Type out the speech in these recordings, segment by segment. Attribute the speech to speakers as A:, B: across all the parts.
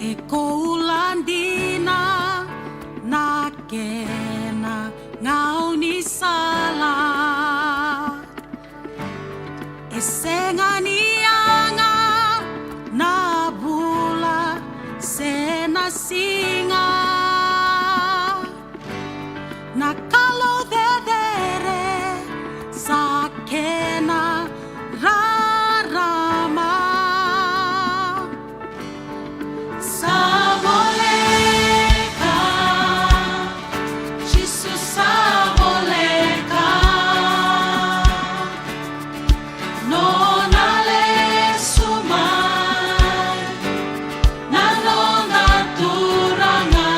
A: E koulandina na kena ngau ni sala e senga ni anga na bula se na singa na kalo dedere sa kena rarama saboleka Jesus saboleka nona le sumai na nona turanga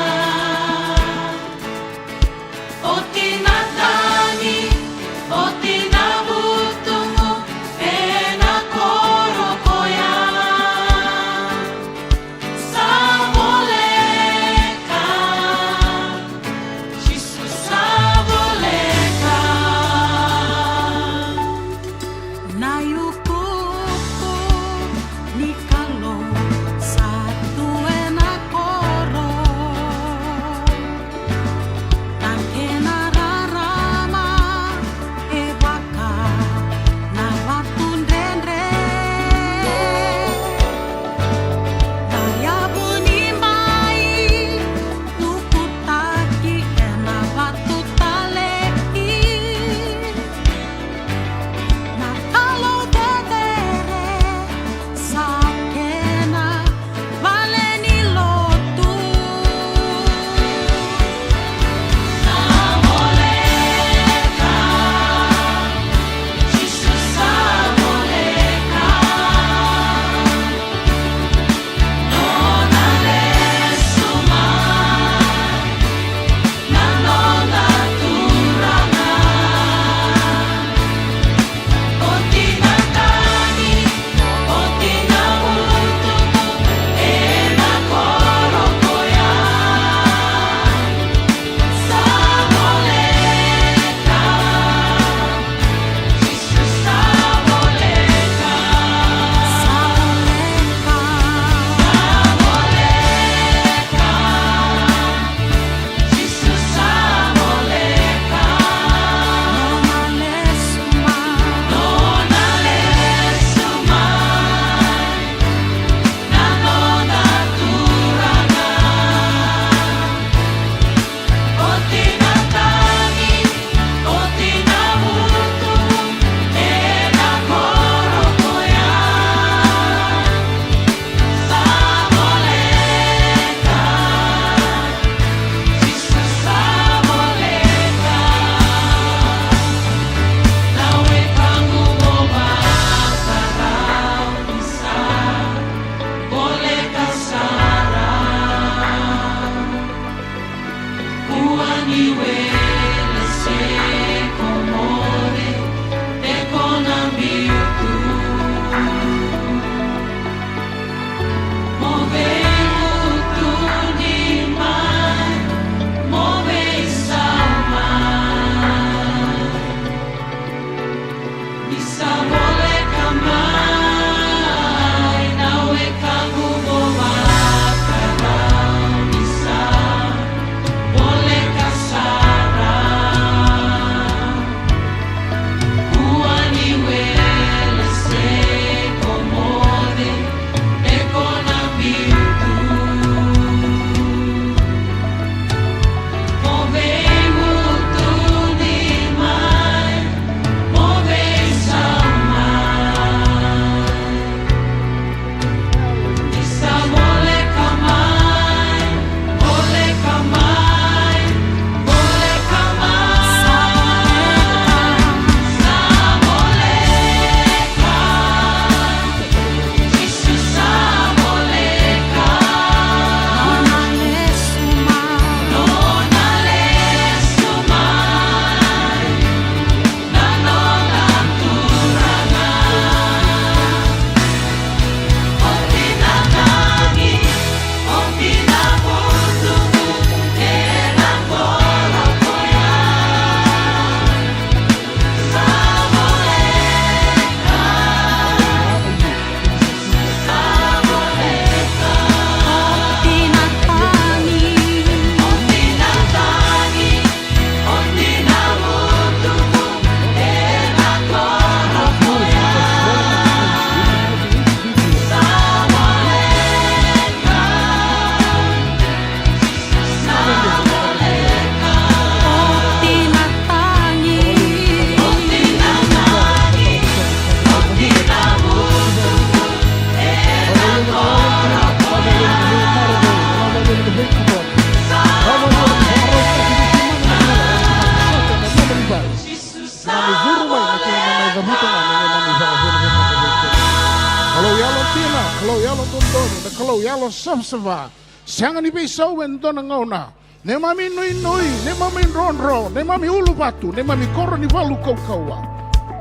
B: Dono, the Kalo, Yellow Samsava, Sangani Beso and Donangona, Nemami Nui Nui, Nemami Ronro, Nemami Ulubatu, Nemami Koroni Valu Kokawa,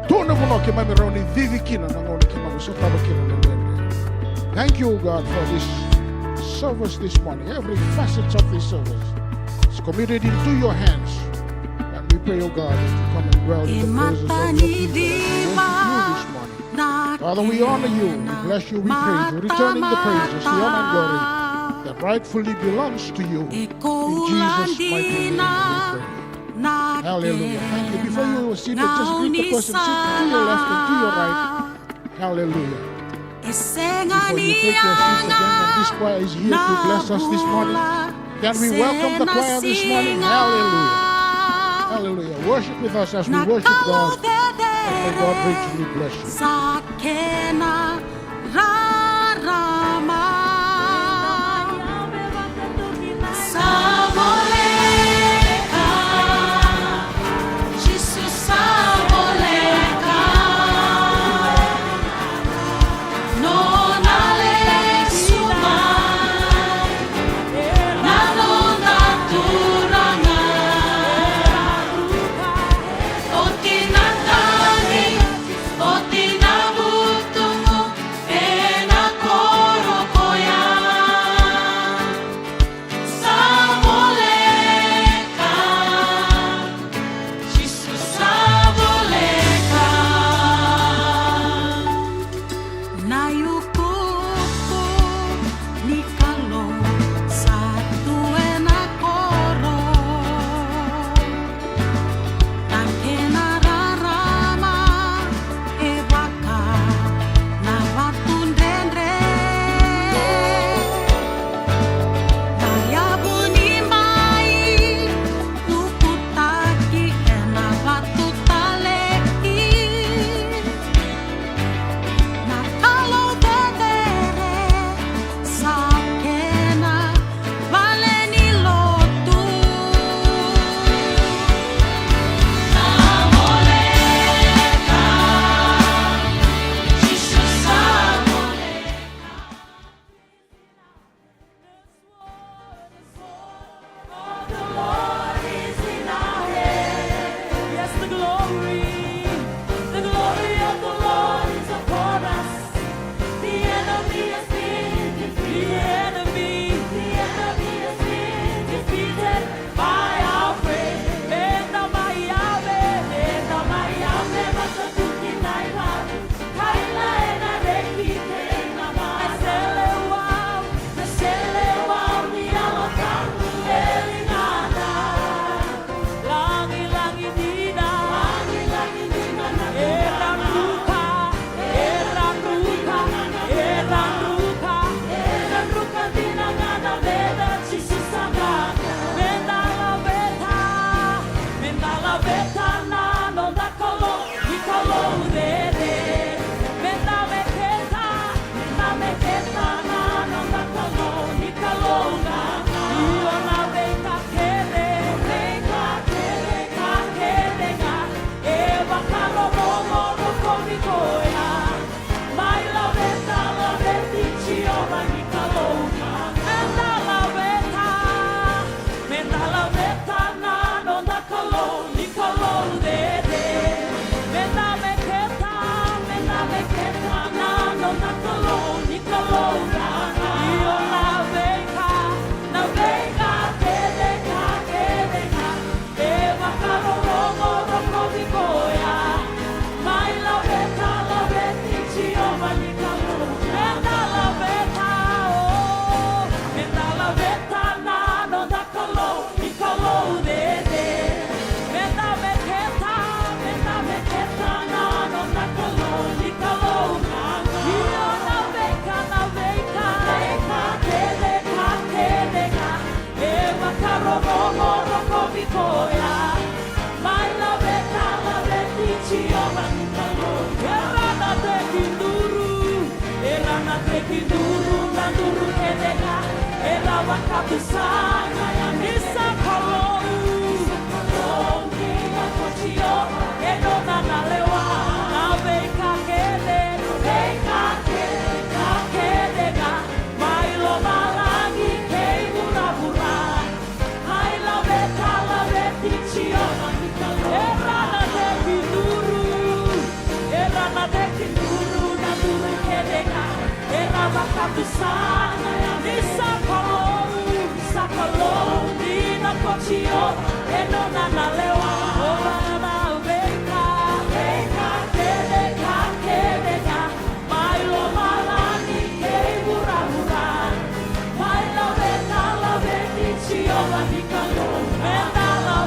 B: Tonamono Kimami Roni, Vivikina, Nangoni Kimami Sotabakina. Thank you, God, for this service this morning. Every facet of this service is committed into your hands. And we pray, oh God, that you come and dwell in the praises of your people. We worship you this morning. Father, we honor you, we bless you, we praise you, returning the praises, the honor and glory that rightfully belongs to you. In Jesus' mighty name we pray. Hallelujah. Thank you. Before you were seated, just greet the person sitting to your left and to your right. Hallelujah. Before you take your seats again, and this choir is here to bless us this morning, can we welcome the choir this morning? Hallelujah. Hallelujah. Worship with us as we worship God. May God richly bless you.
A: Sakena rarama Saboleka Jesus Saboleka Nonale suma Nanonda turanga Otinatani Otinabutungu Ena korokoya Saboleka Jesus Saboleka Nayukuku Nikalo Satu ena koro Nakena rarama Ebaka Navatundendre Nayabuni mai Ukutaki ena vatutaleki Nakalo dedere Sakena Valeni lotu Saboleka Jesus Saboleka The Lord is in our head. Yes, the glory of the Lord is upon us. The enemy has been defeated. The enemy has been defeated by our praise. Menda mayame, matatuki naibadu. Kaila ena rekite nama. Nasele wao ni alakamu elinada. Langi dina na Eranuka dina ngana veda chisisanga. Menda la veta na no dakolo ikalo udere. Menda meketa na no dakolo ikalo nga. Iona veka kele nga. Eva karo momo roko mikoya. Mai la veti chioma nikalo nga. Menda la veta na no dakolo nikalo udere. Menda meketa na no dakolo nikalo nga. Iona veka kele nga. Eva karo momo roko mikoya. Mai la veti chioma nikalo nga. Menda la veta na no dakolo nikalo udere. Menda meketa na no dakolo nikalo nga. Iona veka kele nga. Eva karo momo roko mikoya. Mai la veti chioma nikalo nga. Erana tekinduru nanduru kedega. Era wakabusana ya misa kalou. Kina kochio eno nanalewa. Na veka kele nga. bakatu sana Nisakalo Nina kochio Enona na lewa Ona veka Kedeka Mailo malani Keibura hura Maila veka la veti Chiola nikalo Mendala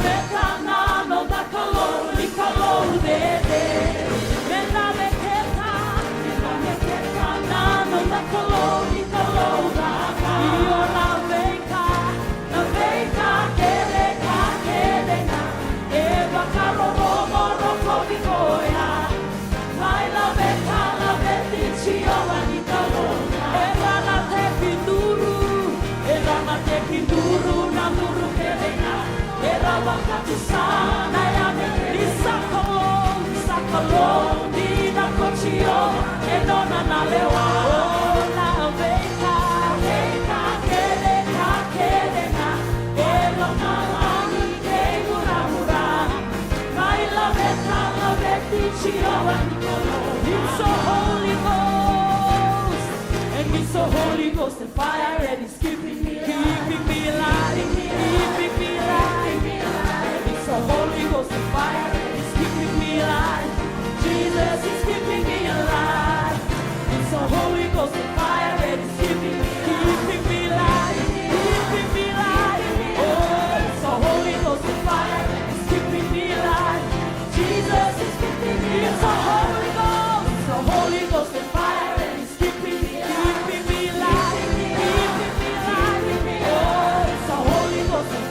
A: veka Nano dakalo Nikalo dede Menda veketa Nano dakalo Nikalo daka Iola veka Kedeka Eva karo roko vikoya Maila veka la veti Chiola nikalo Eva na te kinduru na nuru kedena Era wakati sana ya Nisakalo Nina kochio Enona na lewa Na veka Kedena Elo malani Keimura Maila veka la veti Chiola nikolo It's so Holy Ghost And it's so Holy Ghost and fire and it's keeping me alive It's the Holy Ghost and fire It's keeping me alive Jesus is keeping me alive It's the Holy Ghost and fire It's keeping me alive Oh, it's the Holy Ghost and fire It's keeping me alive Jesus is keeping me alive It's the Holy Ghost and fire It's keeping me alive Oh, it's the Holy Ghost and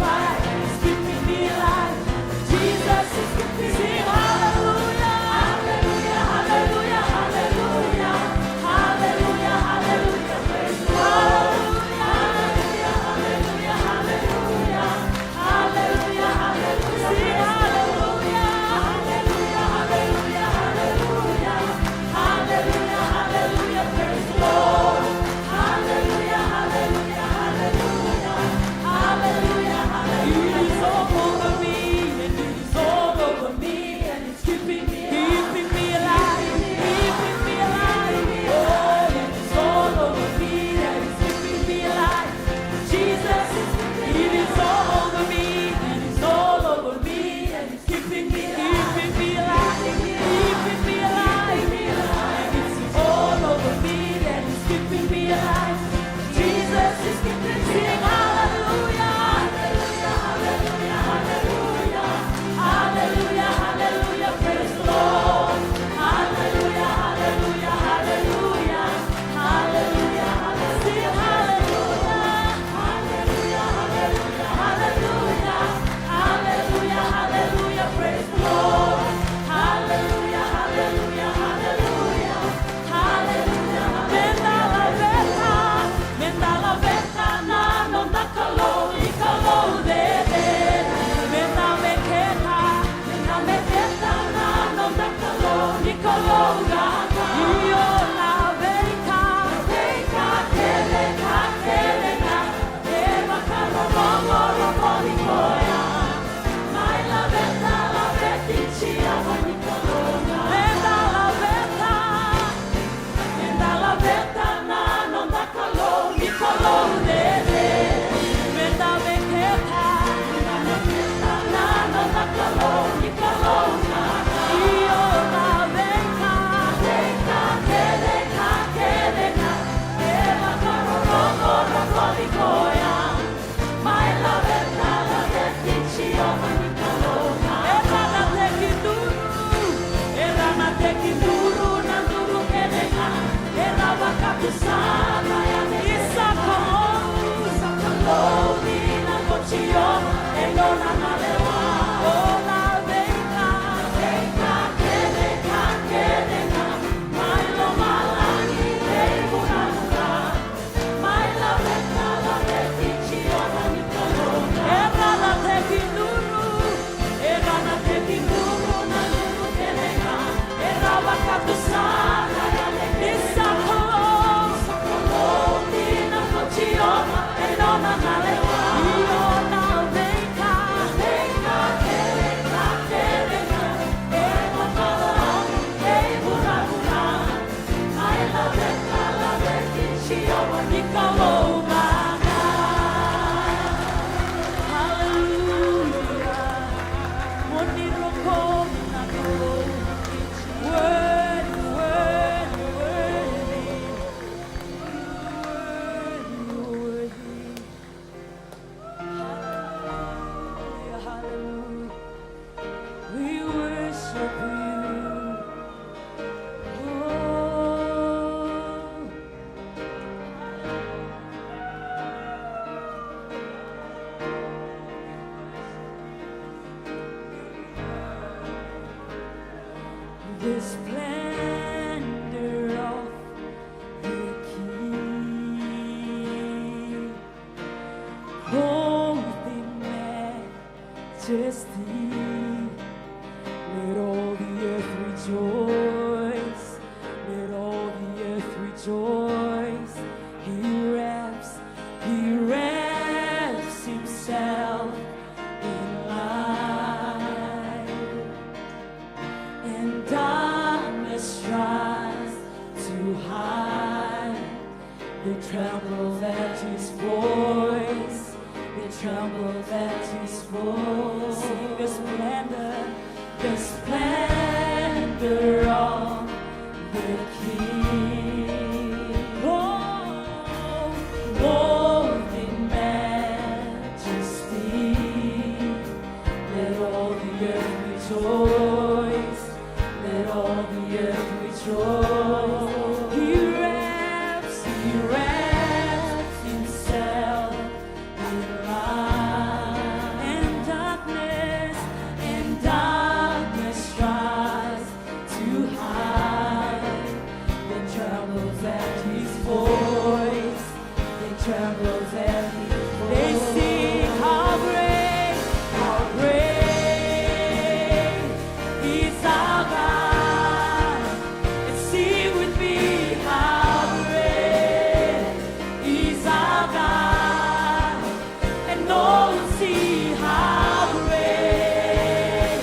A: The splendor of the King, clothed in majesty. Let all the earth rejoice. Let all the earth rejoice. He wraps himself in light, and darkness tries to hide. They tremble at his voice. They tremble at his voice. Sing the splendor of the King. Oh, clothed in majesty. Let all the earth rejoice. Let all the earth rejoice. He wraps himself in light, and darkness tries to hide. Then trembles at his voice. Then trembles at his voice. They sing, how great is our God. And sing with me, how great is our God. And all will see how great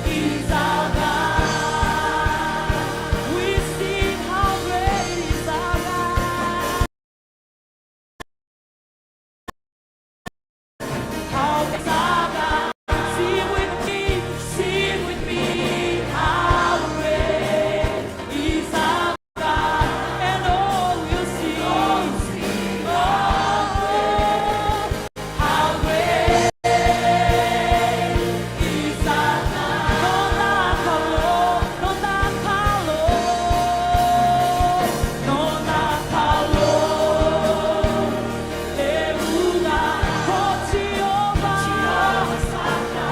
A: is our God. We sing, how great is our God. How great is our God. Sing with me, how great is our God. And all will see, how great is our God. Non da calor, levuga, Jehovah,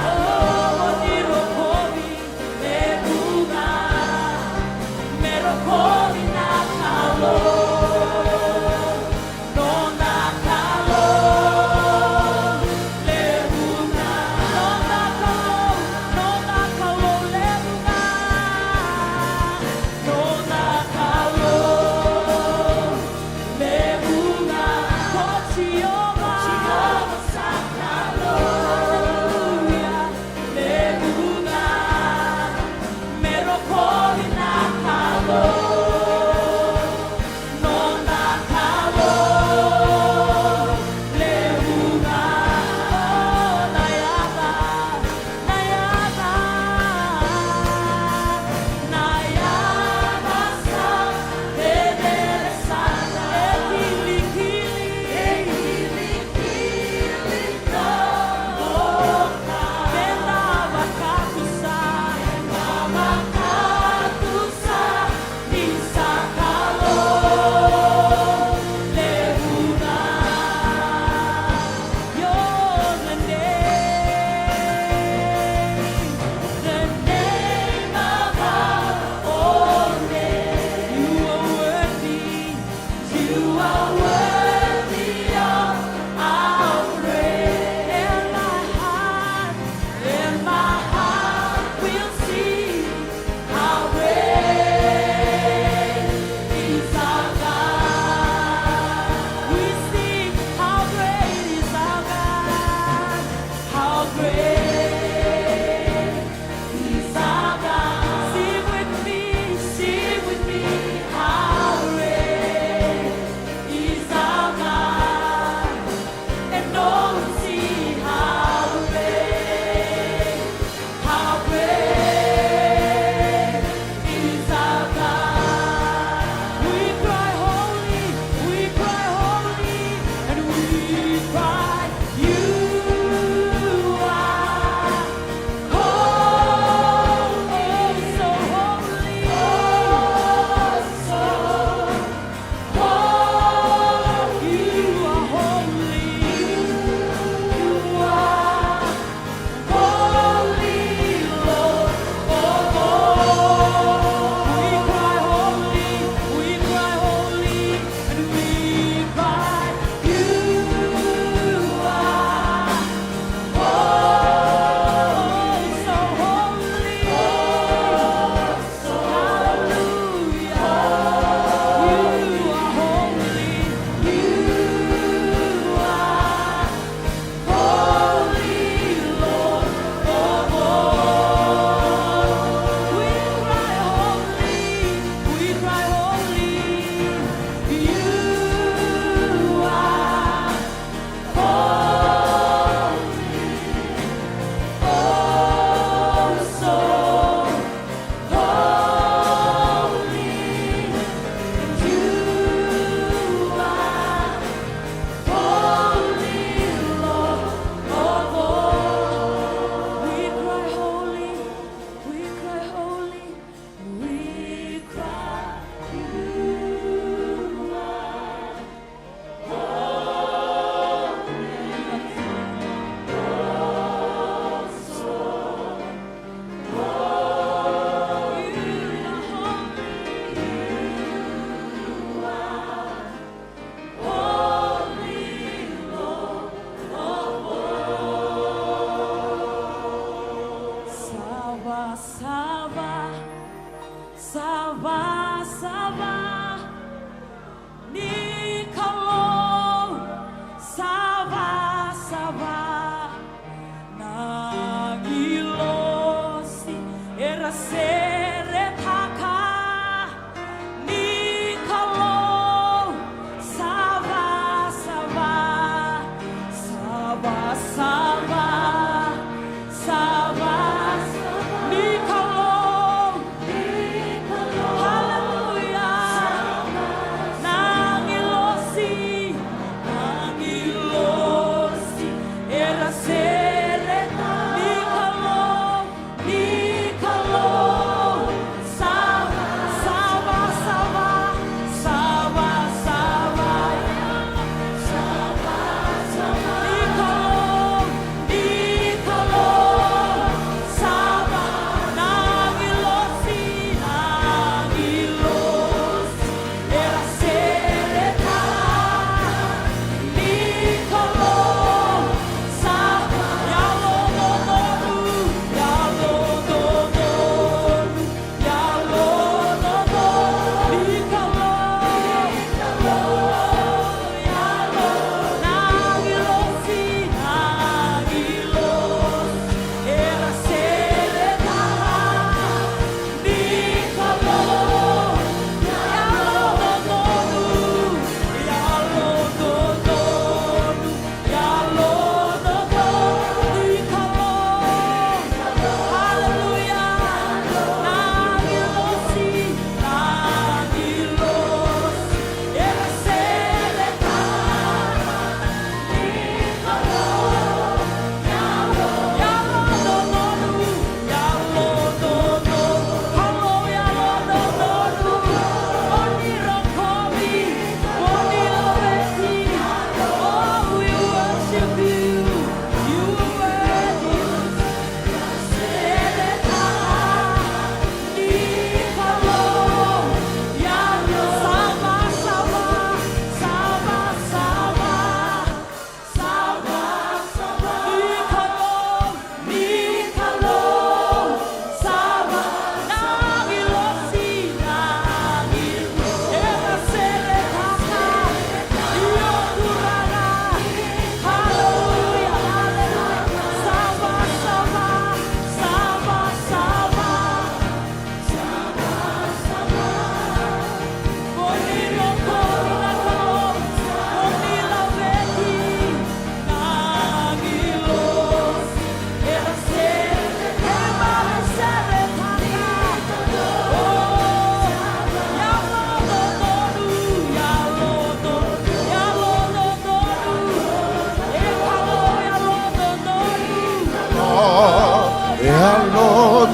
A: oh, Nirokovi, levuga, Merokovi na calor, non da calor, levuga, non da calor, levuga, non da calor, levuga, Jehovah, hallelujah, levuga, Merokovi na calor,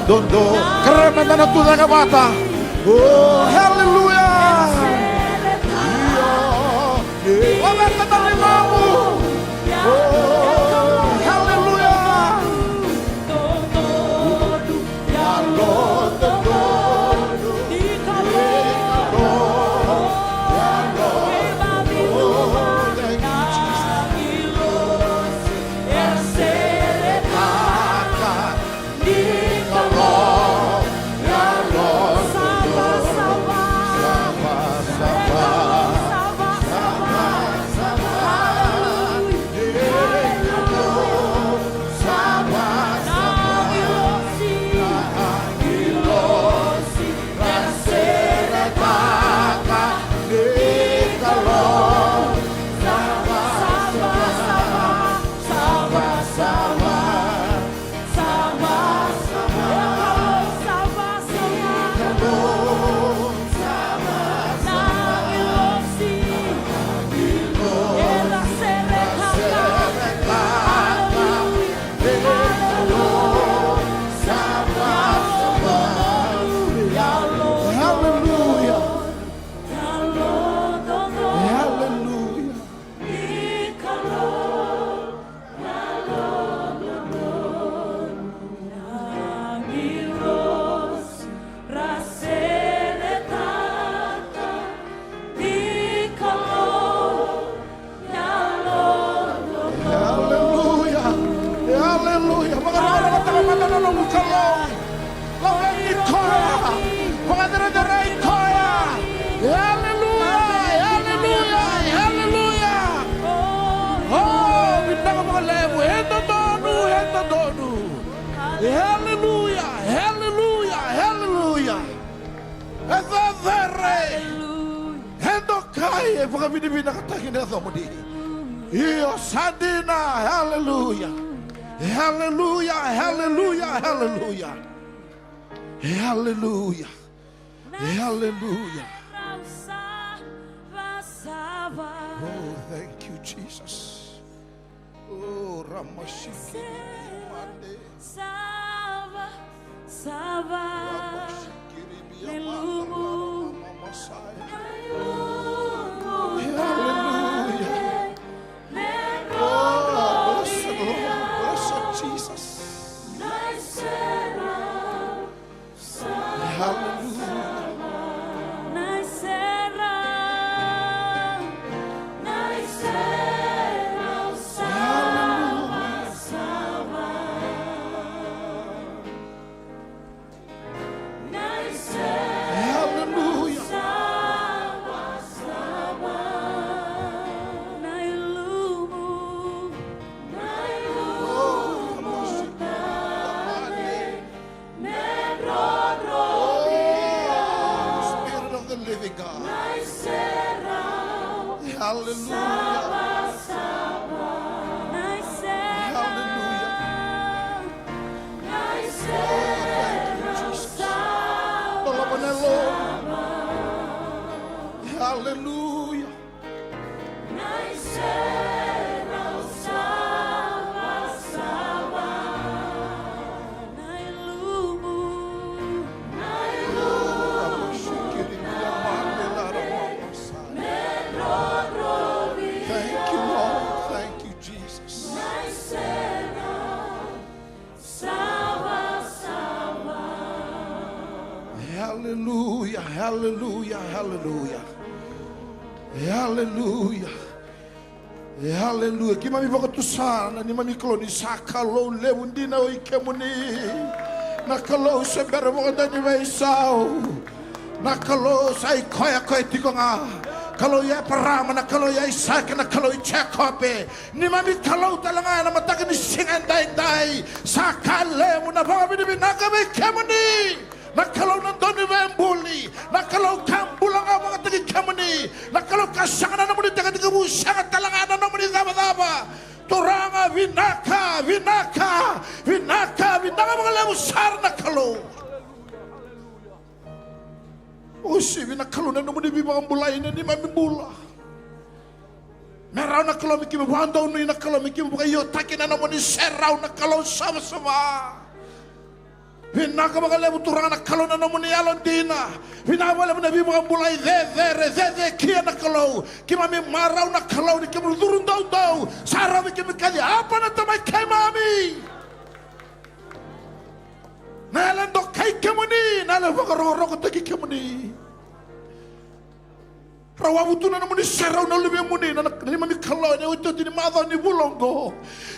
B: Karena tanah Tuhan kata. Oh, haleluya. Wala kata limamu. Oh, haleluya. Hallelujah, hallelujah, hallelujah. Hendokai, pagabinibina katakin na thamudi. Iyo sadina, hallelujah, hallelujah, hallelujah, hallelujah, hallelujah, hallelujah. Oh, thank you, Jesus. Oh, Ramashiki, Mande.
A: Salva, salva, Nelumu,
B: hallelujah. Oh, blessed Lord, blessed Jesus. Hallelujah. Hallelujah. Thank you, Lord. Thank you, Jesus. Hallelujah, hallelujah, hallelujah. Hallelujah. Hallelujah. Kima mi sana ni mami kloni sakalo lewundi na ikemuni. Nakalo sebere mo dani vaisao. Nakalo sai koya koy tikonga. Kalau ya parama na kalau ya isaka na kalau ichekope. Ni mami kalau talanga na mataka ni singan dai sakale mo na babi ni nakame kemuni. Nakalaw ng doon ni Wembuli, nakalaw kambulang ang mga tagi-kamuni, nakalaw kasangan na mo ni taga-taga-busang at talanganan na mo ni daba-daba. Turanga, vinaka, vinaka, vinaka, vinaka mga lemusar na kalaw. O si vinakalaw na mo ni bibang bulay na ni mamibula. Meraw na kalaw, mikimabuhan daw na yung nakalaw, mikimabukayo, takin na mo ni seraw na kalaw sama-sama. Vinaka magalebu turana kalona no muni alondina. Vinawale muna viva mulai de kia na kalau. Kima mi marau na kalau ni kima durun dau. Sarah mi kima kali apa na tamai kemami. Nalando kai kemuni, nalando roko teki kemuni. Rawabutuna na muni serau na lubi muni na ni mami kalau ni uto ni madha ni bulongo.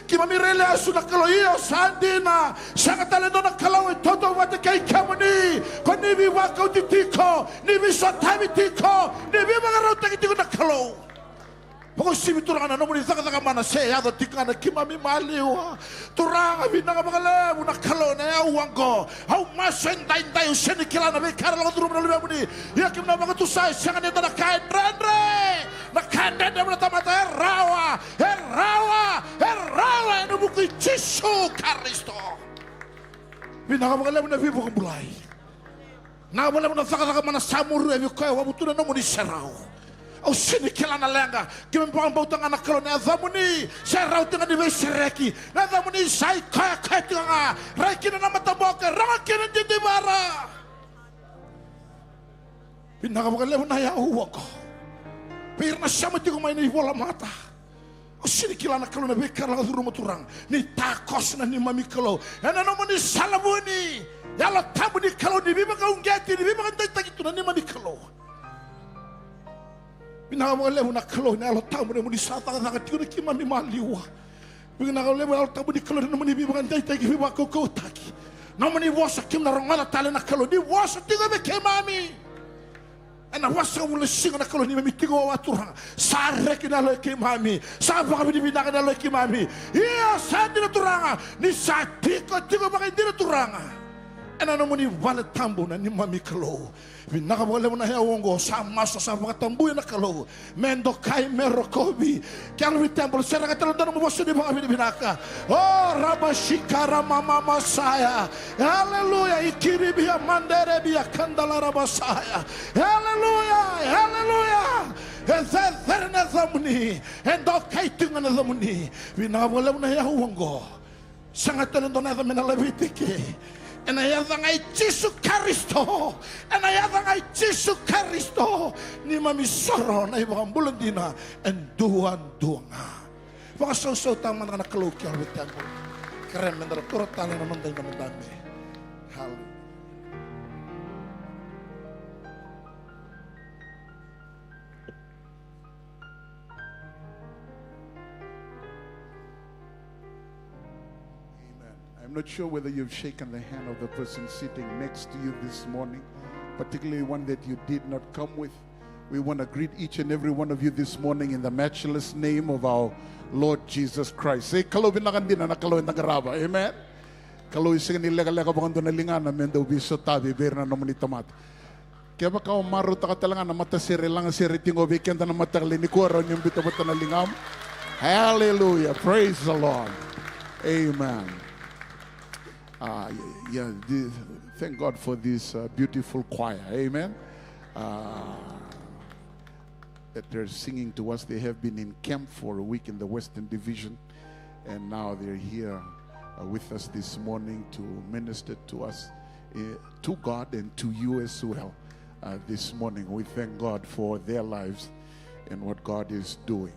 B: Kima mi rele asu na kalau iya sandina. Sanga talendo na kalau toto wate kai kemuni. Ko ni vi waka utitiko, ni vi sotami tiko, ni vi magarau teki tiko na kalau. Pokok simi turanga na muni zaka mana se ya do tikana kima mi maliwa. Turanga vinanga magale una kalau na ya uango. Au masen dai useni kila na be kara lo turu na lubi muni. Ya kim na magatu sai sanga ne na kai drendre. Na kande de na tamata rawa no buku Yesu Kristo. Vinanga magale na vivo kumbulai. Na magale na zaka mana samuru e vikoe wabutuna no muni serau. O sini kila na lenga kime mpanga utanga na kalo na zamuni serau tenga di sereki na zamuni sai kaya tenga reki na mataboka raki na didibara pinaka magalebu na ya uwako pir na sama tigo mai ni bola mata o sini kila na kalo na bekara la duru moturang ni takos na ni mami kalo ena no mani salabuni yala tabu ni kalo ni biba ka ungeti ni biba ka tagi na ni mami kalo. Binawale na kalau ni alo tamu ni muni sata ka tiku ki mami maliwa. Binawale alo tamu ni kalau ni muni bi bukan dai tagi bi ba ko taki. Na muni wasa kim na rongala tale na kalau ni wasa tigo be ke mami. Ana wasa wala singa na kalau ni mami tigo wa turang. Sare ki na lo ke mami. Sa ba bi bi na lo ke mami. Iya sa di na turanga ni sa tigo ba di na turanga. Ana no muni wala tambu na ni mami kalau. Vinaka wale muna hea wongo sa maso sa makatambuya na kalau mendo kai merokobi kalwi temple seranga talondano mo bosso di mga binaka oh rabashikara mama masaya hallelujah ikiribia mandere bia kandala rabasaya hallelujah ezerna zamuni endo kai tunga na zamuni vinaka wale muna hea wongo sanga talondano na menalabitike. En hij had een Jezus Christo. En hij had een Jezus Christo. Nima mi soro na ibang bulandina en duan. Baka so tama na nakalok yan with temple. Keren mendara turut tali naman tayo naman dami. Hallelujah. I'm not sure whether you've shaken the hand of the person sitting next to you this morning, particularly one that you did not come with. We want to greet each and every one of you this morning in the matchless name of our Lord Jesus Christ. Say, kalau binakan din na kalau nagaraba. Amen. Kalau ising nilega-lega bang doon nalingan na mendo biso tabi ber na naman itamat. Kaya ba kao maruta ka talaga na mata siri lang siri tingo weekend na mata linikuara yung bito-bito na lingam. Hallelujah. Praise the Lord. Amen. Thank God for this beautiful choir. Amen. That they're singing to us. They have been in camp for a week in the Western Division, and now they're here with us this morning to minister to us, to God and to you as well. This morning, we thank God for their lives and what God is doing.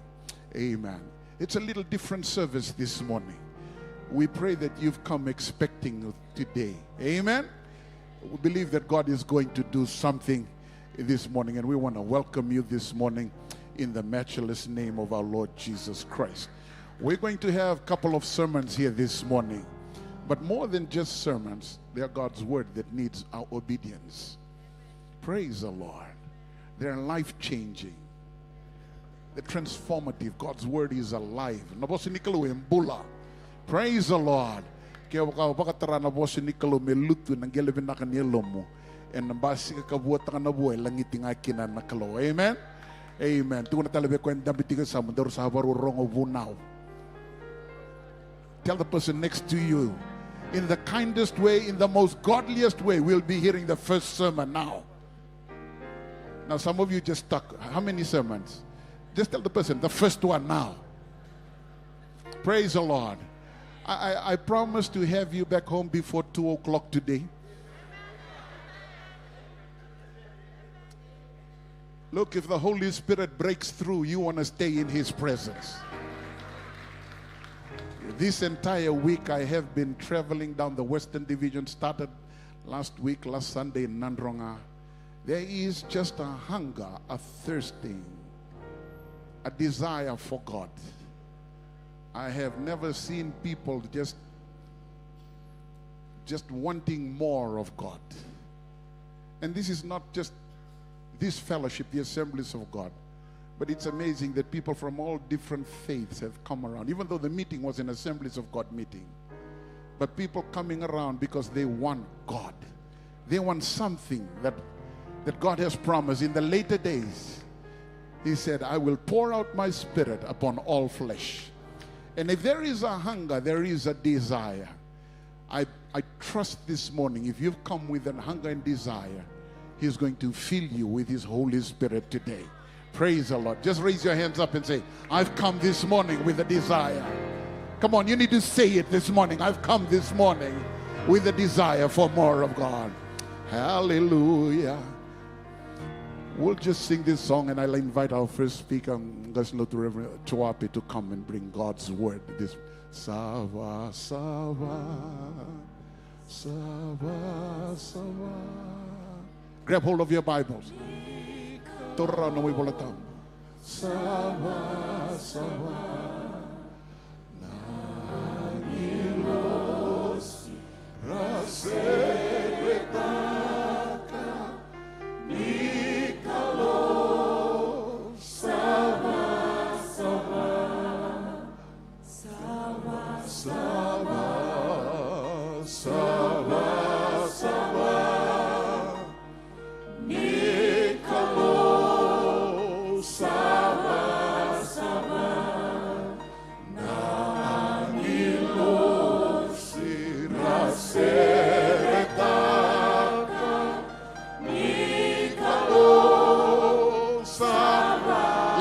B: Amen. It's a little different service this morning. We pray that you've come expecting today. Amen. We believe that God is going to do something this morning, and we want to welcome you this morning in the matchless name of our Lord Jesus Christ. We're going to have a couple of sermons here this morning, but more than just sermons, they are God's word that needs our obedience. Praise the Lord. They're life-changing. They're transformative. God's word is alive. Praise the Lord. Kaya baka tara na bo si Nikolo melutu nang gelebin na kanilo mo. And nambasi ka kabuhat ka na buhay langiting akinan na kalo. Amen? Amen. Tungo na talaga ko yung dambitigan sa mundo sa habarurong o bunaw. Tell the person next to you, in the kindest way, in the most godliest way, we'll be hearing the first sermon now. Now some of you just stuck. How many sermons? Just tell the person, the first one now. Praise the Lord. I promise to have you back home before 2 o'clock today. Look, if the Holy Spirit breaks through, you want to stay in His presence. This entire week I have been traveling down the Western Division, started last Sunday in Nandronga. There is just a hunger, a thirsting, a desire for God. I have never seen people just wanting more of God. And this is not just this fellowship, the Assemblies of God, but it's amazing that people from all different faiths have come around, even though the meeting was an Assemblies of God meeting. But people coming around because they want God. They want something that God has promised in the later days. He said, I will pour out my Spirit upon all flesh. And if there is a hunger, there is a desire. I trust this morning, if you've come with a hunger and desire, He's going to fill you with His Holy Spirit today. Praise the Lord. Just raise your hands up and say, I've come this morning with a desire. Come on, you need to say it this morning. I've come this morning with a desire for more of God. Hallelujah. We'll just sing this song, and I'll invite our first speaker, Reverend Chuapi, to come and bring God's word. This Sava, Sava, Sava, Sava. Grab hold of your Bibles. Torano mo ibulatam. Sava, Sava. Nagilos raseretaka nikalo. Sava, Sava. Sava, Sava. Sava, Sava.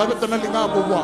B: Labit na nalingabo mo.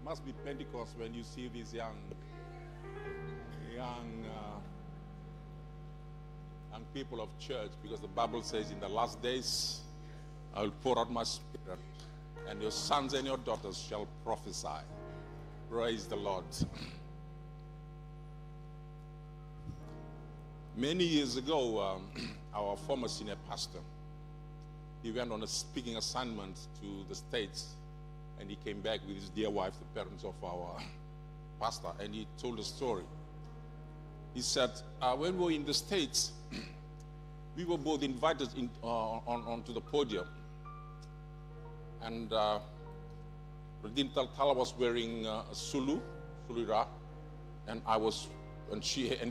C: Must be Pentecost when you see these young people of church, because the Bible says in the last days I will pour out my Spirit and your sons and your daughters shall prophesy. Praise the Lord. Many years ago, our former senior pastor, he went on a speaking assignment to the States, and he came back with his dear wife, the parents of our pastor, and he told a story. He said, when we were in the States, we were both invited onto the podium. And Radin Taltala was wearing a Sulira, and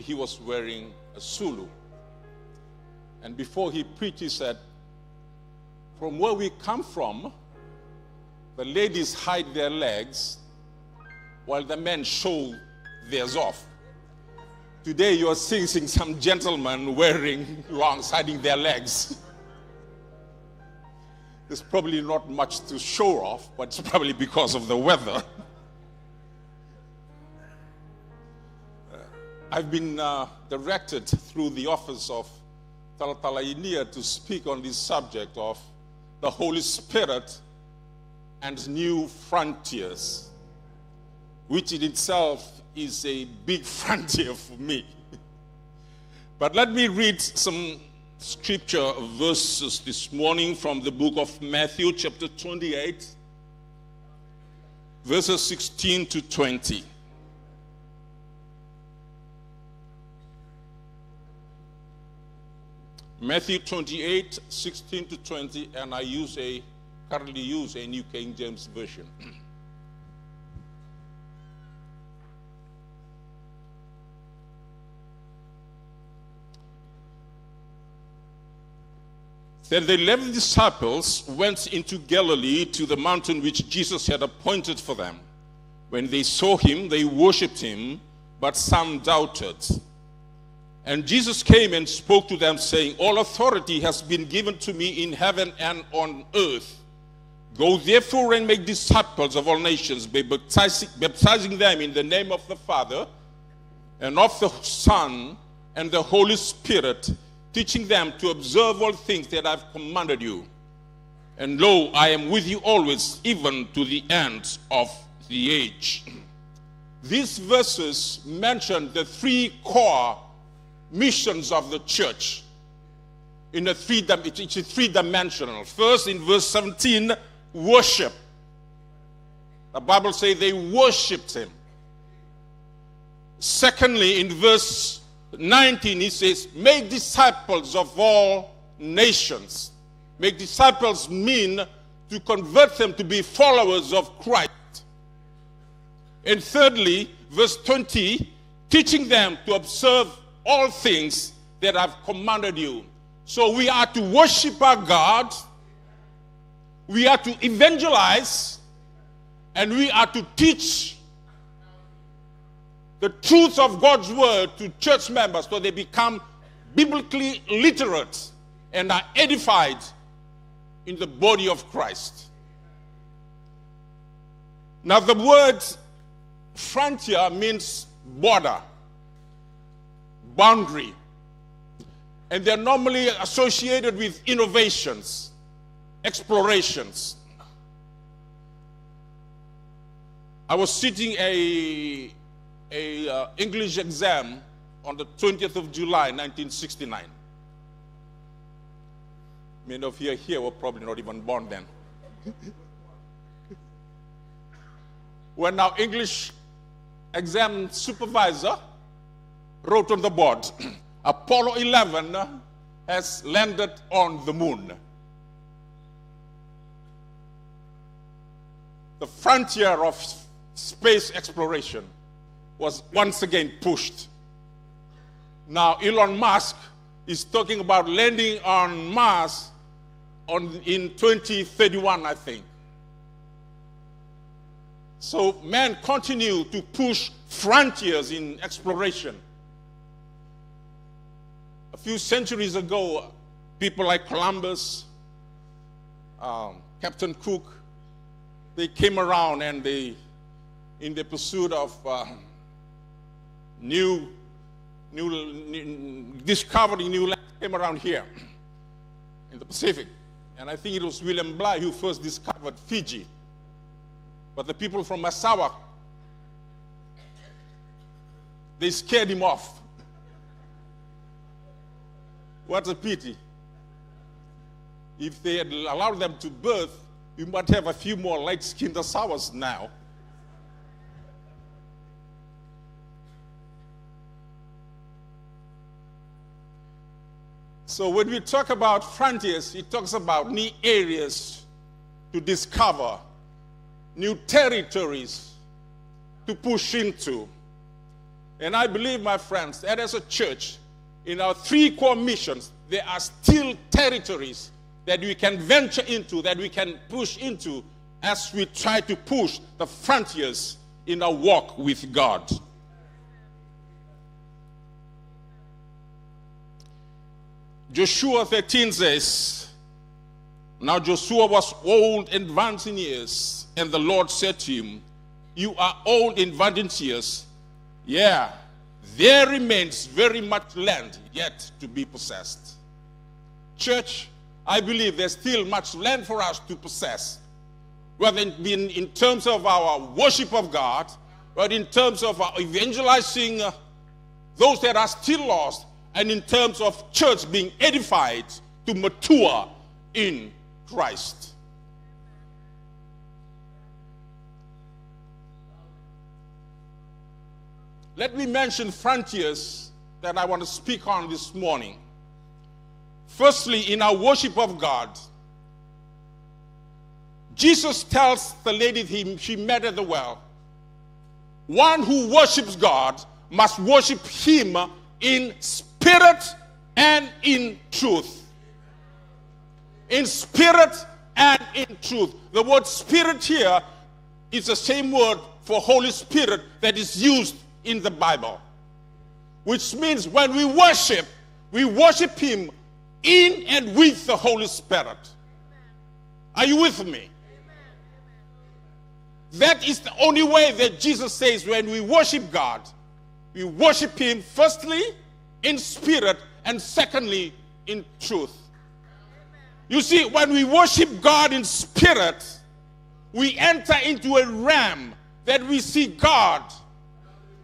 C: he was wearing a Sulu. And before he preached, he said, from where we come from, the ladies hide their legs while the men show theirs off. Today you are seeing some gentlemen wearing longs, hiding their legs. There's probably not much to show off, but it's probably because of the weather. I've been directed through the office of Talatala Inia to speak on this subject of the Holy Spirit and new frontiers, which in itself is a big frontier for me. But let me read some scripture verses this morning from the book of Matthew, chapter 28, verses 16 to 20. Matthew 28, 16 to 20, and I currently use a New King James Version. Then the 11 disciples went into Galilee to the mountain which Jesus had appointed for them. When they saw him, they worshipped him, but some doubted. And Jesus came and spoke to them, saying, all authority has been given to me in heaven and on earth. Go therefore and make disciples of all nations, baptizing them in the name of the Father, and of the Son, and the Holy Spirit, teaching them to observe all things that I've commanded you. And lo, I am with you always, even to the end of the age. These verses mention the three core missions of the church. It's three-dimensional. First, in verse 17, worship. The Bible says they worshipped him. Secondly, in verse 19, he says, make disciples of all nations. Make disciples mean to convert them to be followers of Christ. And thirdly, verse 20, teaching them to observe all things that I've commanded you. So we are to worship our God, we are to evangelize, and we are to teach the truth of God's word to church members so they become biblically literate and are edified in the body of Christ. Now the word frontier means border, boundary, and they're normally associated with innovations, explorations. I was sitting a English exam on the 20th of July, 1969. Many of you here were probably not even born then. When our English exam supervisor wrote on the board, Apollo 11 has landed on the moon. The frontier of space exploration was once again pushed. Now Elon Musk is talking about landing on Mars in 2031, I think. So man continued to push frontiers in exploration. A few centuries ago, people like Columbus, Captain Cook, they came around and they, in the pursuit of discovering new land, came around here in the Pacific. And I think it was William Bligh who first discovered Fiji. But the people from Massawa, they scared him off. What a pity. If they had allowed them to birth, we might have a few more light-skinned Massawas now. So when we talk about frontiers, it talks about new areas to discover, new territories to push into. And I believe, my friends, that as a church, in our three core missions, there are still territories that we can venture into, that we can push into as we try to push the frontiers in our walk with God. Joshua 13 says, now Joshua was old and advanced in years, and the Lord said to him, you are old and advanced in years. Yeah, there remains very much land yet to be possessed. Church, I believe there's still much land for us to possess. whether it be in terms of our worship of God, or in terms of our evangelizing those that are still lost, and in terms of church being edified to mature in Christ. Let me mention frontiers that I want to speak on this morning. Firstly, in our worship of God, Jesus tells the lady she met at the well, one who worships God must worship him in spirit and in truth. In spirit and in truth. The word spirit here is the same word for Holy Spirit that is used in the Bible. Which means when we worship him in and with the Holy Spirit. Are you with me? That is the only way that Jesus says when we worship God, we worship him firstly in spirit and secondly in truth. You see, when we worship God in spirit, we enter into a realm that we see God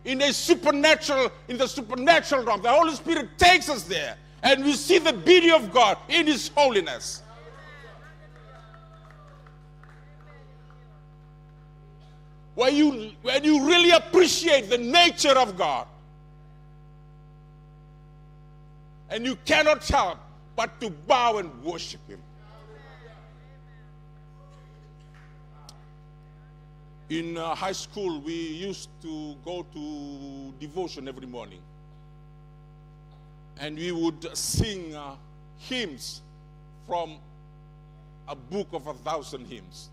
C: in the supernatural realm. The Holy Spirit takes us there and we see the beauty of God in his holiness. When you really appreciate the nature of God, and you cannot help but to bow and worship him. In high school, we used to go to devotion every morning. And we would sing hymns from a book of 1,000 hymns.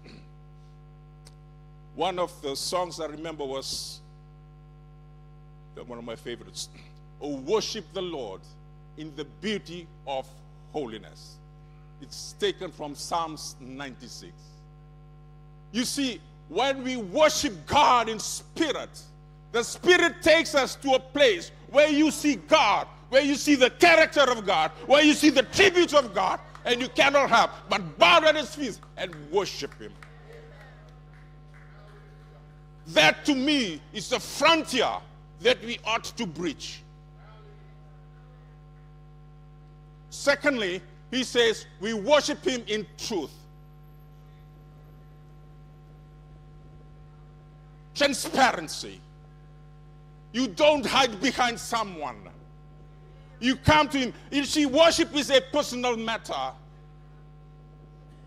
C: One of the songs I remember was one of my favorites. Oh, worship the Lord in the beauty of holiness. It's taken from Psalms 96. You see, when we worship God in spirit, the Spirit takes us to a place where you see God, where you see the character of God, where you see the tributes of God, and you cannot help but bow at his feet and worship him. That to me is the frontier that we ought to breach. Secondly, he says we worship him in truth. Transparency. You don't hide behind someone. You come to him. You see, worship is a personal matter.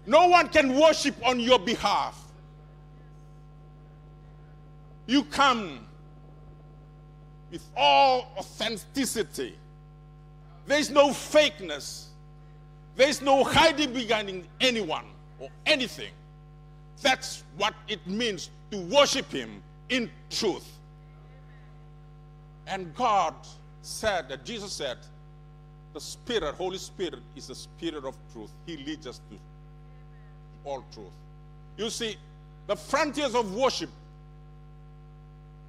C: No one can worship on your behalf. You come with all authenticity. There is no fakeness. There is no hiding behind anyone or anything. That's what it means to worship him in truth. And God said, that Jesus said, the Spirit, Holy Spirit, is the Spirit of truth. He leads us to all truth. You see, the frontiers of worship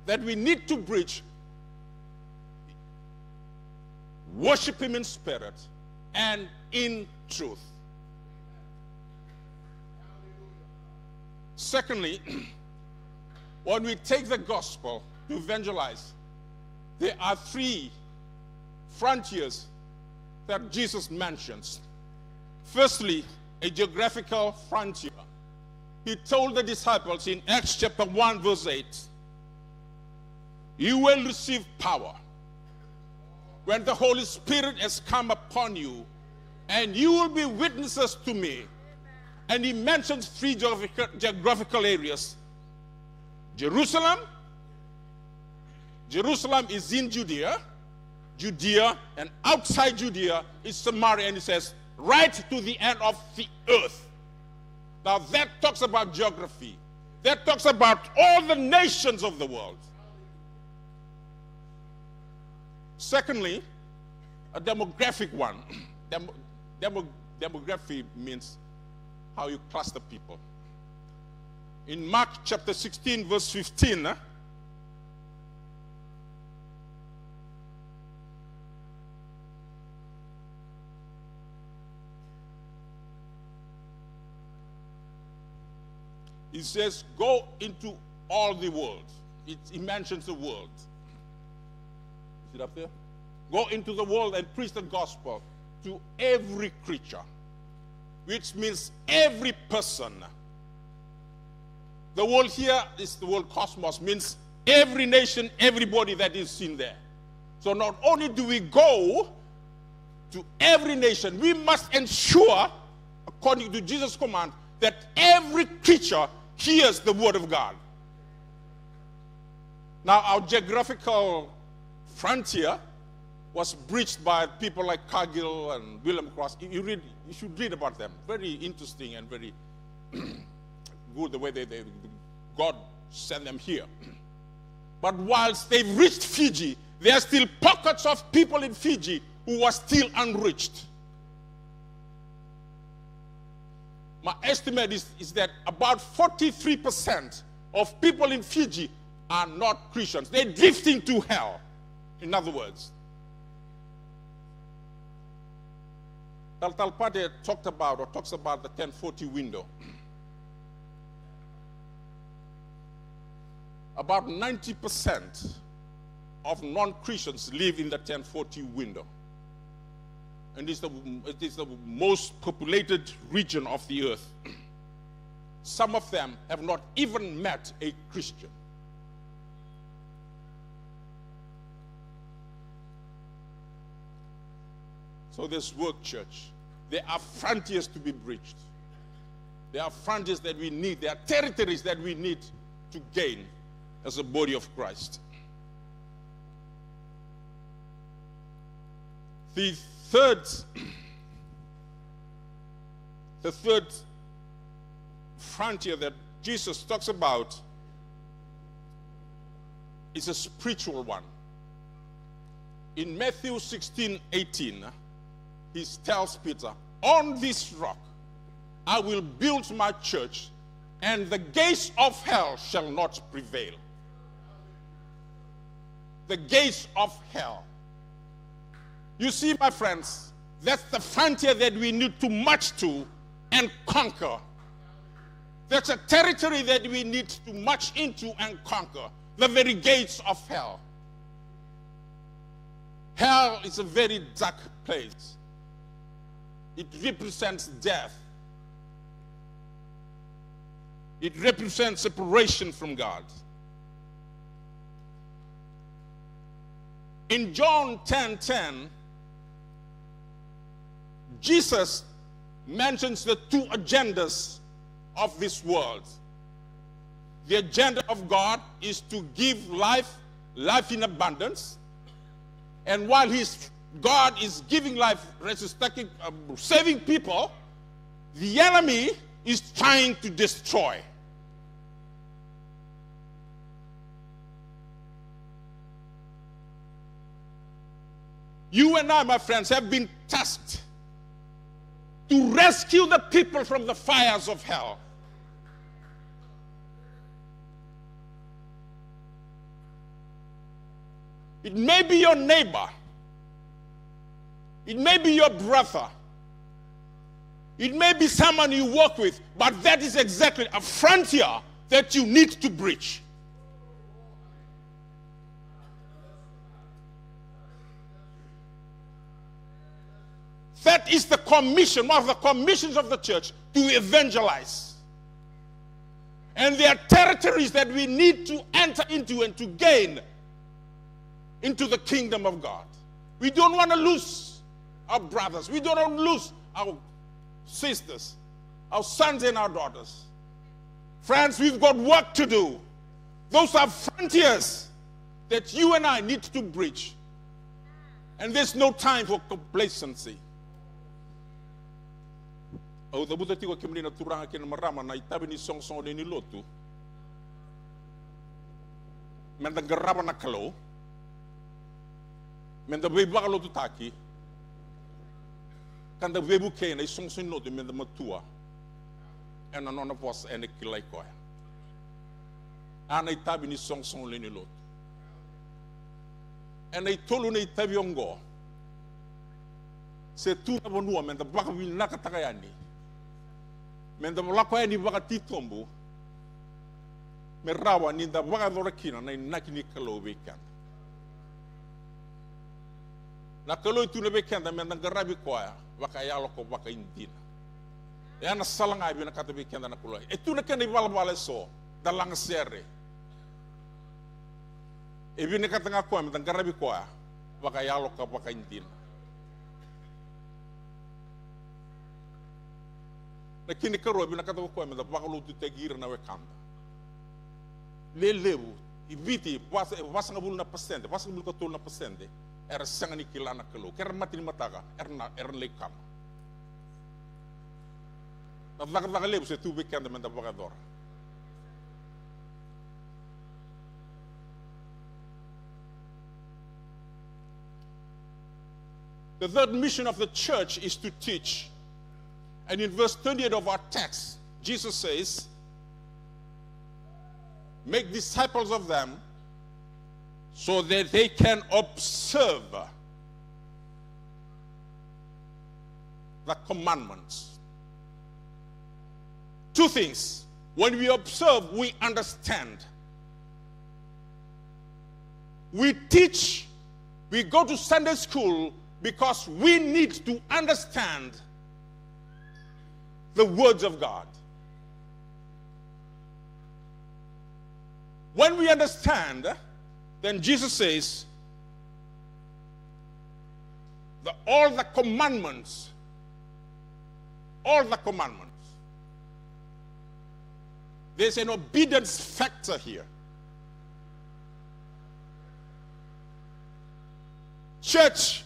C: that we need to breach, worship him in spirit and in truth. Secondly, when we take the gospel to evangelize, there are three frontiers that Jesus mentions. Firstly, a geographical frontier. He told the disciples in Acts chapter 1 verse 8, you will receive power when the Holy Spirit has come upon you, and you will be witnesses to me. And he mentions three geographical areas. Jerusalem is in Judea, and outside Judea is Samaria, and he says, right to the end of the earth. Now that talks about geography. That talks about all the nations of the world. Secondly, a demographic one. Demography means how you cluster people. In Mark chapter 16, verse 15, He says, go into all the world. He mentions the world. Is it up there? Go into the world and preach the gospel to every creature, which means every person. The world here is the world cosmos, means every nation, everybody that is in there. So not only do we go to every nation, we must ensure, according to Jesus' command, that every creature hears the word of God. Now, our geographical frontier was breached by people like Cargill and William Cross. You should read about them. Very interesting and very good the way God sent them here. But whilst they've reached Fiji, there are still pockets of people in Fiji who are still unreached. My estimate is that about 43% of people in Fiji are not Christians. They're drifting to hell, in other words. Talpade talks about the 1040 window. About 90% of non-Christians live in the 1040 window. And it is the most populated region of the earth. Some of them have not even met a Christian. So there's work, church. There are frontiers to be breached. There are frontiers that we need. There are territories that we need to gain as a body of Christ. The third frontier that Jesus talks about is a spiritual one. In Matthew 16:18, he tells Peter, on this rock I will build my church, and the gates of hell shall not prevail. The gates of hell. You see, my friends, that's the frontier that we need to march to and conquer. That's a territory that we need to march into and conquer. The very gates of hell. Hell is a very dark place. It represents death. It represents separation from God. In John 10:10, Jesus mentions the two agendas of this world. The agenda of God is to give life in abundance. And while God is giving life, saving people, the enemy is trying to destroy. You and I, my friends, have been tasked to rescue the people from the fires of hell. It may be your neighbor. It may be your brother. It may be someone you work with, but that is exactly a frontier that you need to breach. That is the commission, one of the commissions of the church, to evangelize. And there are territories that we need to enter into and to gain into the kingdom of God. We don't want to lose our brothers. We don't want to lose our sisters, our sons and our daughters. Friends, we've got work to do. Those are frontiers that you and I need to breach. And there's no time for complacency. O the buta tiko kimlina turanga kina marama na itabi ni song ni lotu. Menda garaba na kalo. Menda webu akalo tutaki. Kanda webu kena I song no de menda matua. And anona was ene kilai koya. Ana itabi ni song ni lotu. And I told you itabi ongo. Se tu na bonua menda baka wil nakatagayani. Menda molako ni baka titombo me rawa ni da vagadora kina na nakini kalo weekend. Na kalo itu na weekend me na garabi koya waka yalo ko waka indina. Ya na salanga abi na kata weekend na kulo. Itu na kani balbale so dalang sere. Ebi ne kata ngakoa me na garabi koya waka yalo ko waka indina. Na kini karo abi na kata koa me da bakalo tu tegira na wekanda. Lelebu ibiti wasanga bulu na pasende wasanga bulu ko na pasende era sangani kilana kalo ker matini mataga erna lekam na daga lebu se tu bekende men da bagador. The third mission of the church is to teach, and in verse 38 of our text Jesus says, make disciples of them so that they can observe the commandments. Two things. When we observe, we understand. We teach, we go to Sunday school because we need to understand the words of God. When we understand, then Jesus says, all the commandments, there's an obedience factor here. Church,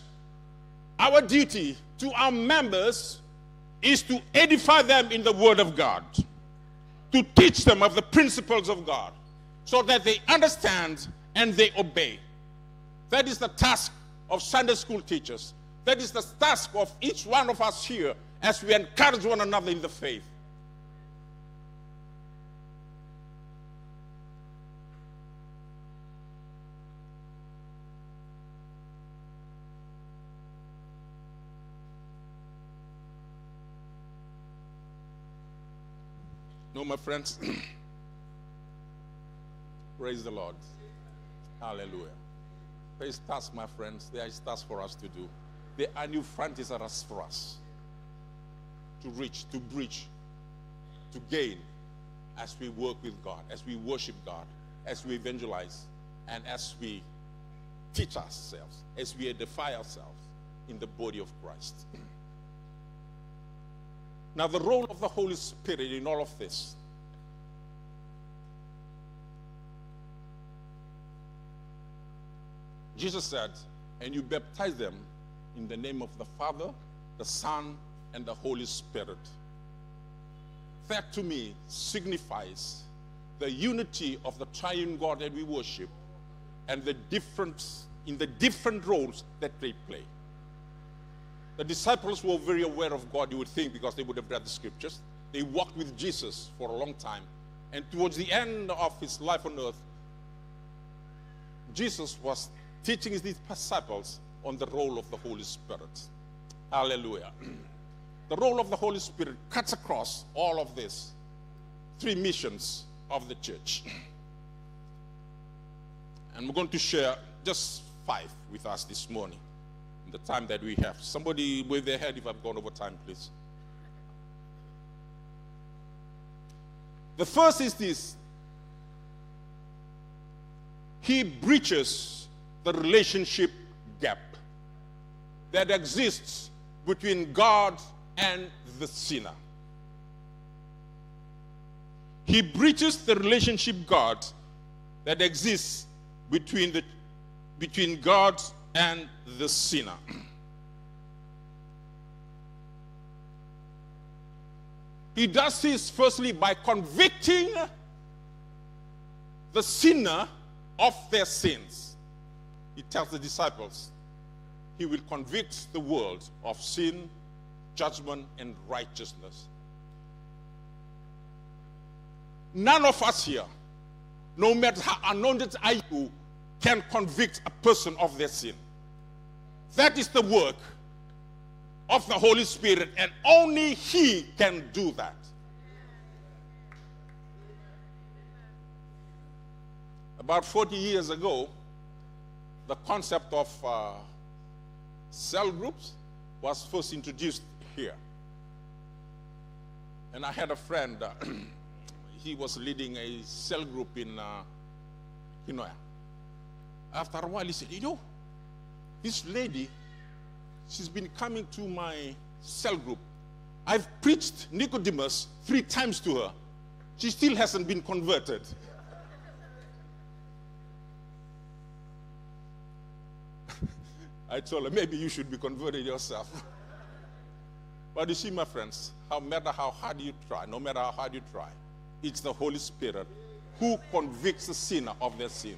C: our duty to our members is to edify them in the Word of God, to teach them of the principles of God, so that they understand and they obey. That is the task of Sunday school teachers. That is the task of each one of us here as we encourage one another in the faith. No, my friends. Praise the Lord. Hallelujah. There is task, my friends. There is task for us to do. There are new frontiers for us to reach, to breach, to gain as we work with God, as we worship God, as we evangelize, and as we teach ourselves, as we edify ourselves in the body of Christ. Now, the role of the Holy Spirit in all of this. Jesus said, and you baptize them in the name of the Father, the Son, and the Holy Spirit. That to me signifies the unity of the triune God that we worship and the difference in the different roles that they play. The disciples were very aware of God, you would think, because they would have read the scriptures. They walked with Jesus for a long time. And towards the end of his life on earth, Jesus was teaching his disciples on the role of the Holy Spirit. Hallelujah. The role of the Holy Spirit cuts across all of this. Three missions of the church. And we're going to share just 5 with us this morning in the time that we have. Somebody wave their hand if I've gone over time, please. The first is this. He breaches the relationship gap that exists between God and the sinner. He breaches the relationship God that exists between God and the sinner. He does this firstly by convicting the sinner of their sins. He tells the disciples he will convict the world of sin, judgment, and righteousness. None of us here, no matter how anointed are you, can convict a person of their sin. That is the work of the Holy Spirit, and only He can do that. About 40 years ago, the concept of cell groups was first introduced here. And I had a friend, he was leading a cell group in Kinoya. After a while, he said, this lady, she's been coming to my cell group. I've preached Nicodemus 3 times to her. She still hasn't been converted. I told her, maybe you should be converted yourself. But you see, my friends, no matter how hard you try, it's the Holy Spirit who convicts the sinner of their sin.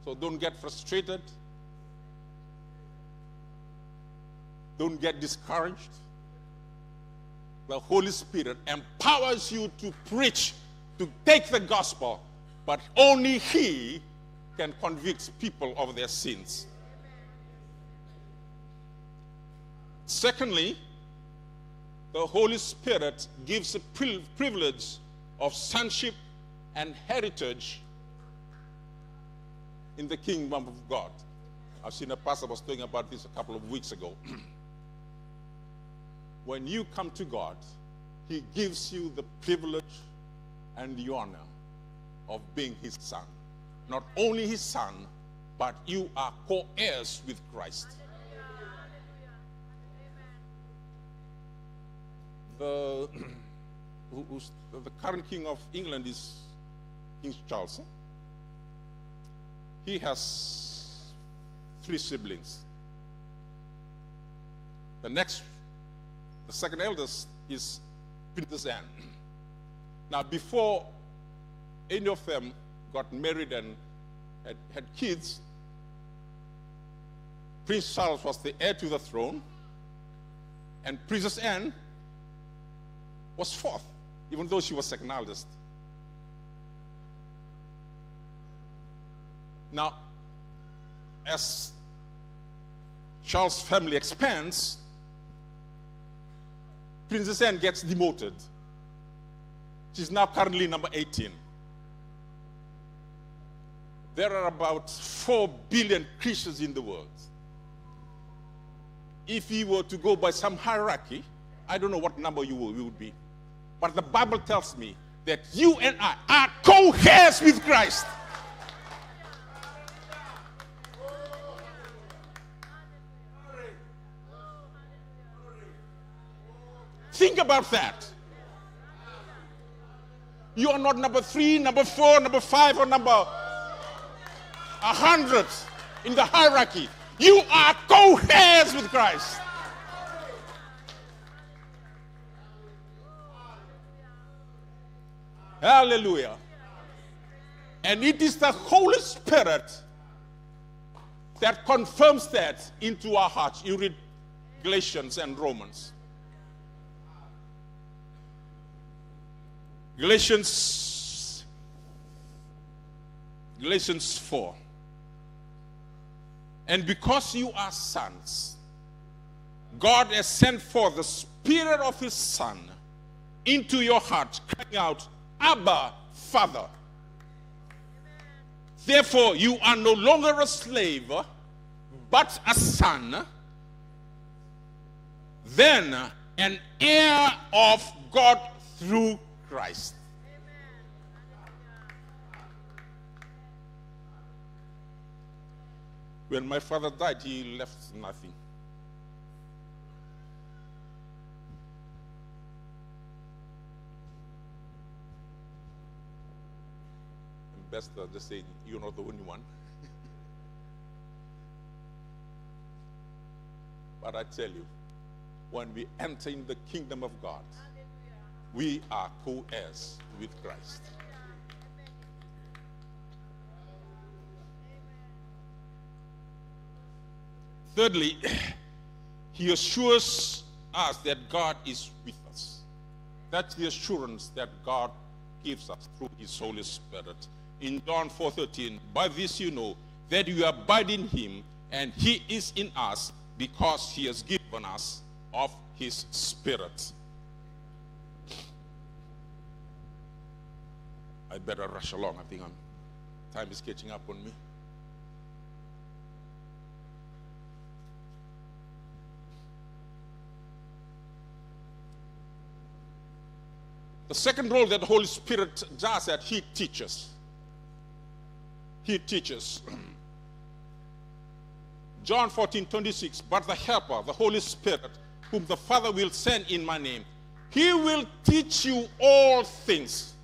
C: So don't get frustrated. Don't get discouraged. The Holy Spirit empowers you to preach, to take the gospel, but only He can convict people of their sins. Secondly, the Holy Spirit gives a privilege of sonship and heritage in the kingdom of God. I've seen a pastor was talking about this a couple of weeks ago. When you come to God, He gives you the privilege and the honor of being His son. Not only His son, but you are co-heirs with Christ. The current king of England is King Charles. He has 3 siblings. The second eldest is Princess Anne. Now, before any of them got married and had kids, Prince Charles was the heir to the throne, and Princess Anne was 4th, even though she was second eldest. Now, as Charles' family expands, Princess Anne gets demoted. She's now currently number 18. There are about 4 billion Christians in the world. If you were to go by some hierarchy, I don't know what number you would be. But the Bible tells me that you and I are co-heirs with Christ. Think about that. You are not number 3, number 4, number 5, or number 100 in the hierarchy. You are co-heirs with Christ. Hallelujah. And it is the Holy Spirit that confirms that into our hearts. You read Galatians and Romans. Galatians 4. And because you are sons, God has sent forth the Spirit of His Son into your heart, crying out, Abba, Father. Therefore, you are no longer a slave, but a son, then an heir of God through Christ. When my father died, he left nothing. And best just say, you're not the only one. But I tell you, when we enter in the kingdom of God, we are co-heirs with Christ. Thirdly, He assures us that God is with us. That's the assurance that God gives us through His Holy Spirit. In John 4:13, by this you know that you abide in Him and He is in us, because He has given us of His Spirit. I better rush along. I think time is catching up on me. The second role that the Holy Spirit does that He teaches. He teaches. John 14:26, but the Helper, the Holy Spirit, whom the Father will send in my name, He will teach you all things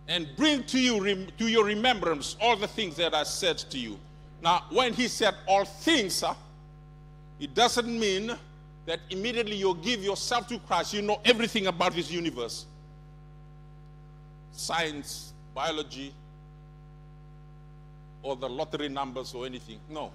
C: and bring to your remembrance all the things that I said to you. Now, when He said all things, it doesn't mean that immediately you give yourself to Christ, you know everything about this universe. Science, biology, or the lottery numbers or anything. No.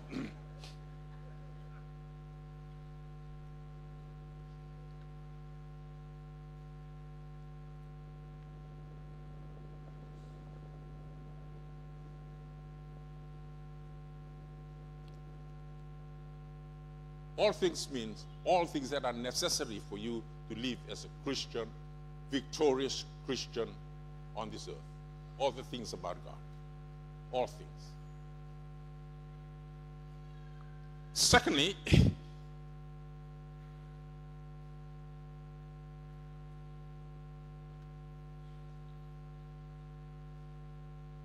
C: All things means all things that are necessary for you to live as a Christian, victorious Christian on this earth. All the things about God. All things. Secondly,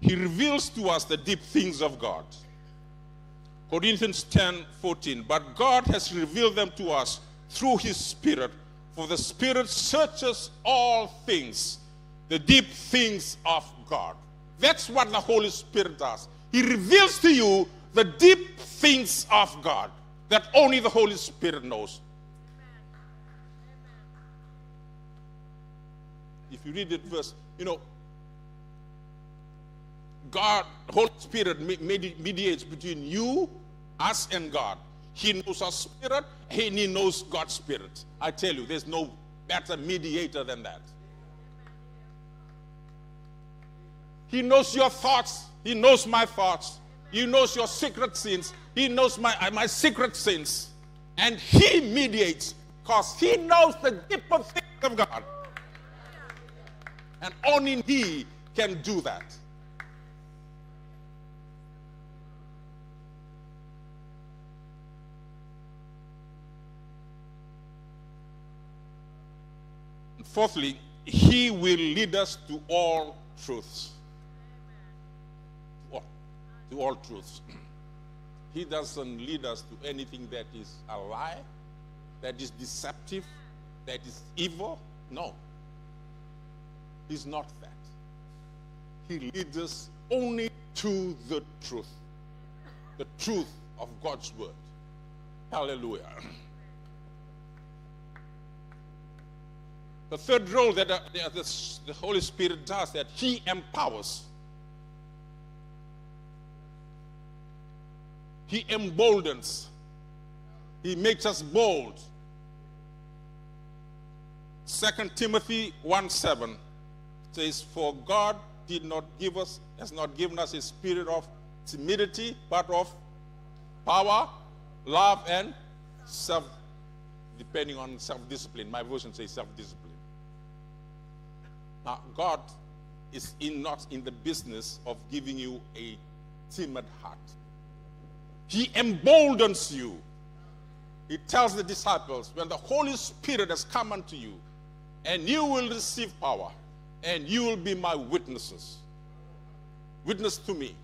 C: He reveals to us the deep things of God. Corinthians 10:14, but God has revealed them to us through His Spirit, for the Spirit searches all things, the deep things of God. That's what the Holy Spirit does. He reveals to you the deep things of God that only the Holy Spirit knows. If you read that verse, God, Holy Spirit mediates between you, us, and God. He knows our spirit, and He knows God's spirit. I tell you, there's no better mediator than that. He knows your thoughts. He knows my thoughts. He knows your secret sins. He knows my secret sins. And He mediates because He knows the deeper things of God. And only He can do that. Fourthly, He will lead us to all truths. To all truths. He doesn't lead us to anything that is a lie, that is deceptive, that is evil. No. He's not that. He leads us only to the truth of God's word. Hallelujah. The third role that the Holy Spirit does, that He empowers. He emboldens. He makes us bold. 2 Timothy 1:7 says, for God has not given us a spirit of timidity, but of power, love, and depending on self-discipline. My version says self-discipline. Now, God is not in the business of giving you a timid heart. He emboldens you. He tells the disciples, when the Holy Spirit has come unto you, and you will receive power, and you will be my witnesses. Witness to me.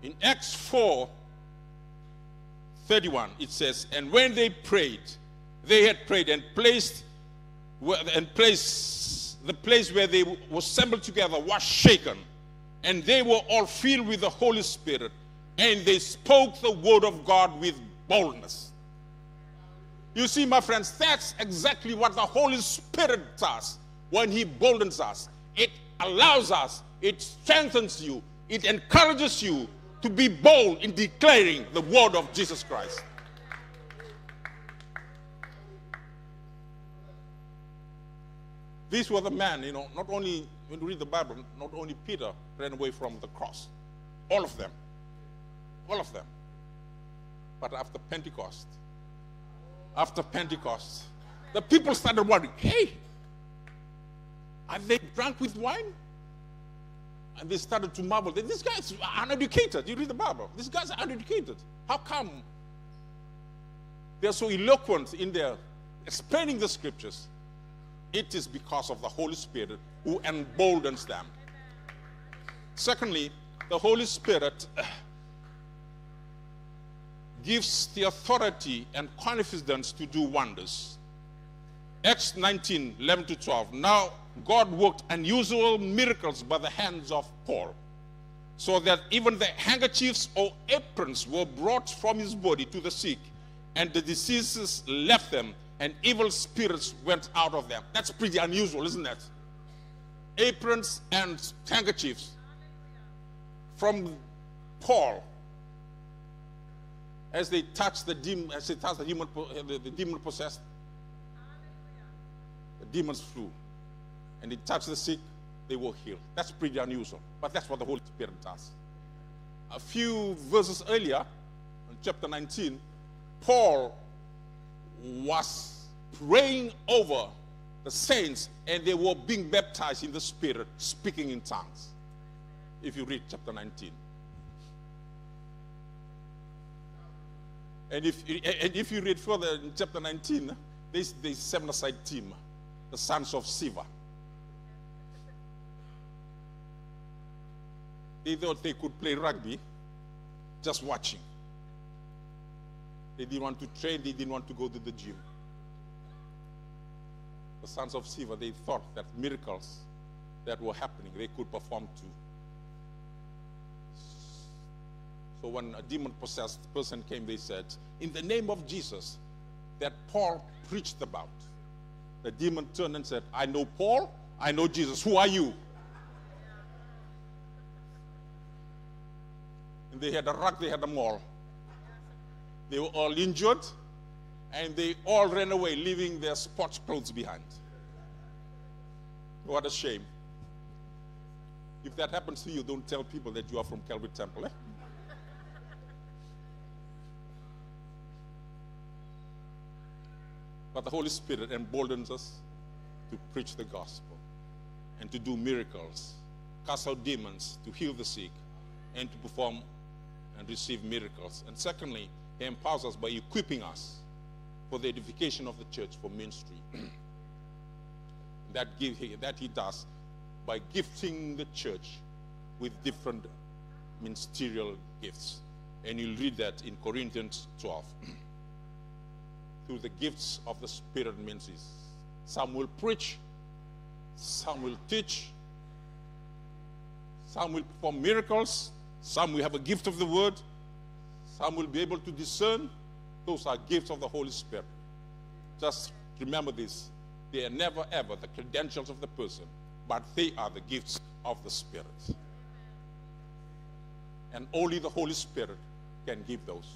C: In Acts 4:31, it says, and when they had prayed and the place where they were assembled together was shaken, and they were all filled with the Holy Spirit, and they spoke the word of God with boldness. You see, my friends, that's exactly what the Holy Spirit does when He boldens us. It allows us, it strengthens you, it encourages you to be bold in declaring the word of Jesus Christ. These were the men, not only, when you read the Bible, not only Peter ran away from the cross. All of them. All of them. But after Pentecost, the people started wondering, hey, And they drank with wine. And they started to marvel. These guys are uneducated. You read the Bible. These guys are uneducated. How come they're so eloquent in their explaining the scriptures? It is because of the Holy Spirit who emboldens them. Secondly, the Holy Spirit gives the authority and confidence to do wonders. Acts 19, 11 to 12. Now God worked unusual miracles by the hands of Paul, so that even the handkerchiefs or aprons were brought from his body to the sick, and the diseases left them, and evil spirits went out of them. That's pretty unusual, isn't it? Aprons and handkerchiefs from Paul, as they touched the demon, the demon possessed, the demons flew, and they touched the sick, they were healed. That's pretty unusual, but that's what the Holy Spirit does. A few verses earlier, in chapter 19, Paul was praying over the saints, and they were being baptized in the Spirit, speaking in tongues. If you read chapter 19. And if you read further in chapter 19, there's the seven-a-side team, the sons of Siva. They thought they could play rugby just watching. They didn't want to train, they didn't want to go to the gym. The sons of Siva, they thought that miracles that were happening, they could perform too. So when a demon-possessed person came, they said, in the name of Jesus, that Paul preached about. The demon turned and said, I know Paul, I know Jesus. Who are you? And they had a rug, they had them all. They were all injured, and they all ran away, leaving their sports clothes behind. What a shame. If that happens to you, don't tell people that you are from Calvary Temple. But the Holy Spirit emboldens us to preach the gospel and to do miracles, cast out demons, to heal the sick, and to perform and receive miracles. And secondly, He empowers us by equipping us for the edification of the church for ministry. that He does by gifting the church with different ministerial gifts. And you'll read that in Corinthians 12. Through the gifts of the Spirit ministries. Some will preach, some will teach, some will perform miracles, some will have a gift of the word, some will be able to discern. Those are gifts of the Holy Spirit. Just remember this. They are never ever the credentials of the person, but they are the gifts of the Spirit. And only the Holy Spirit can give those.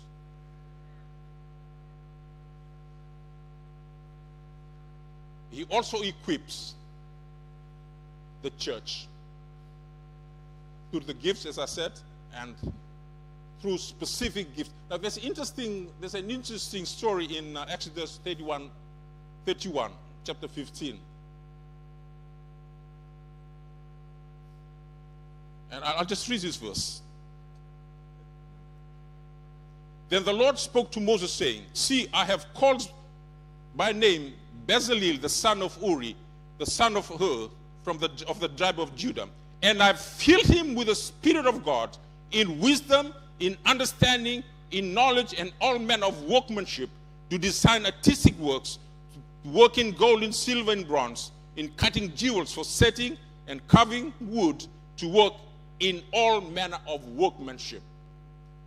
C: He also equips the church through the gifts, as I said, and through specific gifts. Now, there's an interesting story in Exodus 31, chapter 15. And I'll just read this verse. Then the Lord spoke to Moses, saying, see, I have called by name Bezalel, the son of Uri, the son of Hur, of the tribe of Judah. And I've filled him with the Spirit of God, in wisdom, in understanding, in knowledge, and all manner of workmanship, to design artistic works, to work in gold and silver and bronze, in cutting jewels for setting and carving wood, to work in all manner of workmanship.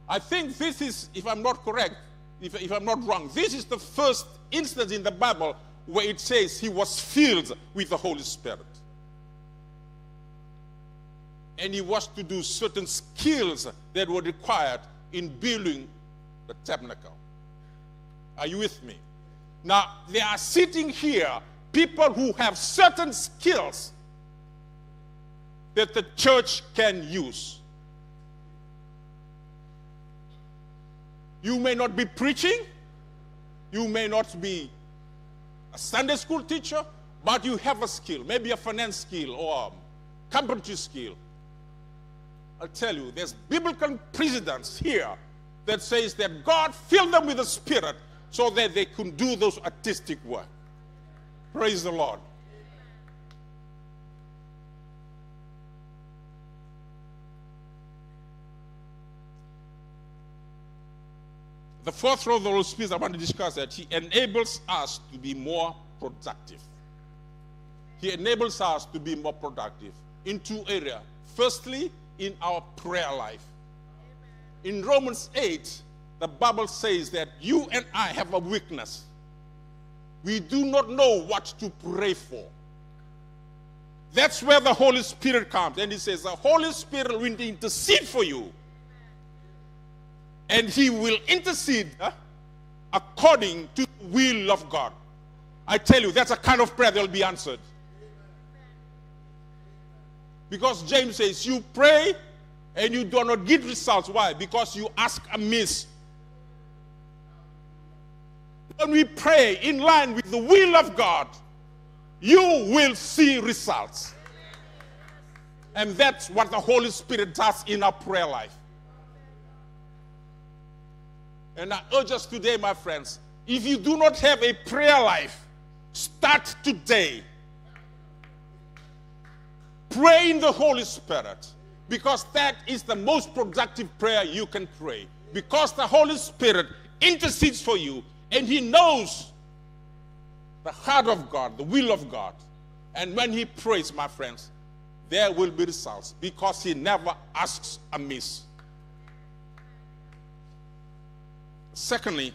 C: I think this is, if I'm not correct, if I'm not wrong, this is the first instance in the Bible where it says he was filled with the Holy Spirit. And he was to do certain skills that were required in building the tabernacle. Are you with me? Now, there are sitting here people who have certain skills that the church can use. You may not be preaching. You may not be a Sunday school teacher but you have a skill, maybe a finance skill or a carpentry skill, I'll tell you, there's biblical precedents here that says that God filled them with the Spirit so that they could do those artistic work. Praise the Lord. The fourth role of the Holy Spirit I want to discuss that He enables us to be more productive. He enables us to be more productive in two areas. Firstly, in our prayer life. In Romans 8, the Bible says that you and I have a weakness. We do not know what to pray for. That's where the Holy Spirit comes. And He says the Holy Spirit will intercede for you. And He will intercede according to the will of God. I tell you, that's a kind of prayer that will be answered. Because James says, you pray and you do not get results. Why? Because you ask amiss. When we pray in line with the will of God, you will see results. And that's what the Holy Spirit does in our prayer life. And I urge us today, my friends, if you do not have a prayer life, start today. Pray in the Holy Spirit, because that is the most productive prayer you can pray. Because the Holy Spirit intercedes for you, and He knows the heart of God, the will of God. And when He prays, my friends, there will be results, because He never asks amiss. Secondly,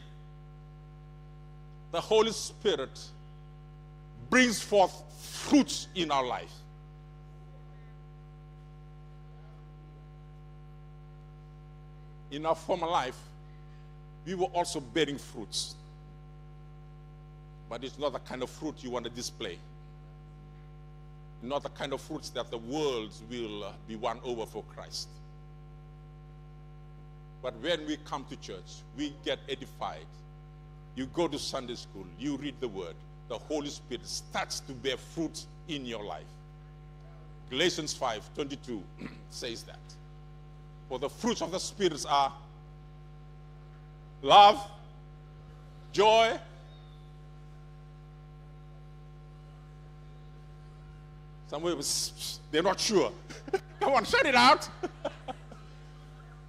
C: the Holy Spirit brings forth fruits in our life. In our former life, we were also bearing fruits. But it's not the kind of fruit you want to display. Not the kind of fruits that the world will be won over for Christ. But when we come to church, we get edified. You go to Sunday school, you read the Word. The Holy Spirit starts to bear fruit in your life. Galatians 5:22 says that. For the fruits of the Spirit are love, joy, some way they're not sure. Come on, shout it out.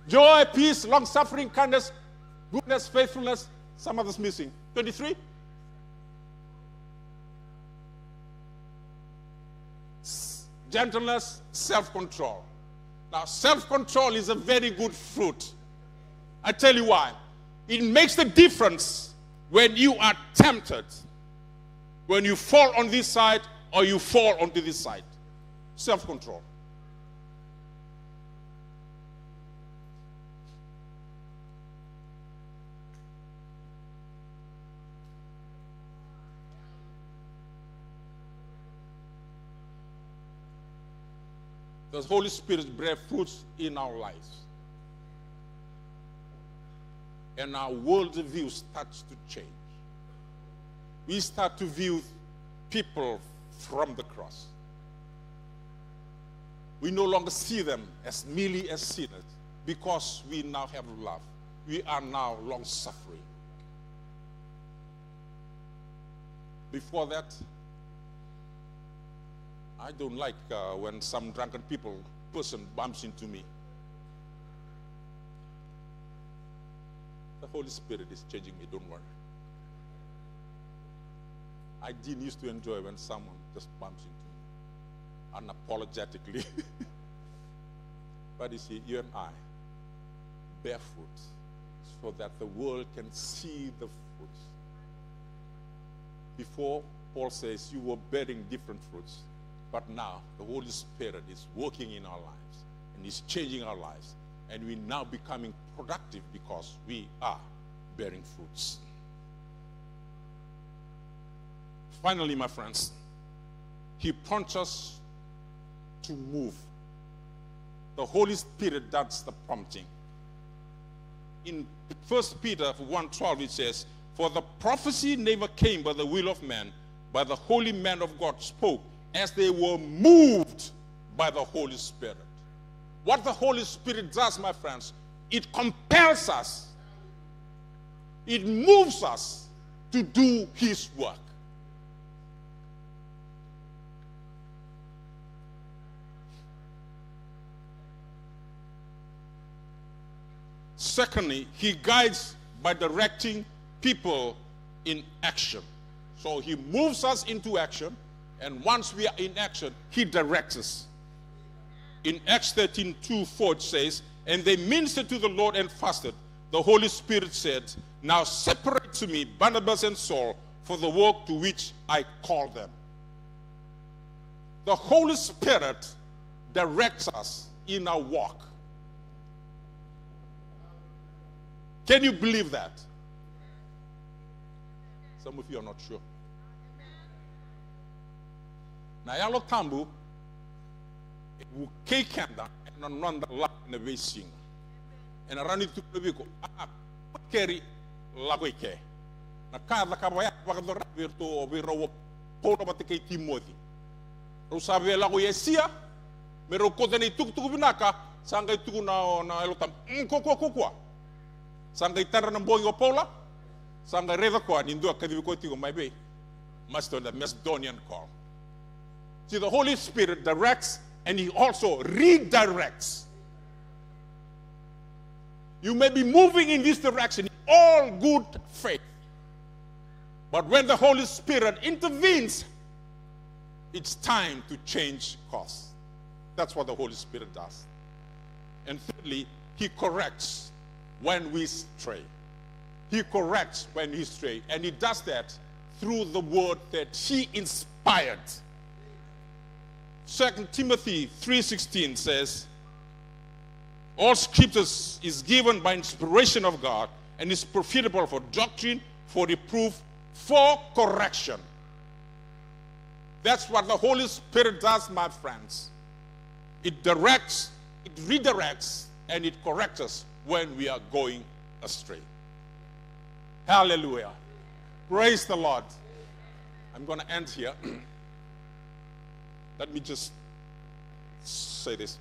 C: Joy, peace, long-suffering, kindness, goodness, faithfulness. Some of us missing. 23. Gentleness, self-control. Now, self-control is a very good fruit. I tell you why. It makes the difference when you are tempted. When you fall on this side or you fall onto this side. Self-control. The Holy Spirit bears fruits in our lives. And our worldview starts to change. We start to view people from the cross. We no longer see them as merely as sinners because we now have love. We are now long-suffering. Before that, I don't like when some drunken person bumps into me. The Holy Spirit is changing me, don't worry. I didn't used to enjoy when someone just bumps into me, unapologetically. But you see, you and I bear fruit so that the world can see the fruits. Before, Paul says, you were bearing different fruits. But now, the Holy Spirit is working in our lives and is changing our lives. And we're now becoming productive because we are bearing fruits. Finally, my friends, He prompts us to move. The Holy Spirit does the prompting. In 1 Peter 1:12 it says, for the prophecy never came by the will of man, But the holy men of God spoke as they were moved by the Holy Spirit. What the Holy Spirit does, my friends, it compels us, it moves us to do his work. Secondly, he guides by directing people in action. So he moves us into action, and once we are in action, he directs us. In Acts 13:2-4 it says, and they ministered to the Lord and fasted. The Holy Spirit said, now separate to me Barnabas and Saul for the work to which I call them. The Holy Spirit directs us in our walk. Can you believe that? Some of you are not sure. Na yalo tambu u kekanda na nanda la na vesing. En arani tu ko keri la ko ke. Na kada ka baya ba do virtu viro polo batike Timothy. Ro sabe la ko yesia me ro ko tani tuk binaka sanga tu na elo tam ko. Sanga itara ng boy pola, sanga reda ko nindo akadibi ko tigo may be, must on the Macedonian call. See, the Holy Spirit directs and he also redirects. You may be moving in this direction in all good faith, but when the Holy Spirit intervenes, it's time to change course. That's what the Holy Spirit does. And thirdly, he corrects when we stray. He corrects when we stray, and he does that through the word that he inspired. 2 Timothy 3:16 says, all scriptures is given by inspiration of God and is profitable for doctrine, for reproof, for correction. That's what the Holy Spirit does, my friends. It directs, it redirects, and it corrects us when we are going astray. Hallelujah. Praise the Lord. I'm going to end here. Let me just say this.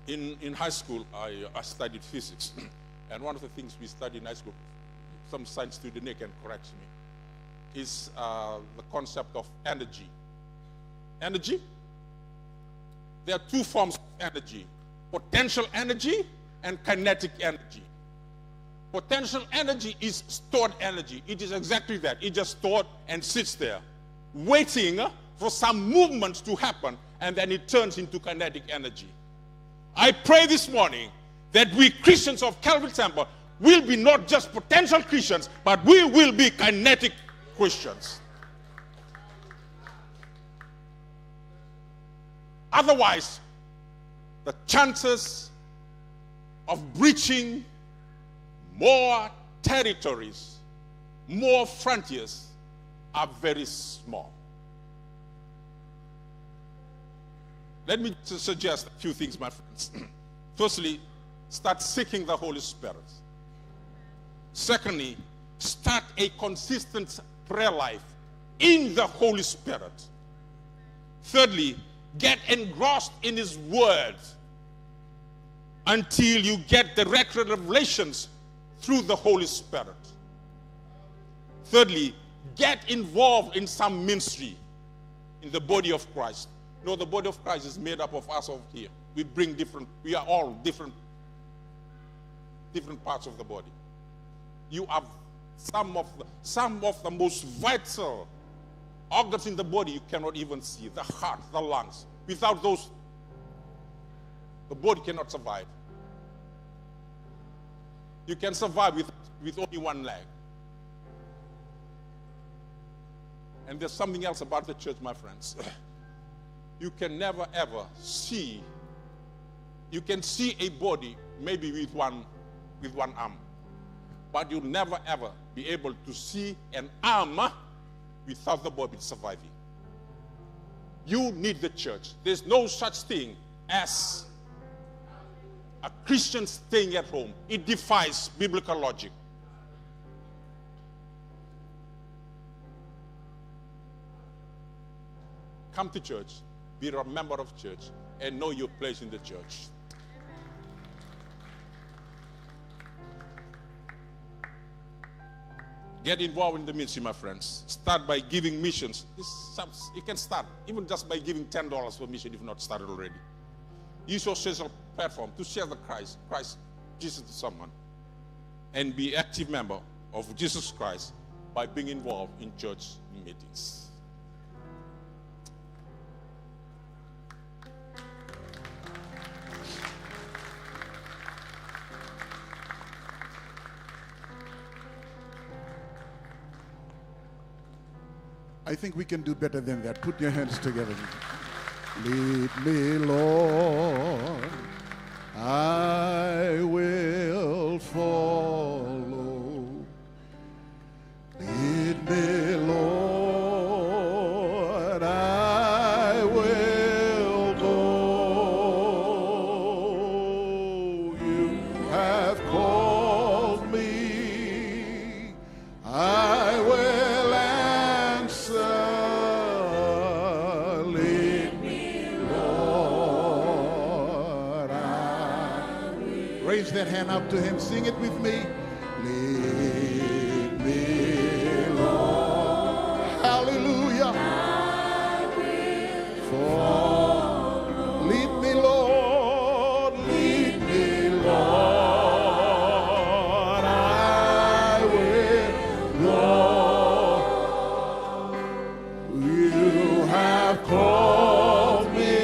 C: In high school, I studied physics. And one of the things we studied in high school, some science student can correct me, is the concept of energy. Energy? There are two forms of energy. Potential energy and kinetic energy. Potential energy is stored energy. It is exactly that. It just stored and sits there, waiting for some movement to happen, and then it turns into kinetic energy. I pray this morning that we Christians of Calvary Temple will be not just potential Christians, but we will be kinetic Christians. Otherwise, the chances of breaching more territories, more frontiers are very small. Let me suggest a few things, my friends. Firstly, start seeking the Holy Spirit. Secondly, start a consistent prayer life in the Holy Spirit. Thirdly, get engrossed in his word until you get direct revelations through the Holy Spirit. Thirdly, get involved in some ministry in the body of Christ. You know, the body of Christ is made up of us over here. We are all different parts of the body. You have some of the most vital organs in the body you cannot even see. The heart, the lungs. Without those, the body cannot survive. You can survive with only one leg. And there's something else about the church, my friends. You can never ever see, you can see a body maybe with one arm, but you'll never ever be able to see an arm without the body surviving. You need the church. There's no such thing as a Christian staying at home. It defies biblical logic. come to church, be a member of church, and know your place in the church. Get involved in the ministry, my friends. Start by giving missions. You can start even just by giving $10 for mission if not started already. Use your social platform to share the Christ Jesus to someone. And be active member of Jesus Christ by being involved in church meetings.
B: I think we can do better than that. Put your hands together. Lead me, Lord. I will follow. Lead me, Lord. I will go. You have called me. I will answer. Lead me, Lord. Raise that hand up to him. Sing it with me. Lead me, Lord. Hallelujah. For lead me, Lord. Lead me, Lord. I will go. You have called me.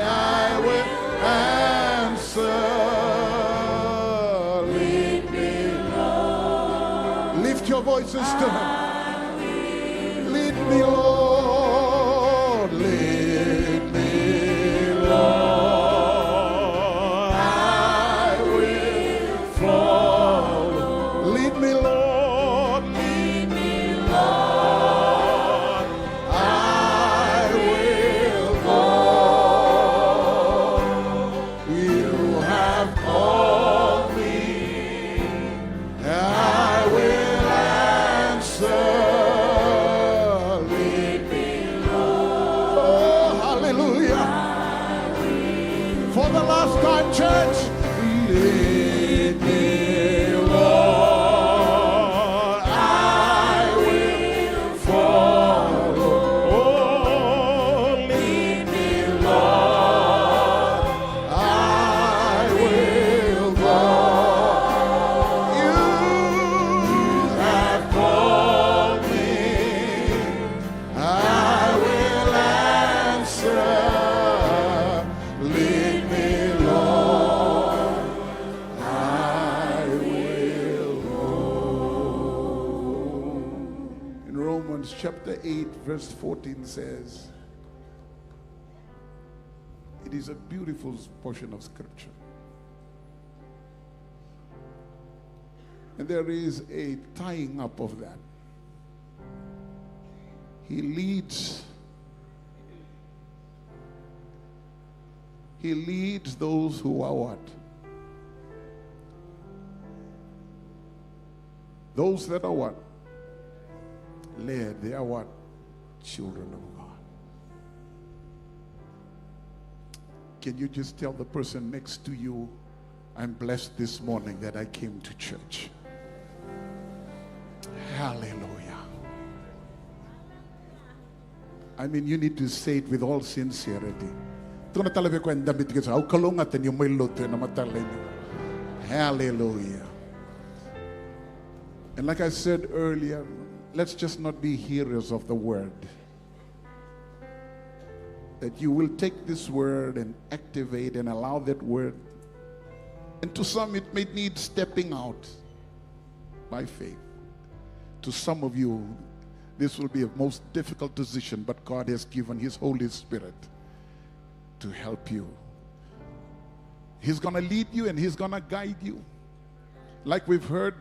B: I will answer. Lead me, Lord. Lift your voices to him. Lead me, Lord. Lead me, Lord. I will follow. Lead me, Lord. Lead me, Lord. I will go. You have called me. I will answer. Lead me, Lord. Oh, hallelujah. For the last time, church. Lead me, Lord. I will follow. Oh, lead me, Lord. I will go. You have called me. I will answer. Lead me, Lord. I will go. In Romans chapter 8, verse 14 says, it is a beautiful portion of scripture. And there is a tying up of that. He leads those who are what? Those that are what? Led. They are what? Children of God. Can you just tell the person next to you, I'm blessed this morning that I came to church. Hallelujah. I mean, you need to say it with all sincerity. Hallelujah. And like I said earlier, let's just not be hearers of the word. That you will take this word and activate and allow that word. And to some it may need stepping out by faith. To some of you, this will be a most difficult decision, but God has given His Holy Spirit to help you. He's going to lead you and He's going to guide you. Like we've heard,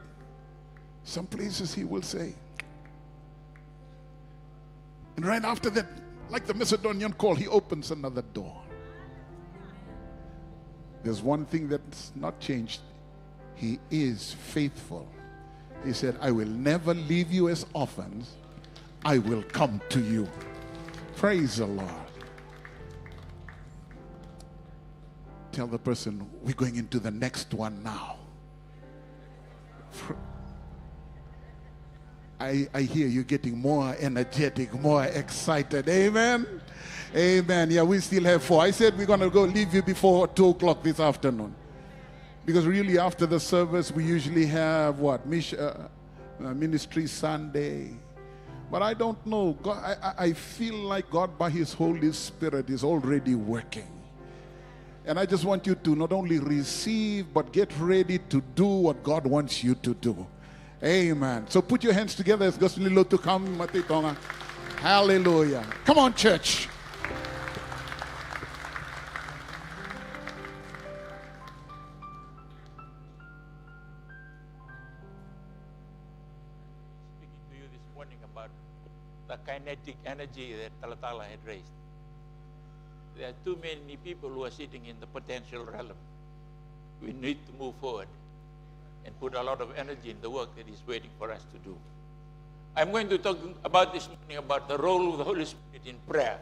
B: some places He will say. And right after that, like the Macedonian call, He opens another door. There's one thing that's not changed. He is faithful. He said, I will never leave you as orphans. I will come to you. Praise the Lord. Tell the person, we're going into the next one now. I hear you getting more energetic, more excited. Amen. Amen. Yeah, we still have 4. I said we're going to go leave you before 2 o'clock this afternoon. Because really after the service, we usually have what? Ministry Sunday. But I don't know. God, I feel like God by His Holy Spirit is already working. And I just want you to not only receive, but get ready to do what God wants you to do. Amen. So put your hands together as Gospel to come. Hallelujah. Come on, church.
D: Speaking to you this morning about the kinetic energy that Talatala had raised. There are too many people who are sitting in the potential realm. We need to move forward and put a lot of energy in the work that is waiting for us to do. I'm going to talk about this morning about the role of the Holy Spirit in prayer.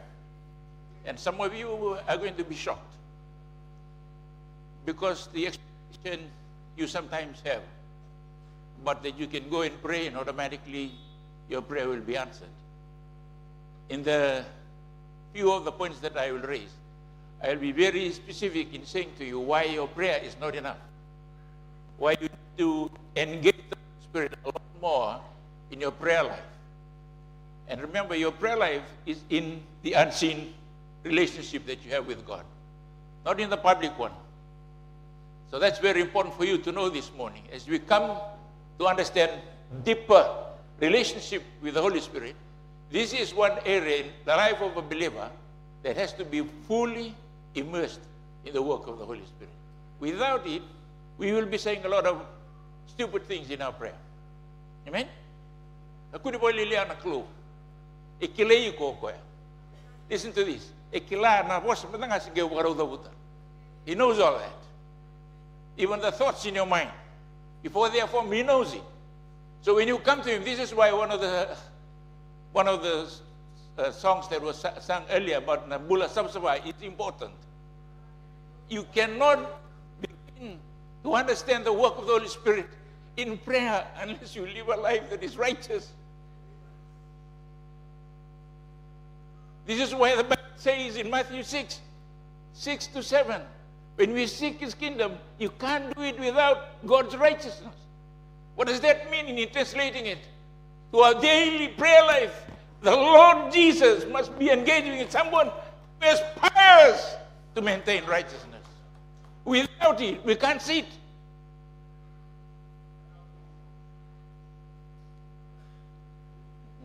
D: And some of you are going to be shocked because the expectation you sometimes have, but that you can go and pray and automatically your prayer will be answered. In the few of the points that I will raise, I will be very specific in saying to you why your prayer is not enough. Why you need to engage the Spirit a lot more in your prayer life. And remember, your prayer life is in the unseen relationship that you have with God, not in the public one. So that's very important for you to know this morning. As we come to understand deeper relationship with the Holy Spirit, this is one area in the life of a believer that has to be fully immersed in the work of the Holy Spirit. Without it, we will be saying a lot of stupid things in our prayer. Amen? Listen to this. He knows all that. Even the thoughts in your mind. Before they are formed, He knows it. So when you come to Him, this is why one of the songs that was sung earlier about Nabula Sabsaba is important. You cannot begin to understand the work of the Holy Spirit in prayer unless you live a life that is righteous. This is why the Bible says in Matthew 6:6-7, when we seek His kingdom, you can't do it without God's righteousness. What does that mean in translating it? To our daily prayer life, the Lord Jesus must be engaging with someone who aspires to maintain righteousness. Without it, we can't see it.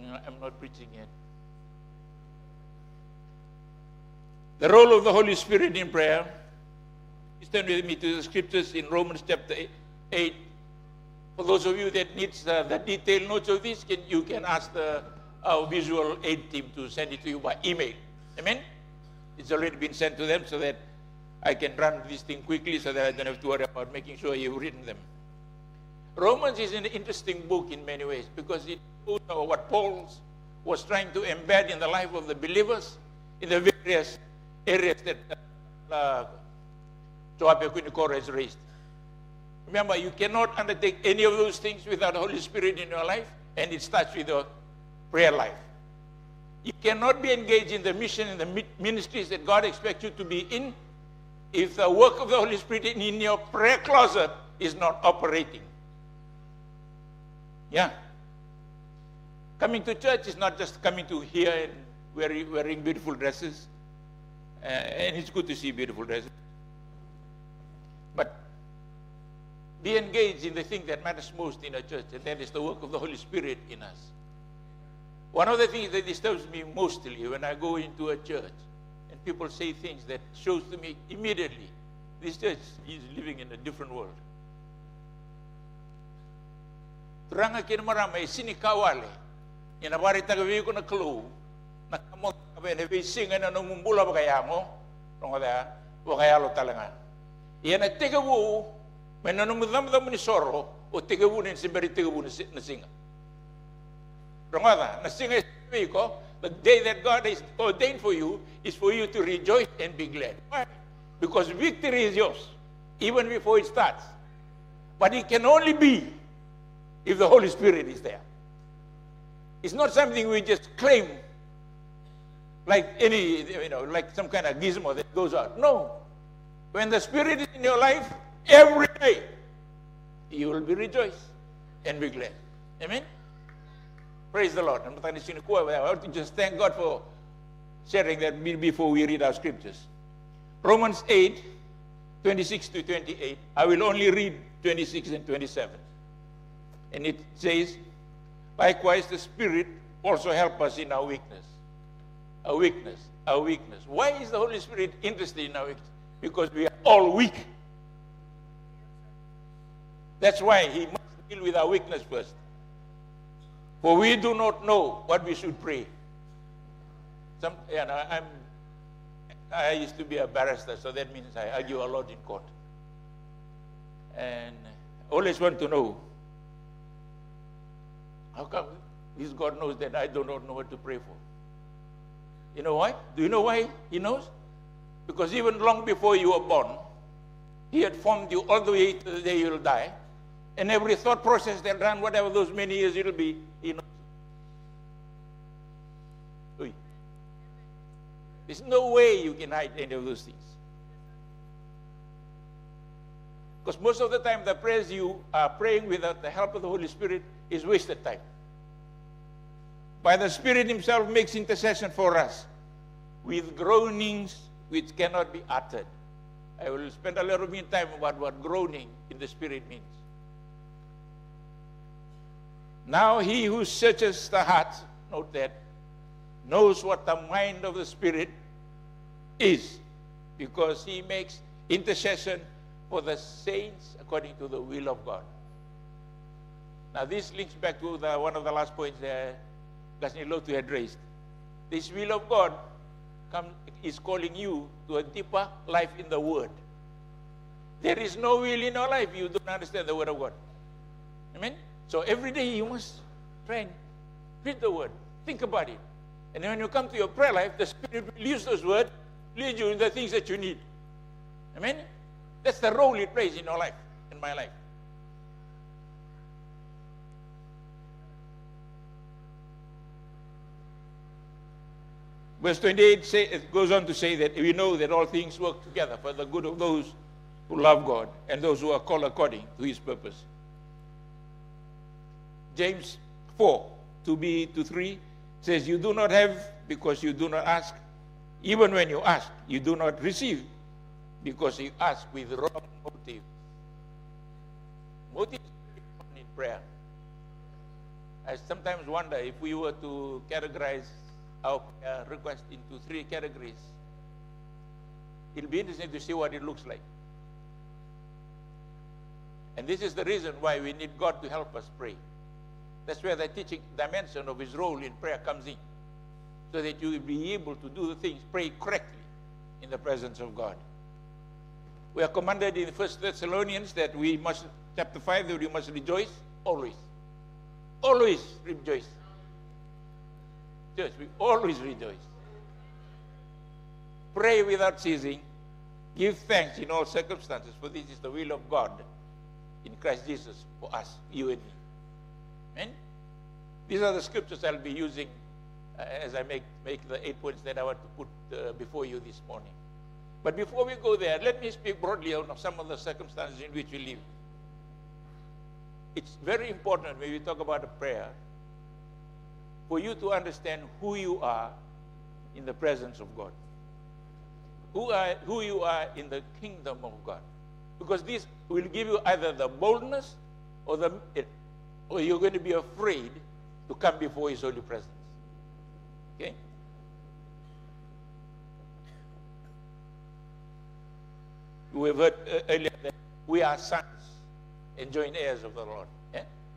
D: No, I'm not preaching yet. The role of the Holy Spirit in prayer. Stand with me to the scriptures in Romans chapter 8. For those of you that need the detailed notes of this, you can ask our visual aid team to send it to you by email. Amen? It's already been sent to them so that I can run this thing quickly so that I don't have to worry about making sure you've written them. Romans is an interesting book in many ways because it shows what Paul was trying to embed in the life of the believers in the various areas that Joab has raised. Remember, you cannot undertake any of those things without the Holy Spirit in your life, and it starts with your prayer life. You cannot be engaged in the mission and the ministries that God expects you to be in if the work of the Holy Spirit in your prayer closet is not operating. Yeah. Coming to church is not just coming to hear and wearing beautiful dresses. And it's good to see beautiful dresses. But be engaged in the thing that matters most in a church, and that is the work of the Holy Spirit in us. One of the things that disturbs me mostly when I go into a church and people say things that shows to me immediately, this church is living in a different world. Turanga kina maramay sinikawale, inabari tagawi ko na clue, nakamot kabe na singa na numumbula ba kaya mo, ronga kaya lo talangan. Iyan at tigawu, may nanumudam ni soro, o tigawu ni simberi tigawu na singa. Ronga na singa ko, the day that God has ordained for you is for you to rejoice and be glad. Why? Because victory is yours, even before it starts. But it can only be if the Holy Spirit is there. It's not something we just claim like like some kind of gizmo that goes out. No. When the Spirit is in your life, every day, you will be rejoiced and be glad. Amen? Praise the Lord. I want to just thank God for sharing that before we read our scriptures. Romans 8, 26 to 28. I will only read 26 and 27. And it says, likewise, the Spirit also help us in our weakness. Our weakness. Our weakness. Why is the Holy Spirit interested in our weakness? Because we are all weak. That's why He must deal with our weakness first. For we do not know what we should pray. I used to be a barrister, so that means I argue a lot in court. And I always want to know, how come this God knows that I do not know what to pray for? You know why? Do you know why He knows? Because even long before you were born, He had formed you all the way to the day you will die. And every thought process that ran, whatever those many years it will be, He knows. There's no way you can hide any of those things. Because most of the time, the prayers you are praying without the help of the Holy Spirit is wasted time. By the Spirit Himself makes intercession for us with groanings which cannot be uttered. I will spend a little bit of time about what groaning in the Spirit means. Now He who searches the heart, note that, knows what the mind of the Spirit is, because He makes intercession for the saints according to the will of God. Now this links back to one of the last points that Gasni Lotu had raised. This will of God is calling you to a deeper life in the Word. There is no will in your life you don't understand the Word of God. Amen? So every day you must try and read the Word. Think about it. And when you come to your prayer life, the Spirit will use those words, lead you in the things that you need. Amen? That's the role it plays in your life, in my life. Verse 28 it goes on to say that we know that all things work together for the good of those who love God and those who are called according to His purpose. James 4, 2b-3 says, you do not have because you do not ask. Even when you ask, you do not receive because you ask with wrong motive. Motive is important in prayer. I sometimes wonder if we were to categorize our prayer request into 3 categories, it'll be interesting to see what it looks like. And this is the reason why we need God to help us pray. That's where the teaching dimension of His role in prayer comes in, so that you will be able to do the things, pray correctly in the presence of God. We are commanded in 1 Thessalonians that we must, chapter 5, that we must rejoice always. Always rejoice. Church, we always rejoice. Pray without ceasing. Give thanks in all circumstances, for this is the will of God in Christ Jesus for us, you and me. Amen? These are the scriptures I'll be using as I make the 8 points that I want to put before you this morning. But before we go there, let me speak broadly on some of the circumstances in which we live. It's very important when we talk about a prayer for you to understand who you are in the presence of God. Who you are in the kingdom of God. Because this will give you either the boldness or you're going to be afraid to come before His holy presence. Okay? We have heard earlier that we are sons and joint heirs of the Lord,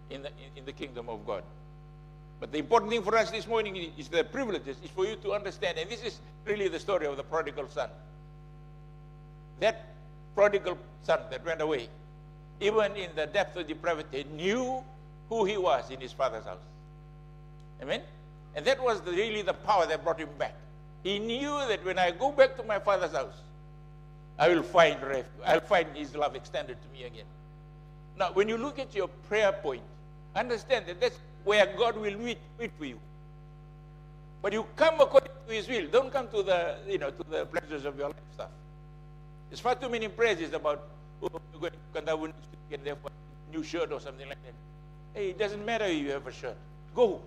D: in the kingdom of God. But the important thing for us this morning is the privileges, is for you to understand, and this is really the story of the prodigal son. That prodigal son that went away, even in the depth of depravity, knew who he was in his father's house. Amen? And that was really the power that brought him back. He knew that when I go back to my father's house, I will find refuge. I'll find his love extended to me again. Now, when you look at your prayer point, understand that that's where God will meet for you. But you come according to his will. Don't come to the, to the pleasures of your life stuff. There's far too many praises about, you're going to Kandawu next week and therefore a new shirt or something like that. Hey, it doesn't matter if you have a shirt. Go.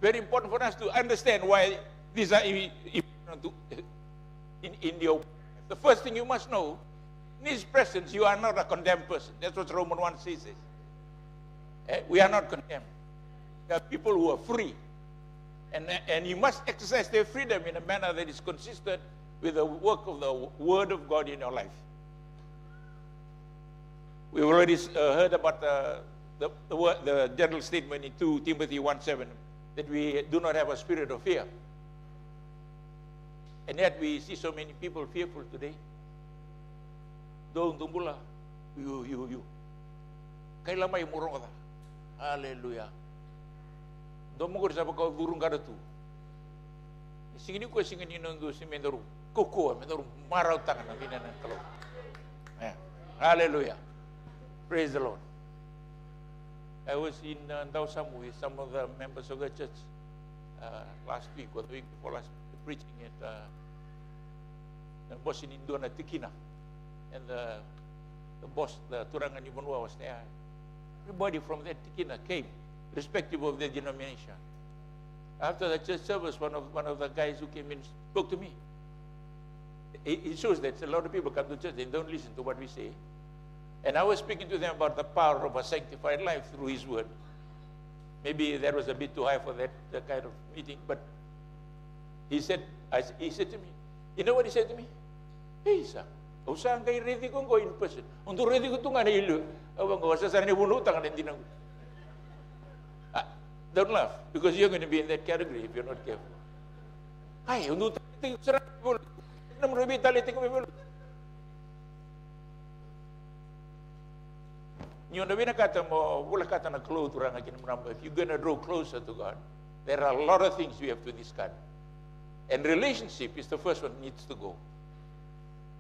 D: Very important for us to understand why these are important in your. The first thing you must know, in his presence, you are not a condemned person. That's what Romans 1 says. We are not condemned. There are people who are free. And you must exercise their freedom in a manner that is consistent with the work of the Word of God in your life. We've already heard about the general statement in 2 Timothy 1:7 that we do not have a spirit of fear. And yet we see so many people fearful today. Don't tumbula. You. Kailan may murong ka. Hallelujah. Don't mo sa pagkaw durung kada tu. Singini ko singini nando si mendaru. Koko mendaru maraw tangan na binan ng kalo. Hallelujah. Praise the Lord. I was in Dausam with some of the members of the church last week or the week before last week, preaching at the boss in Indona Tikina. And the boss, the Turangan Ibanua was there. Everybody from that Tikina came, irrespective of their denomination. After the church service, one of the guys who came in spoke to me. It shows that a lot of people come to church and don't listen to what we say. And I was speaking to them about the power of a sanctified life through his word. Maybe that was a bit too high for that kind of meeting, but he said to me, you know what he said to me? Hey, sir, usang kay ready kong go in person. Untuk ready ko tungan ilu. Awang ko sa sana ni bunutang din dinang. Don't laugh, because you're going to be in that category if you're not careful. Ay, untuk sarap ko. Nam rebi taliti ko bibul. If you're going to draw closer to God, there are a lot of things you have to discard. And relationship is the first one that needs to go.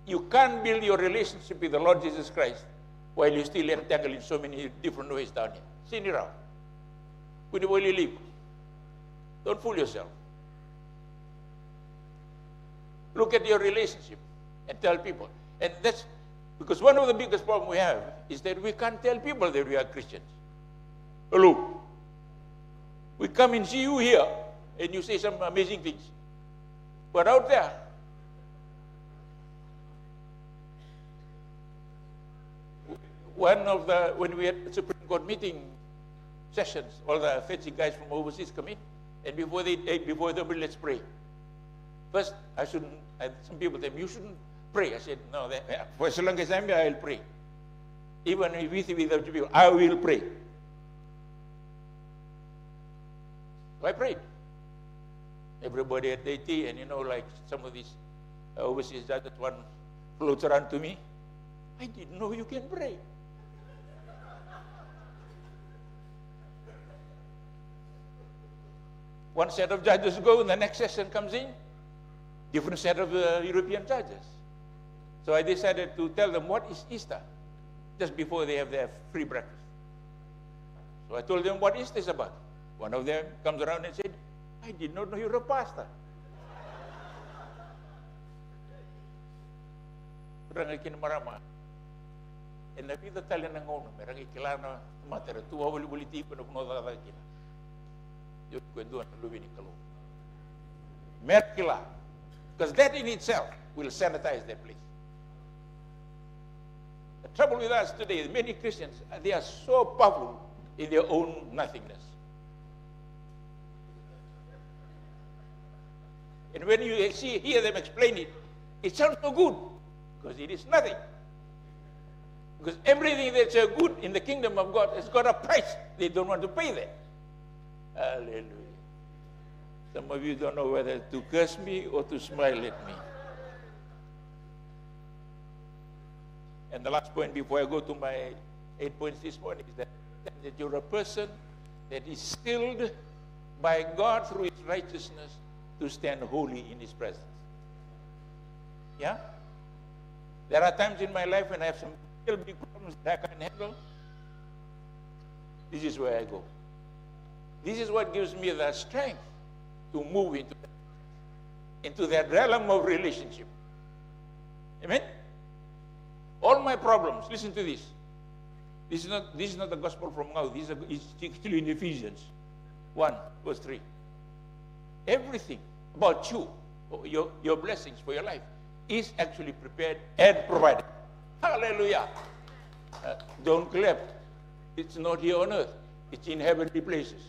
D: You can't build your relationship with the Lord Jesus Christ while you still entangled in so many different ways down here. Sini raw. Kung boleh live. Don't fool yourself. Look at your relationship and tell people. And that's because one of the biggest problems we have is that we can't tell people that we are Christians. Hello. We come and see you here and you say some amazing things. But out there, when we had Supreme Court meeting sessions, all the fancy guys from overseas come in, and before they let's pray. First, some people tell me, you shouldn't pray. I said, no, for as long as I'm here, I'll pray. Even with without people, I will pray. So I prayed. Everybody at the tea, and like some of these overseas judges, one floats around to me. I didn't know you can pray. One set of judges go, and the next session comes in, different set of European judges. So I decided to tell them, what is Easter? Just before they have their free breakfast. So I told them what Easter is about. One of them comes around and said, I did not know you're a pastor. And I feel the talent ng ono, merang ikilana mater tuwa wali ko no da kina. Yo kwendo na lubi ni kalo. Merkila, because that in itself will sanitize that place. The trouble with us today, many Christians, they are so powerful in their own nothingness. And when you hear them explain it, it sounds so good, because it is nothing. Because everything that's good in the kingdom of God has got a price. They don't want to pay that. Hallelujah. Some of you don't know whether to curse me or to smile at me. And the last point before I go to my 8 points this morning is that you're a person that is sealed by God through his righteousness to stand holy in his presence. Yeah? There are times in my life when I have some real big problems that I can't handle. This is where I go. This is what gives me the strength to move into that realm of relationship. Amen? All my problems, listen to this. This is not the gospel from now. This is actually in Ephesians 1, verse 3. Everything about you, your blessings for your life, is actually prepared and provided. Hallelujah. Don't clap. It's not here on earth. It's in heavenly places.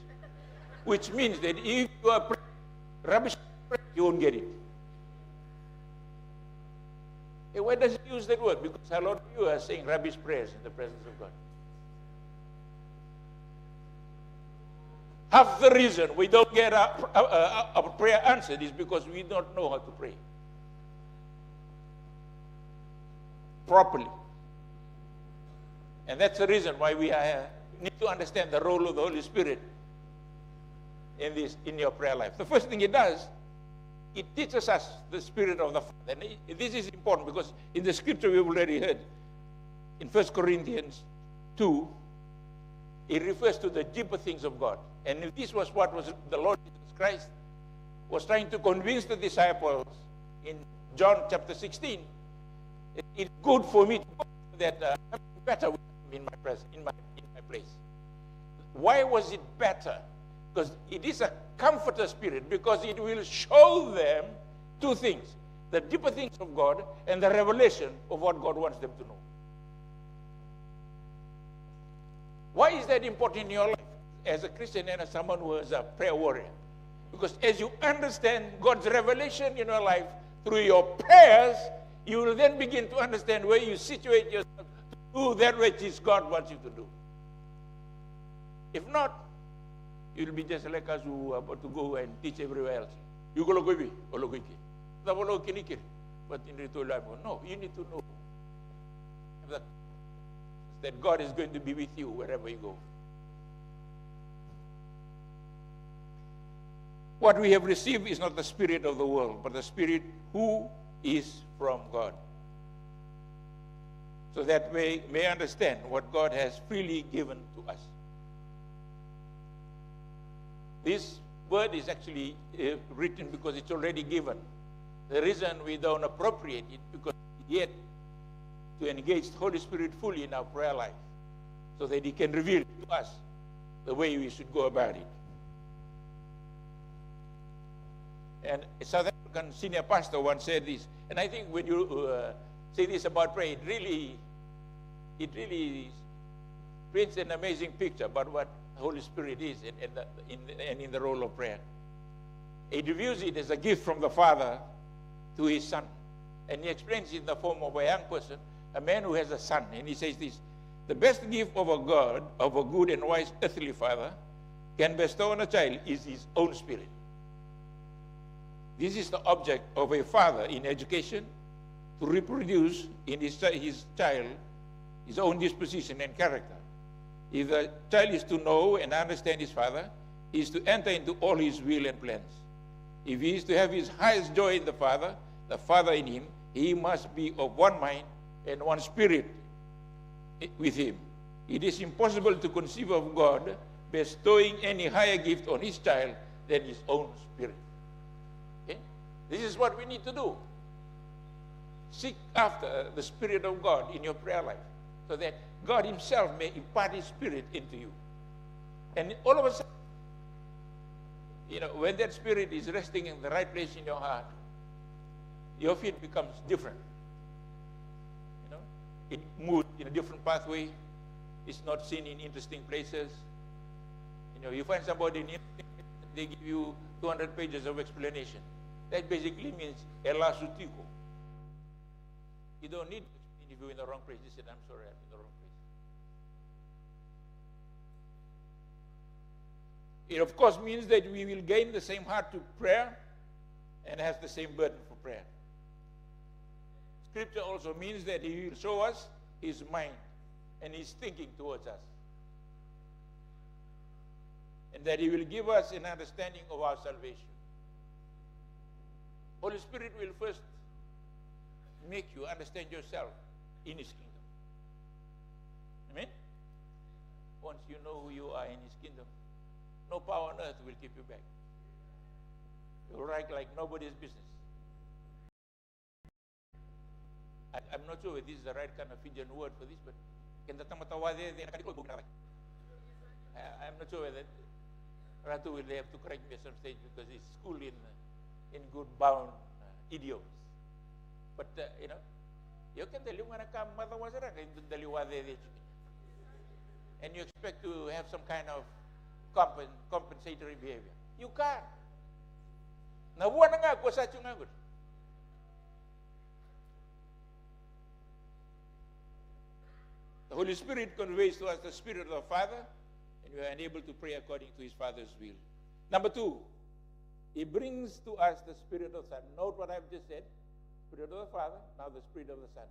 D: Which means that if you are praying rubbish, you won't get it. Hey, why does he use that word? Because a lot of you are saying rubbish prayers in the presence of God. Half the reason we don't get a prayer answered is because we don't know how to pray properly. And that's the reason why we need to understand the role of the Holy Spirit in your prayer life. The first thing it does, it teaches us the Spirit of the Father. And this is important because in the scripture we've already heard, in 1 Corinthians 2, it refers to the deeper things of God. And if this was what was the Lord Jesus Christ was trying to convince the disciples in John chapter 16, it's good for me to go that I'm better with him in my presence, in my place. Why was it better? Because it is a comforter spirit, because it will show them two things: the deeper things of God and the revelation of what God wants them to know. Why is that important in your life as a Christian and as someone who is a prayer warrior? Because as you understand God's revelation in your life through your prayers, you will then begin to understand where you situate yourself to do that which is God wants you to do. If not, you'll be just like us who are about to go and teach everywhere else. You go look with me, or look with me. But in return, no, you need to know that God is going to be with you wherever you go. What we have received is not the spirit of the world, but the Spirit who is from God. So that we may understand what God has freely given to us. This word is actually written because it's already given. The reason we don't appropriate it because yet to engage the Holy Spirit fully in our prayer life so that he can reveal to us the way we should go about it. And a South African senior pastor once said this, and I think when you say this about prayer, it really paints an amazing picture about what the Holy Spirit is and in the role of prayer. It reviews it as a gift from the Father to his Son. And he explains it in the form of a young person, a man who has a son. And he says this: the best gift of a God, of a good and wise earthly father, can bestow on a child is his own spirit. This is the object of a father in education, to reproduce in his child his own disposition and character. If the child is to know and understand his father, he is to enter into all his will and plans. If he is to have his highest joy in the Father in him, he must be of one mind and one spirit with him. It is impossible to conceive of God bestowing any higher gift on his child than his own spirit. Okay? This is what we need to do. Seek after the Spirit of God in your prayer life so that God himself may impart his Spirit into you. And all of a sudden, when that Spirit is resting in the right place in your heart, your faith becomes different. It moves in a different pathway. It's not seen in interesting places. You find somebody in interesting places, they give you 200 pages of explanation. That basically means Ella Sutiko. You don't need to explain if you're in the wrong place. You said, I'm sorry, I'm in the wrong place. It of course means that we will gain the same heart to prayer and have the same burden for prayer. Scripture also means that he will show us his mind and his thinking towards us. and that He will give us an understanding of our salvation. Holy Spirit will first make you understand yourself in His kingdom. Amen? Once you know who you are in His kingdom, no power on earth will keep you back. You'll write like nobody's business. I'm not sure if this is the right kind of Fijian word for this, but I'm not sure whether Ratu will have to correct me at some stage because he's schooled in good bound idioms. But, you can tell you when I come, mother was and you expect to have some kind of compensatory behavior. You can't. Nabuwan na nga ako sa atyong agad. The Holy Spirit conveys to us the Spirit of the Father, and we are unable to pray according to His Father's will. Number 2, He brings to us the Spirit of the Son. Note what I've just said. Spirit of the Father, now the Spirit of the Son.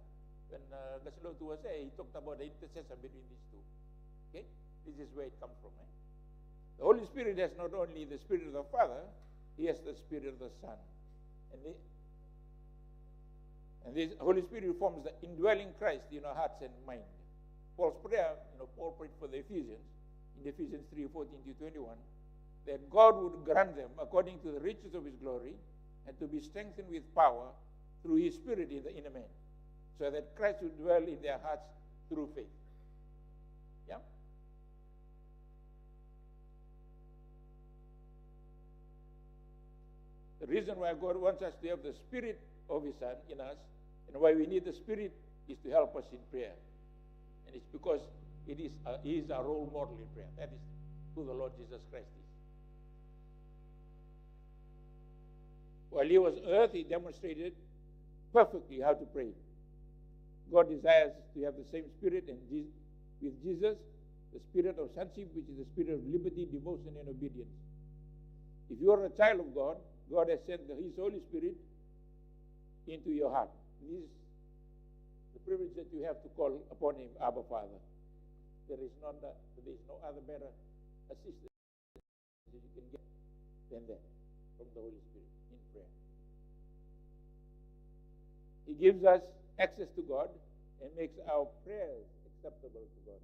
D: When Gasilot was there, he talked about the intercessor between these two. Okay? This is where it comes from. The Holy Spirit has not only the Spirit of the Father, He has the Spirit of the Son. And this Holy Spirit forms the indwelling Christ in our hearts and mind. Paul's prayer, Paul prayed for the Ephesians, in Ephesians 3:14-21, that God would grant them, according to the riches of His glory, and to be strengthened with power through His Spirit in the inner man, so that Christ would dwell in their hearts through faith. Yeah? The reason why God wants us to have the Spirit of His Son in us, and why we need the Spirit, is to help us in prayer. And it's because He is our role model in prayer. That is who the Lord Jesus Christ is. While He was on earth, He demonstrated perfectly how to pray. God desires to have the same Spirit, and with Jesus, the Spirit of sonship, which is the Spirit of liberty, devotion, and obedience. If you are a child of God, God has sent His Holy Spirit into your heart. This is the privilege that you have to call upon Him, Abba Father. There is no other better assistance that you can get than that from the Holy Spirit in prayer. He gives us access to God and makes our prayers acceptable to God.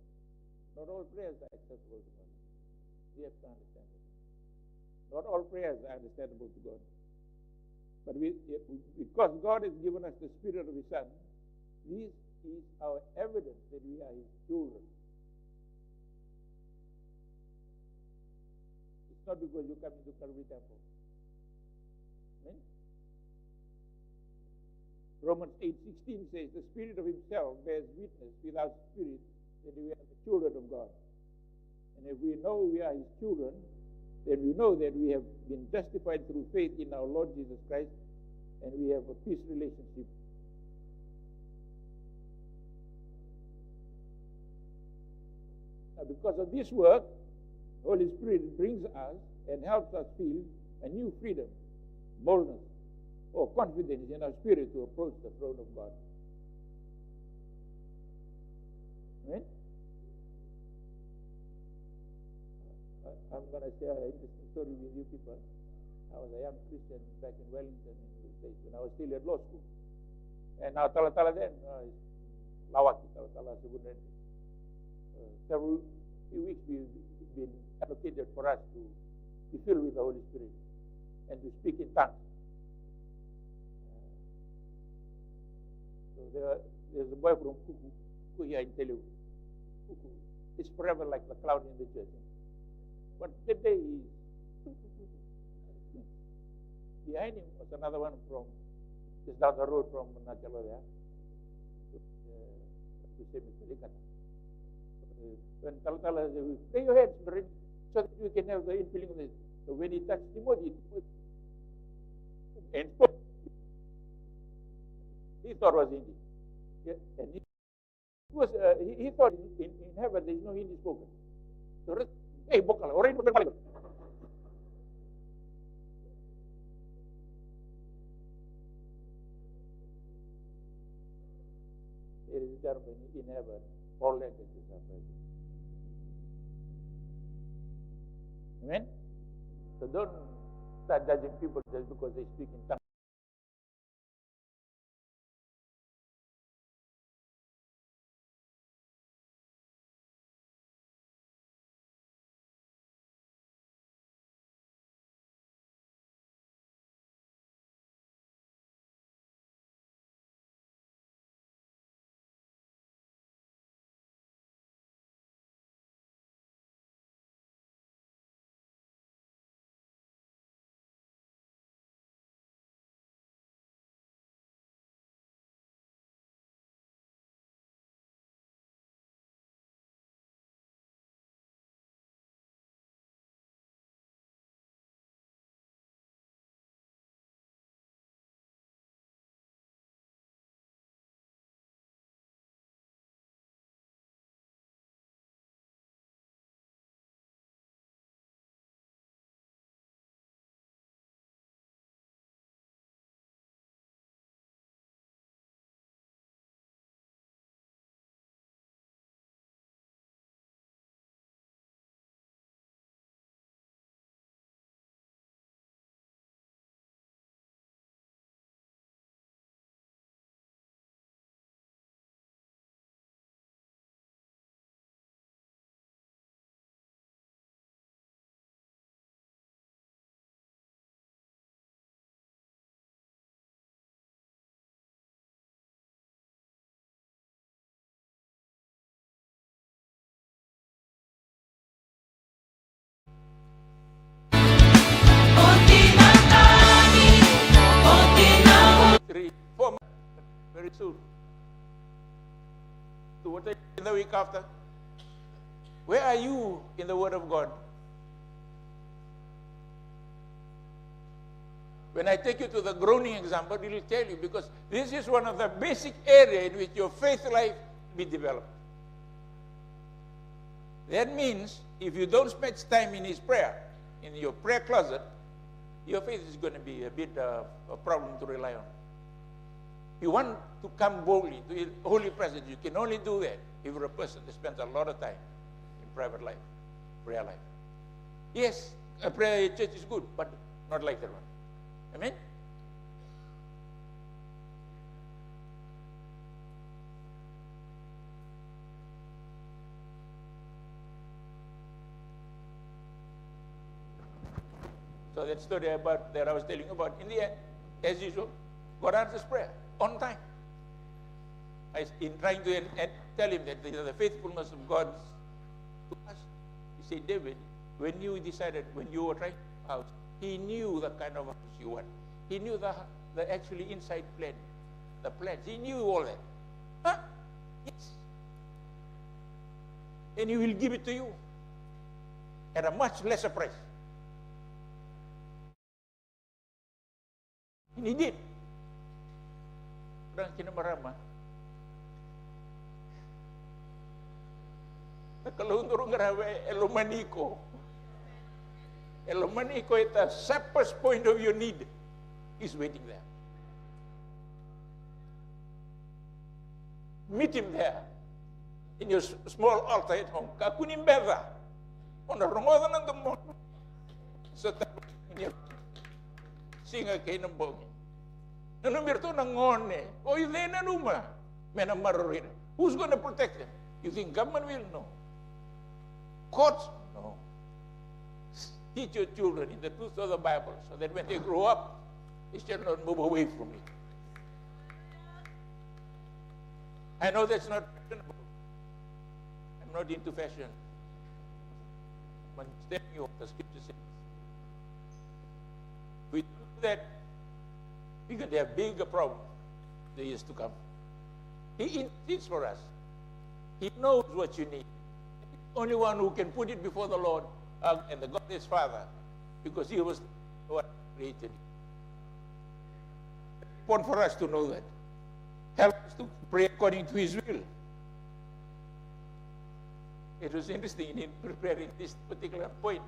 D: Not all prayers are acceptable to God. We have to understand it. Not all prayers are understandable to God. But because God has given us the Spirit of His Son, this is our evidence that we are His children. It's not because you come into Calvary Temple. Amen? Romans 8:16 says, the Spirit of Himself bears witness with our spirit that we are the children of God. And if we know we are His children, then we know that we have been justified through faith in our Lord Jesus Christ, and we have a peace relationship. Now, because of this work, the Holy Spirit brings us and helps us feel a new freedom, boldness, or confidence in our spirit to approach the throne of God. Amen? I'm going to share an interesting story with you people. I was a young Christian back in Wellington in the States when I was still at law school. And now Tala then, Lawaki, Tala Subunrente. Several few weeks we've been allocated for us to be filled with the Holy Spirit and to speak in tongues. So there's a boy from Kuku here in Telugu. Kuku is forever like the cloud in the church. But that day, behind him was another one from just down the road from Nachalo there. When Talatala said, lay your heads, so that you can have the infilling of this. So when he touched Timothy and spoke, he thought it was Hindi. Yeah, and he thought in heaven there is no Hindi spoken. So, hey, Bokala, already put the Bible. Ladies and gentlemen, in heaven, all languages are present. Amen? So don't start judging people just because they speak in tongues. Three, 4 months, very soon. So what are you in the week after? Where are you in the Word of God? When I take you to the groaning example, it will tell you, because this is one of the basic areas in which your faith life will be developed. That means if you don't spend time in His prayer, in your prayer closet, your faith is going to be a bit a problem to rely on. You want to come boldly to His holy presence, you can only do that if you're a person that spends a lot of time in private life, prayer life. Yes, a prayer church is good, but not like that one. Amen? So that story about that I was telling you about, in the end, as usual, God answers prayer on time. In trying to tell him that the faithfulness of God to us, he said, David, when you decided, when you were trying out, he knew the kind of house you want. He knew the actually inside plan, the plans. He knew all that. Huh? Yes. And he will give it to you at a much lesser price. And he did. Orang kinamarama. Nakalundurong grabe, elomaniko. Elomaniko at the sharpest point of your need is waiting there. Meet him there in your small altar at home. Kakunin beda. On the rongodan ng dumon. So, singa kayo ng bongi. Nanumirto ng ngone. O yun na numa. Mena marorin. Who's going to protect them? You think government will? No. Courts? No. Teach your children in the truth of the Bible so that when they grow up, they shall not move away from it. I know that's not fashionable. I'm not into fashion. I'm telling you what the scripture says. If we do that, we're going to have bigger problems in the years to come. He intercedes for us. He knows what you need. He's the only one who can put it before the Lord and the God is Father, because He was the one who created it. It's important for us to know that. Help us to pray according to His will. It was interesting in preparing this particular point.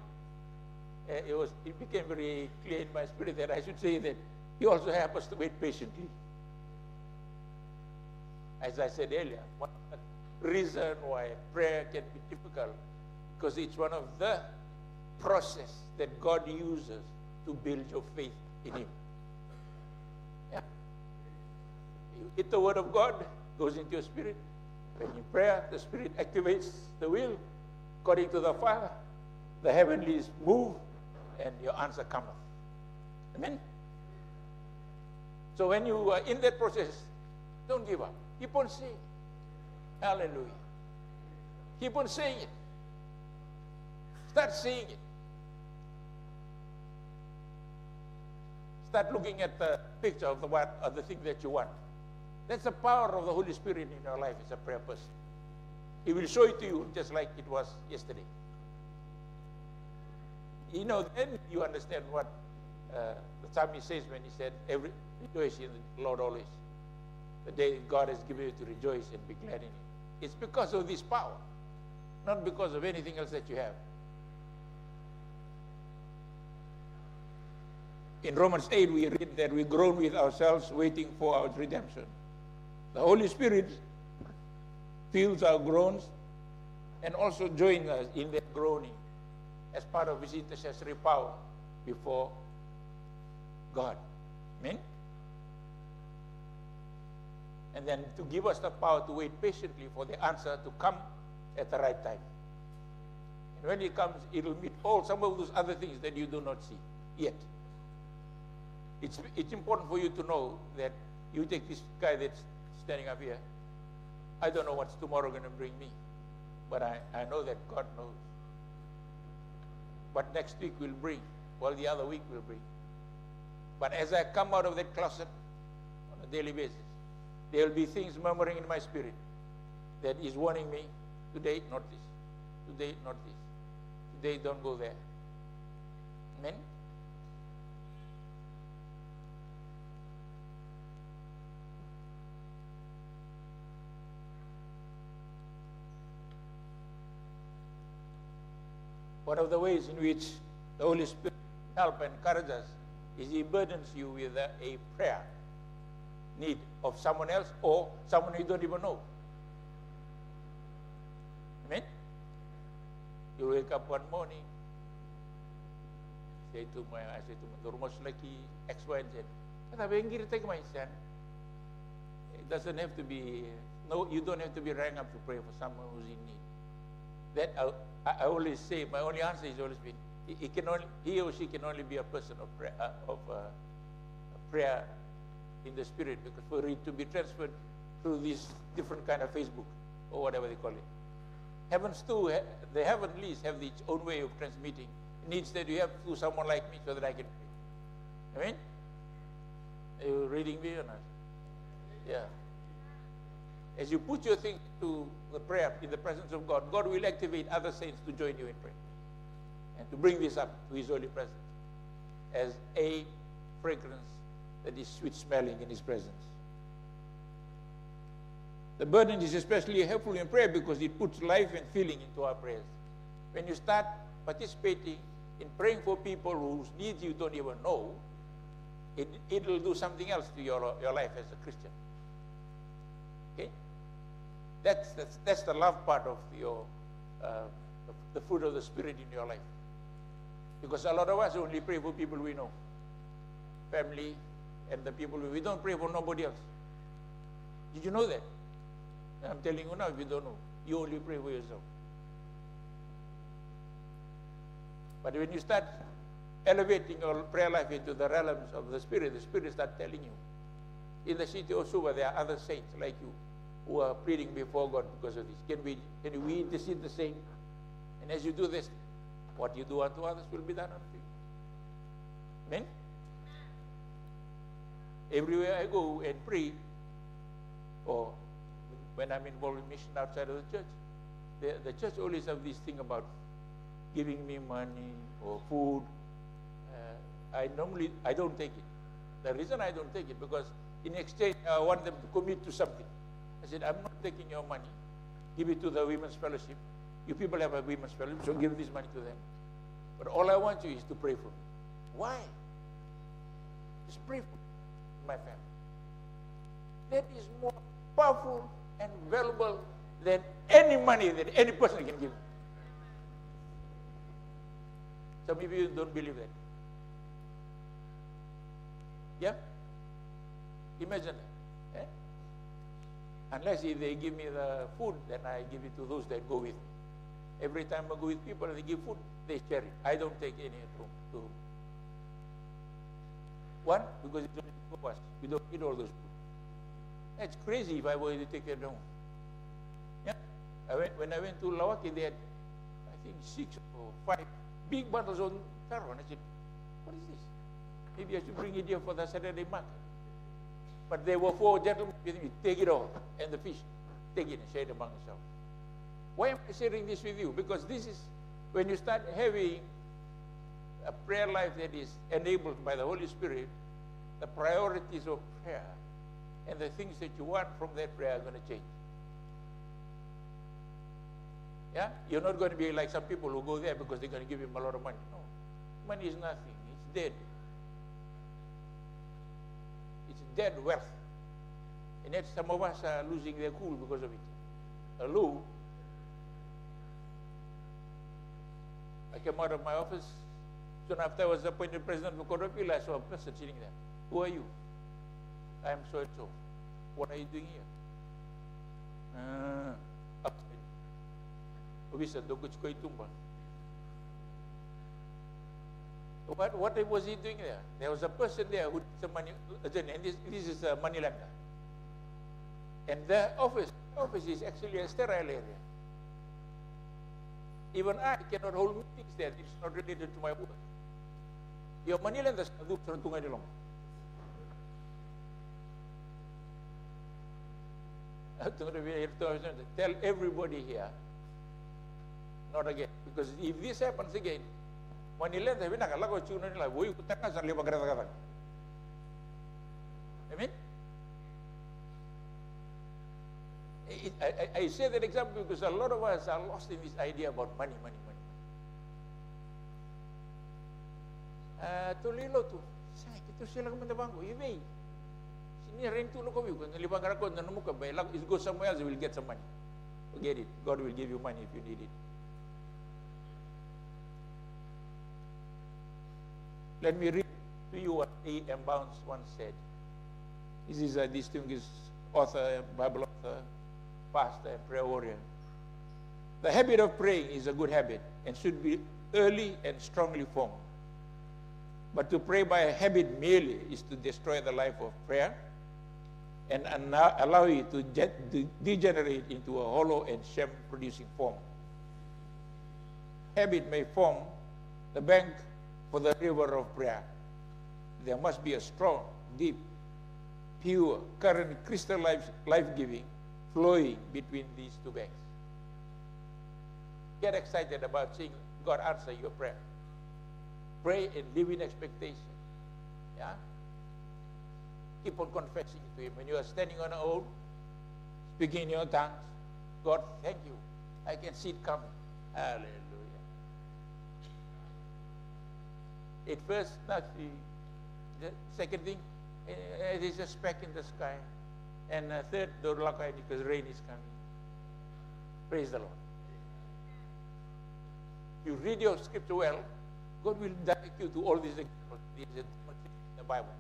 D: It became very clear in my spirit that I should say that He also helps us to wait patiently. As I said earlier, one of the reasons why prayer can be difficult, because it's one of the process that God uses to build your faith in Him. Yeah. You hit the Word of God, goes into your spirit. When you pray, the Spirit activates the will according to the Father. The heavenlies move, and your answer cometh. Amen? So when you are in that process, don't give up. Keep on saying, hallelujah. Keep on saying it. Start saying it. Start looking at the picture of the thing that you want. That's the power of the Holy Spirit in your life as a prayer person. He will show it to you just like it was yesterday. You know, then you understand what the psalmist says when he said, rejoice in the Lord always. The day God has given you to rejoice and be glad in it. It's because of this power, not because of anything else that you have. In Romans 8, we read that we groan with ourselves, waiting for our redemption. The Holy Spirit feels our groans and also joins us in that groaning as part of His intercessory power before God. Amen? And then to give us the power to wait patiently for the answer to come at the right time. And when it comes, it will meet some of those other things that you do not see yet. It's important for you to know that you take this guy that's standing up here. I don't know what's tomorrow going to bring me, but I know that God knows. What next week will bring, well, the other week will bring. But as I come out of that closet on a daily basis, there will be things murmuring in my spirit that is warning me, today, not this. Today, not this. Today, don't go there. Amen? One of the ways in which the Holy Spirit helps and encourages us is He burdens you with a prayer need of someone else or someone you don't even know. Amen? You wake up one morning, I say to my Dormos Laki, X, Y, and Z. It doesn't have to be, no, you don't have to be rang up to pray for someone who's in need. That I always say, my only answer is always been, he or she can only be a person of prayer in the spirit, because for it to be transferred through this different kind of Facebook or whatever they call it. Heavens too, the heavenlies have its own way of transmitting. It needs that you have to someone like me so that I can pray. Amen? Are you reading me or not? Yeah. As you put your thing to the prayer in the presence of God, God will activate other saints to join you in prayer and to bring this up to His holy presence as a fragrance that is sweet-smelling in His presence. The burden is especially helpful in prayer because it puts life and feeling into our prayers. When you start participating in praying for people whose needs you don't even know, it will do something else to your life as a Christian. Okay? That's the love part of your the fruit of the Spirit in your life. Because a lot of us only pray for people we know, family, and the people we don't pray for nobody else. Did you know that? I'm telling you now, if you don't know, you only pray for yourself. But when you start elevating your prayer life into the realms of the Spirit starts telling you. In the city of Suva, there are other saints like you who are pleading before God because of this. Can we intercede the same? And as you do this, what you do unto others will be done unto you. Amen? Everywhere I go and pray, or when I'm involved in mission outside of the church, the church always have this thing about giving me money or food. I don't take it. The reason I don't take it, because in exchange, I want them to commit to something. I said, I'm not taking your money. Give it to the Women's Fellowship. You people have a Women's Fellowship, so give this money to them. But all I want you is to pray for me. Why? Just pray for me, my family. That is more powerful and valuable than any money that any person can give. Some of you don't believe that. Yeah? Imagine that. Eh? Unless if they give me the food, then I give it to those that go with me. Every time I go with people, they give food, they share it. I don't take any at home. So, one, because it's only for us. We don't eat all those food. That's crazy if I were to take it home. Yeah? When I went to Lawaki, they had, I think, 6 or 5 big bundles on taro. And I said, what is this? Maybe I should bring it here for the Saturday market. But there were 4 gentlemen with me. Take it all. And the fish, take it and share it among yourselves. Why am I sharing this with you? Because this is, when you start having a prayer life that is enabled by the Holy Spirit, the priorities of prayer and the things that you want from that prayer are going to change. Yeah? You're not going to be like some people who go there because they're going to give him a lot of money. No. Money is nothing. It's dead. It's dead wealth. And yet some of us are losing their cool because of it. Hello? I came out of my office. Soon after I was appointed president of Kodopila, I saw a person sitting there. Who are you? I am so and so. What are you doing here? What was he doing there? There was a person there who did some money, and this is a money lender. And the office is actually a sterile area. Even I cannot hold meetings there. It's not related to my work. Your money lenders can do tungai dilong. Tell everybody here, not again. Because if this happens again, money lender, I mean, I say that example because a lot of us are lost in this idea about money. Tulilo tu, say kita sila kumandabanggo, ibay. Sinirin tu no kami, kung nalibang ko nanumu ka, bay, is go somewhere else, you will get some money. Forget it. God will give you money if you need it. Let me read to you what A.M. Bounds once said. This is a distinguished author, Bible author, pastor, and prayer warrior. The habit of praying is a good habit and should be early and strongly formed. But to pray by a habit merely is to destroy the life of prayer and allow it to degenerate into a hollow and shame-producing form. Habit may form the bank for the river of prayer. There must be a strong, deep, pure, current, crystal life-giving flowing between these two banks. Get excited about seeing God answer your prayer. Pray and live in expectation. Yeah? Keep on confessing to Him. When you are standing on an oath, speaking in your tongues, God, thank you. I can see it coming. Hallelujah. At first, the second thing, it is a speck in the sky. And third, dorlakai because rain is coming. Praise the Lord. If you read your scripture well, God will direct you to all these examples, these in the Bible.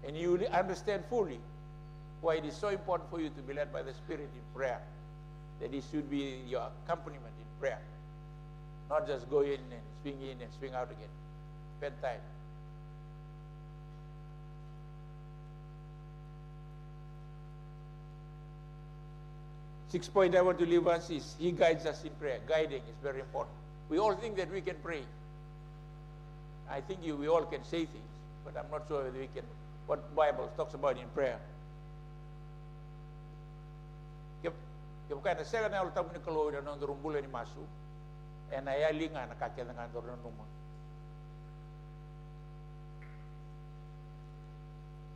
D: And you will understand fully why it is so important for you to be led by the Spirit in prayer. That it should be your accompaniment in prayer. Not just go in and swing out again. Spend time. Sixth point I want to leave us is He guides us in prayer. Guiding is very important. We all think that we can pray. I think we all can say things, but I'm not sure whether we can, what Bible talks about in prayer. Yung kaya nasela na ulta mo ni Kaloy na nung rumbulan ni Masu, e nayali nga nakakya na nga doon numa.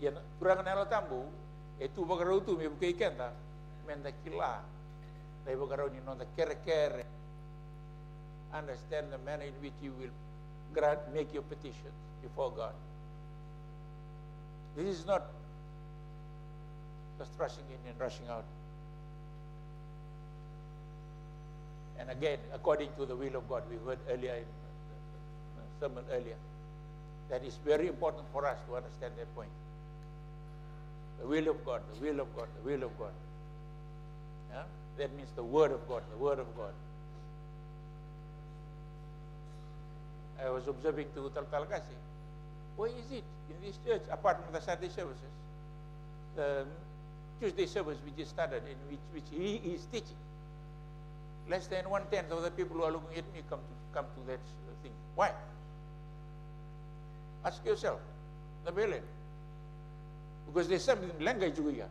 D: Yan, kurang na tambo, tu bagaraw tu, may bukay kenta, menda kila, may bagaraw ni nonda kere-kere. Understand the manner in which you will make your petitions before God. This is not just rushing in and rushing out. And again, according to the will of God, we heard earlier in sermon earlier. That is very important for us to understand that point. The will of God, the will of God, the will of God. Yeah? That means the Word of God, the Word of God. I was observing to Talkalkasi. Why is it in this church, apart from the Sunday services, the Tuesday service which is started, in which he is teaching, less than 1/10 of the people who are looking at me come to that thing. Why? Ask yourself. Because there's something in language here.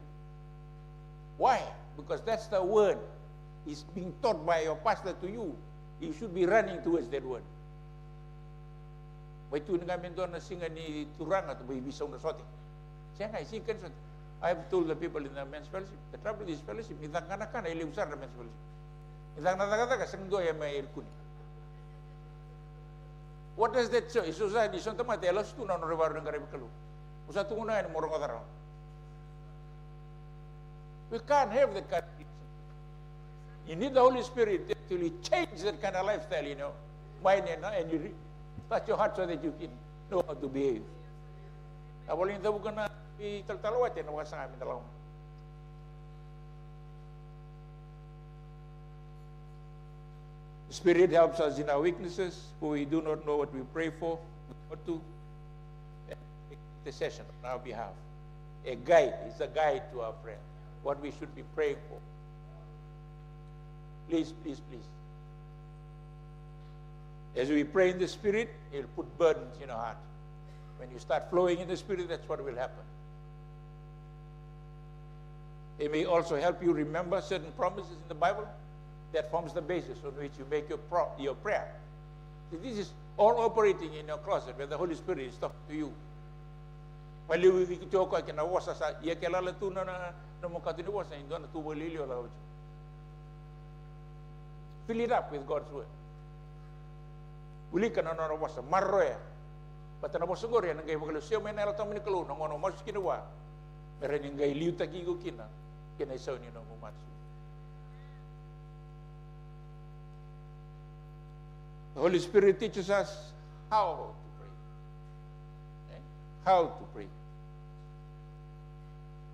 D: Why? Because that's the word is being taught by your pastor to you. You should be running towards that word. May tu ngamin doon na singa ni turang at may bisaw na sote. Siya nga, isikan sote. I've told the people in the men's fellowship, the trouble is fellowship, midang kanakan, ili usar na men's fellowship. Midang natagataga, sanggo ay may ilkuni. What does that show? Isusa di sonta mati, alas tu na noribar ng karibikalu. Usa tu na yan, morong otaraw. We can't have that kind of thing. You need the Holy Spirit to actually change that kind of lifestyle, you know. Mind and you touch your heart so that you can know how to behave. Awalin tayo ka na italtalawat yan, nawakas ang aming dalawang. The Spirit helps us in our weaknesses, for we do not know what we pray for, what to intercession on our behalf. A guide, it's a guide to our prayer, what we should be praying for. Please, please, please. As we pray in the Spirit, He'll put burdens in our heart. When you start flowing in the Spirit, that's what will happen. It may also help you remember certain promises in the Bible. That forms the basis on which you make your prayer. So this is all operating in your closet where the Holy Spirit is talking to you. Fill it up with God's word. Uli ka na wasa marroya. Bata na wasa gorya nang gay maglusyo may nalatang minikalu nang ano mas kinawa. Meron yung gay liu tagigo kina kinaisaw niyo ng umatsu. The Holy Spirit teaches us how to pray. Okay? How to pray.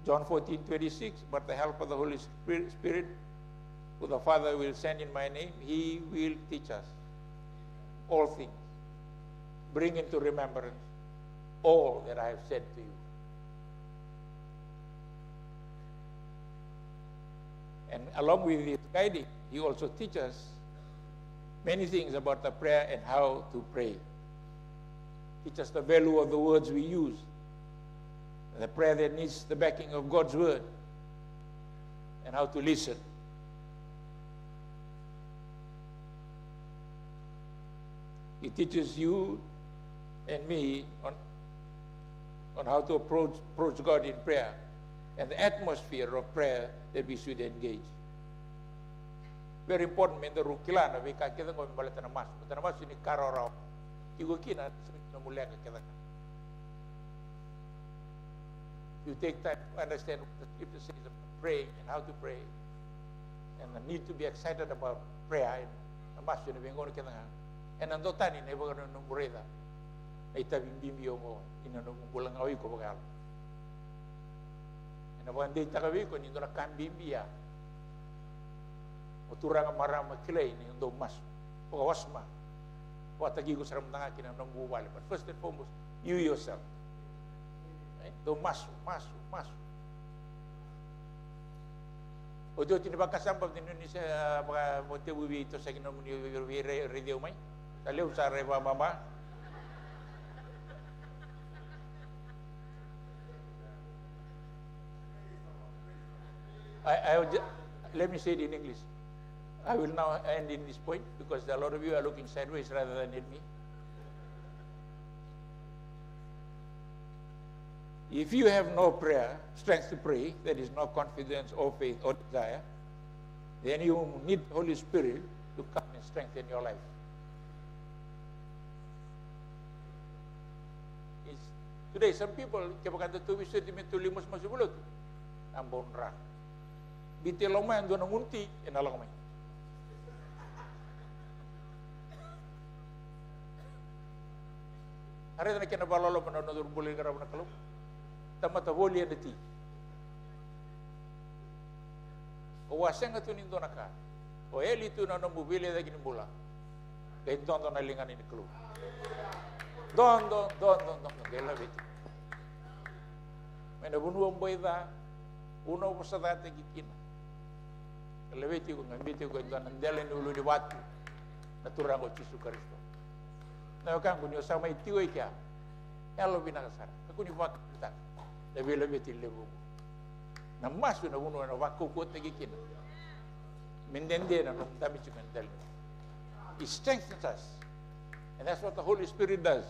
D: John 14:26, but the help of the Holy Spirit, who the Father will send in my name, He will teach us all things. Bring into remembrance all that I have said to you. And along with His guiding, He also teaches us many things about the prayer and how to pray. Teach us the value of the words we use. The prayer that needs the backing of God's word. And how to listen. He teaches you and me on how to approach God in prayer and the atmosphere of prayer that we should engage. Very important in the rukila na vika kita ko balata na mas. Balata na mas ini kararaw. Igo kina na mulya ka kita. You take time to understand what the Scripture says about praying and how to pray, and the need to be excited about prayer. Na mas yun bingon kita nga. And ando tani na iba nung mureda. Ay tabing bimbiyo mo inanong bulang awi ko bagal. And awan day takawi ko nindo na kambimbiya. O turang marama kilay ni yung mas pagawasma o atagi ko sa ramdanga kinang buwali. But first and foremost, you yourself. Right? Do maso. O do tinibag kasambab din nun sa mga motibuwi ito sa kinamuni radio may. Saliw sa reba mama. Let me say it in English. I will now end in this point because a lot of you are looking sideways rather than at me. If you have no prayer, strength to pray, that is no confidence or faith or desire, then you need the Holy Spirit to come and strengthen your life. Today, some people, kapag tuwi sa tulimos masubulot, ang bonra. Bitilong man doon ang unti, inalang may. Are na kena balolo pa na bulir ka na kalum. Tamata voli na ti. O waseng atu nindo na ka. O eli tu na mobile da kini bula. Kay don na lingan ni kalum. Don. Gela beti. May nabunuang boy da. Uno po sa dati kikina. Kalawiti ko, ngambiti ko, nandala ni ulo di watu. Naturang ko Jesu Kristo. Nawakan ko niyo, sa may tiyoy kaya. Yalo binakasara. Ako ni wakita. Labi-labi lebo mo. Namaso na uno na wakukot na kikina. Mindende na nung dami siya kandal. It strengthens us. And that's what the Holy Spirit does.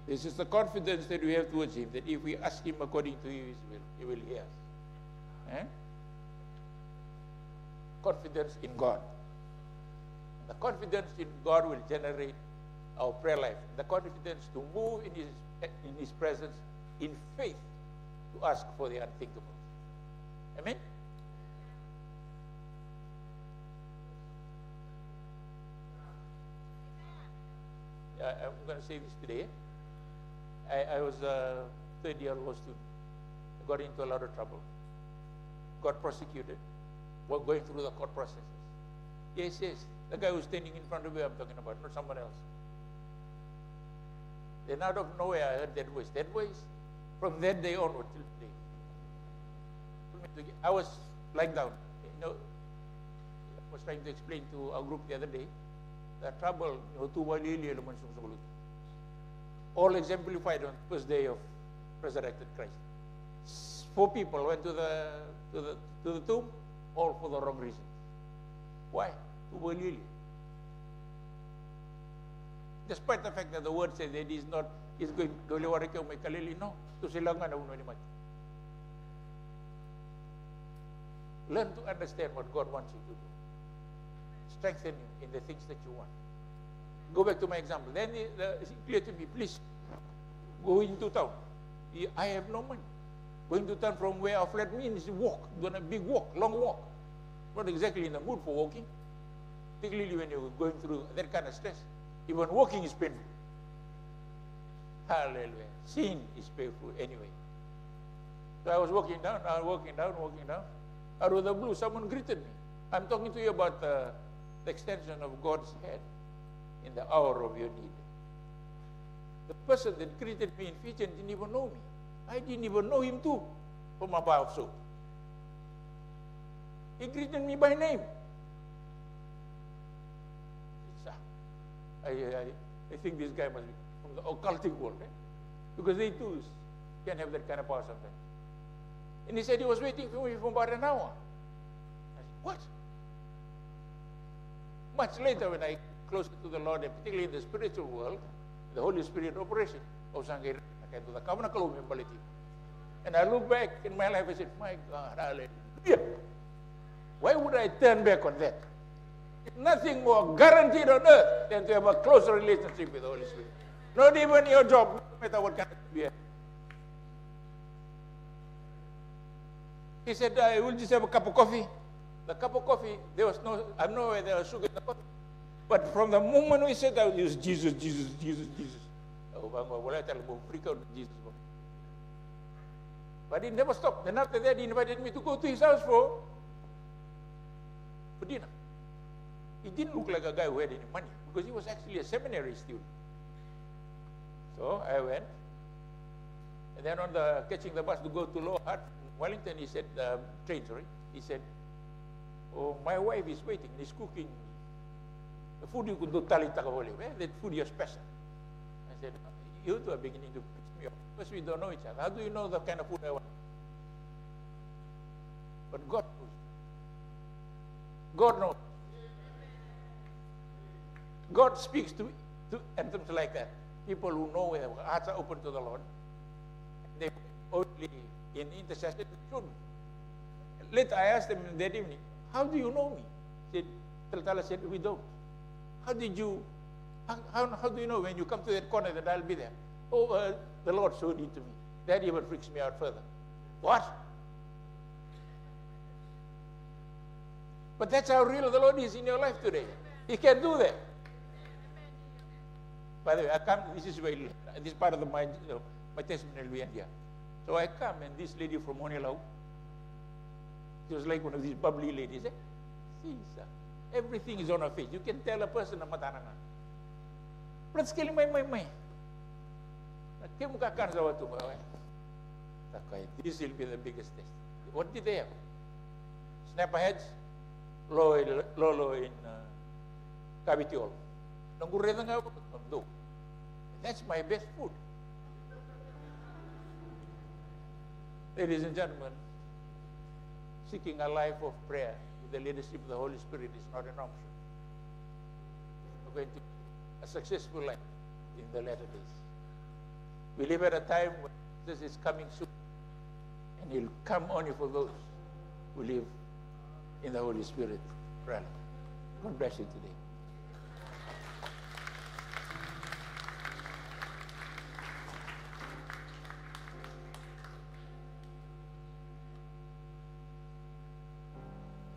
D: This is the confidence that we have towards Him, that if we ask Him according to His will, He will hear us. Confidence in God. The confidence in God will generate our prayer life. The confidence to move in His presence in faith to ask for the unthinkable. Amen? I'm going to say this today. I was a third-year law student. I got into a lot of trouble. Got prosecuted. We're going through the court processes. Yes. The guy who's standing in front of me, I'm talking about, not someone else. Then out of nowhere, I heard that voice. That voice, from that day onward till today. I was lying down. I was trying to explain to our group the other day that trouble, all exemplified on the first day of resurrected Christ. 4 people went to the tomb, all for the wrong reason. Why? Despite the fact that the word says that he's going to no, to silangan na uno ni mati. Learn to understand what God wants you to do. Strengthen you in the things that you want. Go back to my example. Then it's clear to me, please, go into town. I have no money. Going to town from where our flat means walk, doing a big walk, long walk. Not exactly in the mood for walking, particularly when you're going through that kind of stress. Even walking is painful. Hallelujah. Sin is painful anyway. So I was walking down. Out of the blue, someone greeted me. I'm talking to you about the extension of God's hand in the hour of your need. The person that greeted me in Fijian didn't even know me. I didn't even know him too, from a bar of soap. He greeted me by name. I think this guy must be from the occultic world, right? Because they too can have that kind of power sometimes. And he said he was waiting for me for about an hour. I said, what? Much later, when I closer to the Lord, and particularly in the spiritual world, the Holy Spirit operation, to the covenant mentality. And I look back in my life, I said, my God, hallelujah. Why would I turn back on that? It's nothing more guaranteed on earth than to have a closer relationship with the Holy Spirit. Not even your job, no matter what kind of job you have. He said, I will just have a cup of coffee. The cup of coffee, there was no, I don't know whether there was sugar in the coffee. But from the moment we said, I would use Jesus. Oh, well, I tell him, freak out Jesus. But he never stopped. Then after that, he invited me to go to his house for dinner. He didn't look like a guy who had any money, because he was actually a seminary student. So I went. And then on the catching the bus to go to Lower Hutt, Wellington, he said, he said, oh, my wife is waiting, and he's cooking the food you could do tali-takawali. That food you're special. I said, you two are beginning to piss me off, because we don't know each other. How do you know the kind of food I want? But God knows. God knows. God speaks to anthems like that. People who know their hearts are open to the Lord. They only in intercession should. Later I asked them that evening, how do you know me? Taltala said, we don't. How do you know when you come to that corner that I'll be there? Oh, the Lord showed it to me. That even freaks me out further. What? But that's how real the Lord is in your life today. He can do that. By the way, I come, this is where, this part of my testimony will end here. So I come, and this lady from Monilau, she was like one of these bubbly ladies. Eh? See, sir, everything is on her face. You can tell a person na matananga. But it's killing my. This will be the biggest test. What did they have? Snapper heads, lolo in Cavitiol. That's my best food. Ladies and gentlemen, seeking a life of prayer with the leadership of the Holy Spirit is not an option. We're going to a successful life in the latter days. We live at a time when Jesus is coming soon, and he'll come only for those who live in the Holy Spirit realm. God bless you today.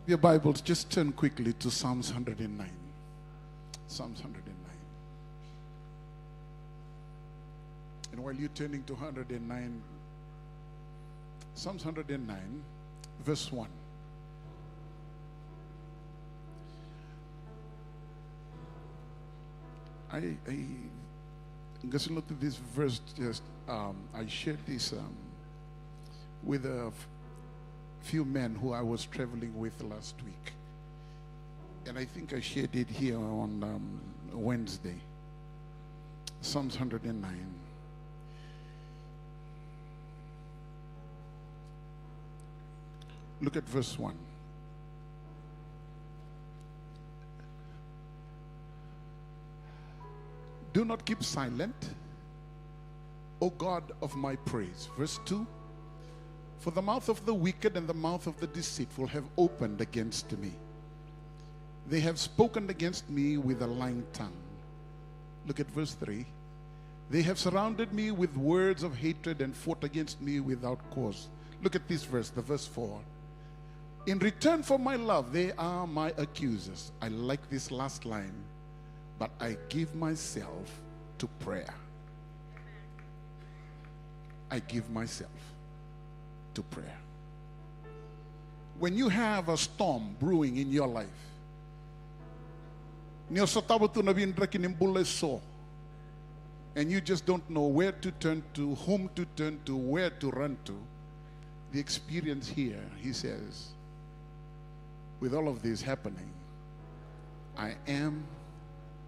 B: Your Bibles, just turn quickly to Psalms 109. Psalms 109. And while you're turning to 109, Psalms 109, verse 1. I guess look at this verse. Just I shared this with a few men who I was traveling with last week, and I think I shared it here on Wednesday. Psalms 109. Look at verse 1. Do not keep silent, O God of my praise. Verse 2. For the mouth of the wicked and the mouth of the deceitful have opened against me. They have spoken against me with a lying tongue. Look at verse 3. They have surrounded me with words of hatred and fought against me without cause. Look at this verse, the verse 4. In return for my love, they are my accusers. I like this last line. But I give myself to prayer. I give myself to prayer. When you have a storm brewing in your life, and you just don't know where to turn to, whom to turn to, where to run to, the experience here, he says, with all of this happening, I am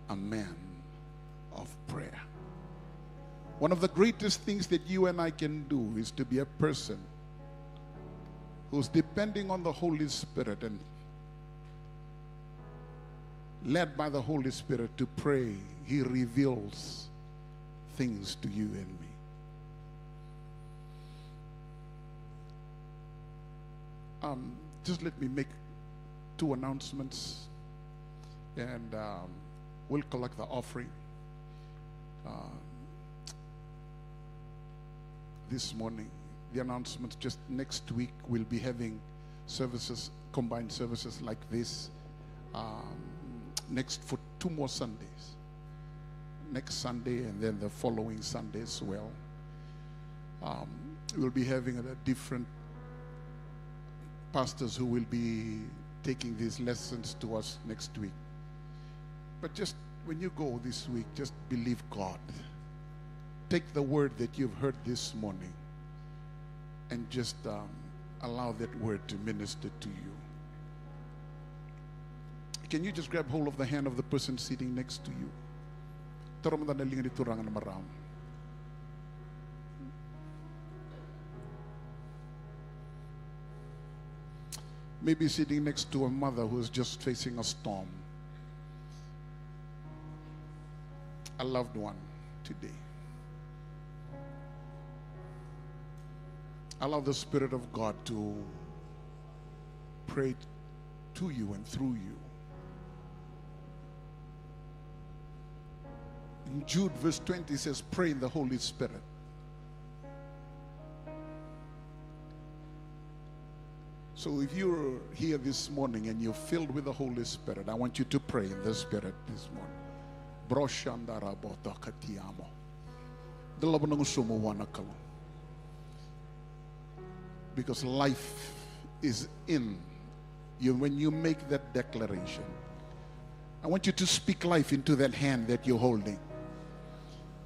B: a man of prayer. One of the greatest things that you and I can do is to be a person who's depending on the Holy Spirit and led by the Holy Spirit to pray. He reveals things to you and me. Just let me make two announcements, and we'll collect the offering. This morning, the announcements, just next week we'll be having services, combined services like this, next for 2 more Sundays. Next Sunday and then the following Sunday as well. We'll be having different pastors who will be taking these lessons to us next week. But just when you go this week, just believe God. Take the word that you've heard this morning and just allow that word to minister to you. Can you just grab hold of the hand of the person sitting next to you? Maybe sitting next to a mother who is just facing a storm. A loved one today. Allow the Spirit of God to pray to you and through you. In Jude verse 20 says, pray in the Holy Spirit. So if you're here this morning and you're filled with the Holy Spirit, I want you to pray in the Spirit this morning. Broshandara bota katiamo. Dalawa sumuwana kalo. Because life is in you when you make that declaration. I want you to speak life into that hand that you're holding.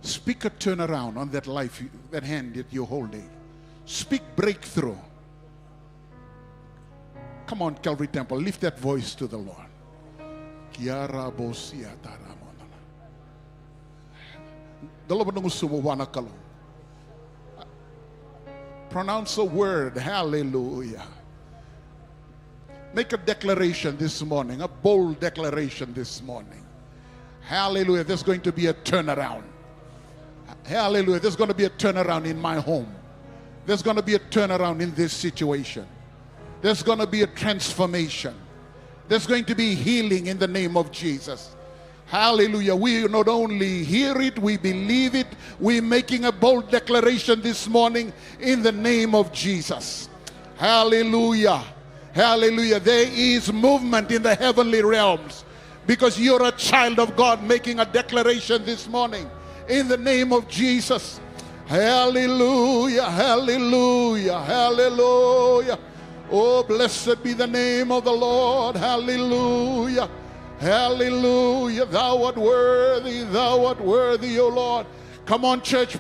B: Speak a turnaround on that life, that hand that you're holding. Speak breakthrough. Come on, Calvary Temple, lift that voice to the Lord. Kiara bosia taramona. Dalawa sumuwana kalo. Pronounce a word, hallelujah. Make a declaration this morning, a bold declaration this morning. Hallelujah, there's going to be a turnaround. Hallelujah, there's going to be a turnaround in my home. There's going to be a turnaround in this situation. There's going to be a transformation. There's going to be healing in the name of Jesus. Hallelujah. We not only hear it, we believe it. We're making a bold declaration this morning in the name of Jesus. Hallelujah. Hallelujah. There is movement in the heavenly realms because you're a child of God making a declaration this morning in the name of Jesus. Hallelujah. Hallelujah. Hallelujah. Oh, blessed be the name of the Lord. Hallelujah. Hallelujah. Thou art worthy, O Lord. Come on, church.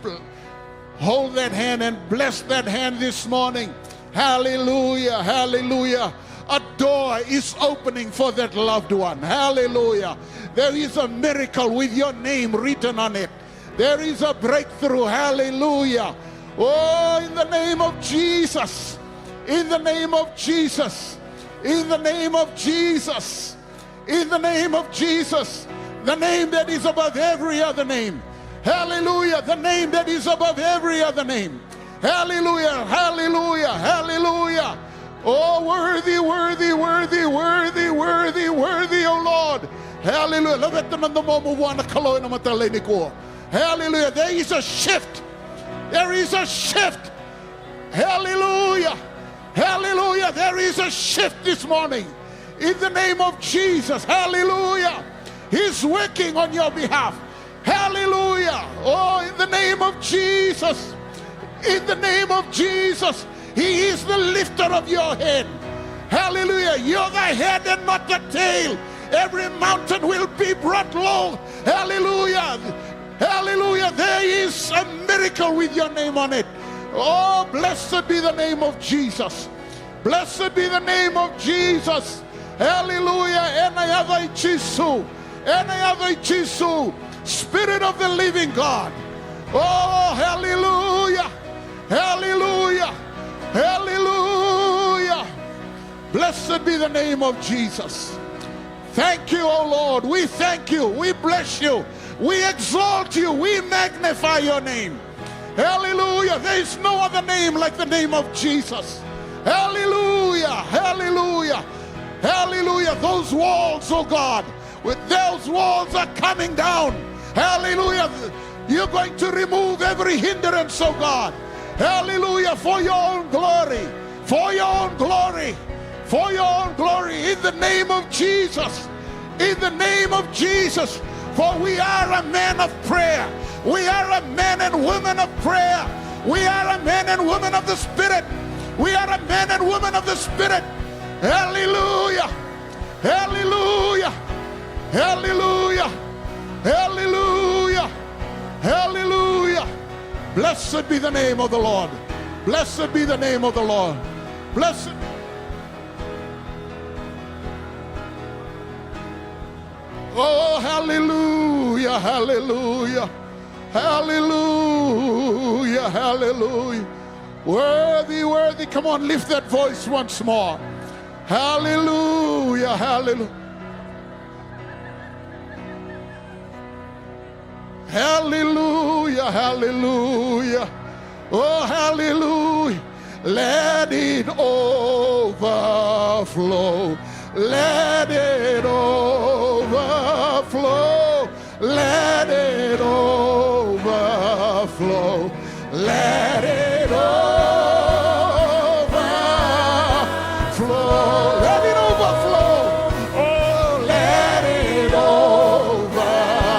B: Hold that hand and bless that hand this morning. Hallelujah. Hallelujah. A door is opening for that loved one. Hallelujah. There is a miracle with your name written on it. There is a breakthrough. Hallelujah. Oh, in the name of Jesus. In the name of Jesus. In the name of Jesus. In the name of Jesus, the name that is above every other name. Hallelujah, the name that is above every other name. Hallelujah, hallelujah, hallelujah. Oh, worthy, worthy, worthy, worthy, worthy, worthy, oh Lord. Hallelujah. Hallelujah, there is a shift. There is a shift. Hallelujah. Hallelujah, there is a shift this morning. In the name of Jesus, hallelujah. He's working on your behalf. Hallelujah. Oh, in the name of Jesus. In the name of Jesus. He is the lifter of your head. Hallelujah. You're the head and not the tail. Every mountain will be brought low. Hallelujah. Hallelujah. There is a miracle with your name on it. Oh, blessed be the name of Jesus. Blessed be the name of Jesus. Hallelujah. Spirit of the living God. Oh, hallelujah. Hallelujah. Hallelujah. Blessed be the name of Jesus. Thank you, oh Lord. We thank you. We bless you. We exalt you. We magnify your name. Hallelujah. There is no other name like the name of Jesus. Hallelujah. Hallelujah. Hallelujah. Those walls, oh God, with those walls are coming down. Hallelujah. You're going to remove every hindrance, oh God. Hallelujah. For your own glory. For your own glory. For your own glory. In the name of Jesus. In the name of Jesus. For we are a man of prayer. We are a man and woman of prayer. We are a man and woman of the Spirit. We are a man and woman of the Spirit. Hallelujah. Hallelujah. Hallelujah. Hallelujah. Hallelujah. Blessed be the name of the Lord. Blessed be the name of the Lord. Blessed. Oh, hallelujah. Hallelujah. Hallelujah. Hallelujah. Worthy, worthy. Come on, lift that voice once more. Hallelujah, hallelujah. Hallelujah, hallelujah. Oh, hallelujah. Let it overflow. Let it overflow. Let it overflow. Let it overflow. Let it overflow. Oh, let it overflow.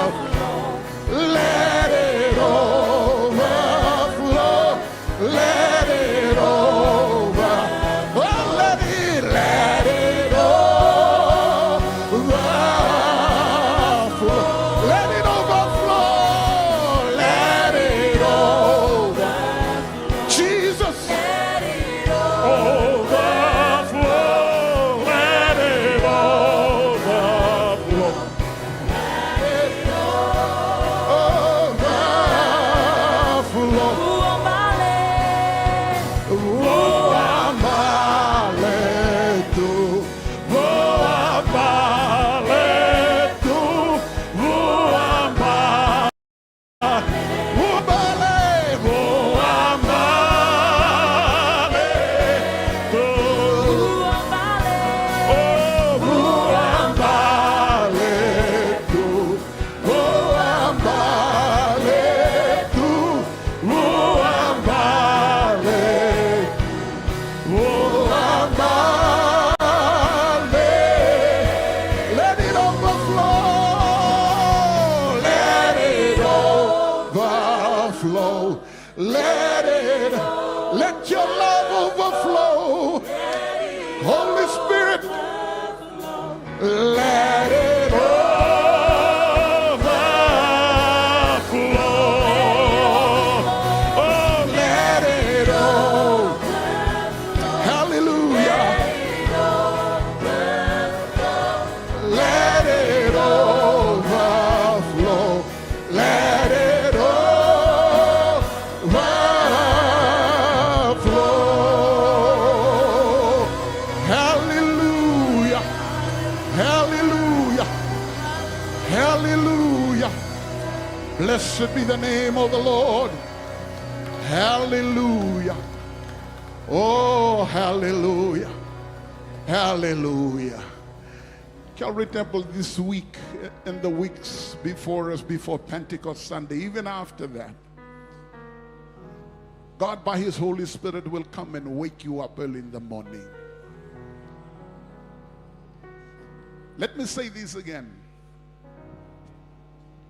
B: Let your love overflow. Holy Spirit, let it overflow. Oh, let it overflow. Hallelujah. Let it overflow. Let it Blessed be the name of the Lord. Hallelujah. Oh, hallelujah. Hallelujah. Calvary Temple this week and the weeks before us, before Pentecost Sunday, even after that, God by His Holy Spirit will come and wake you up early in the morning. Let me say this again.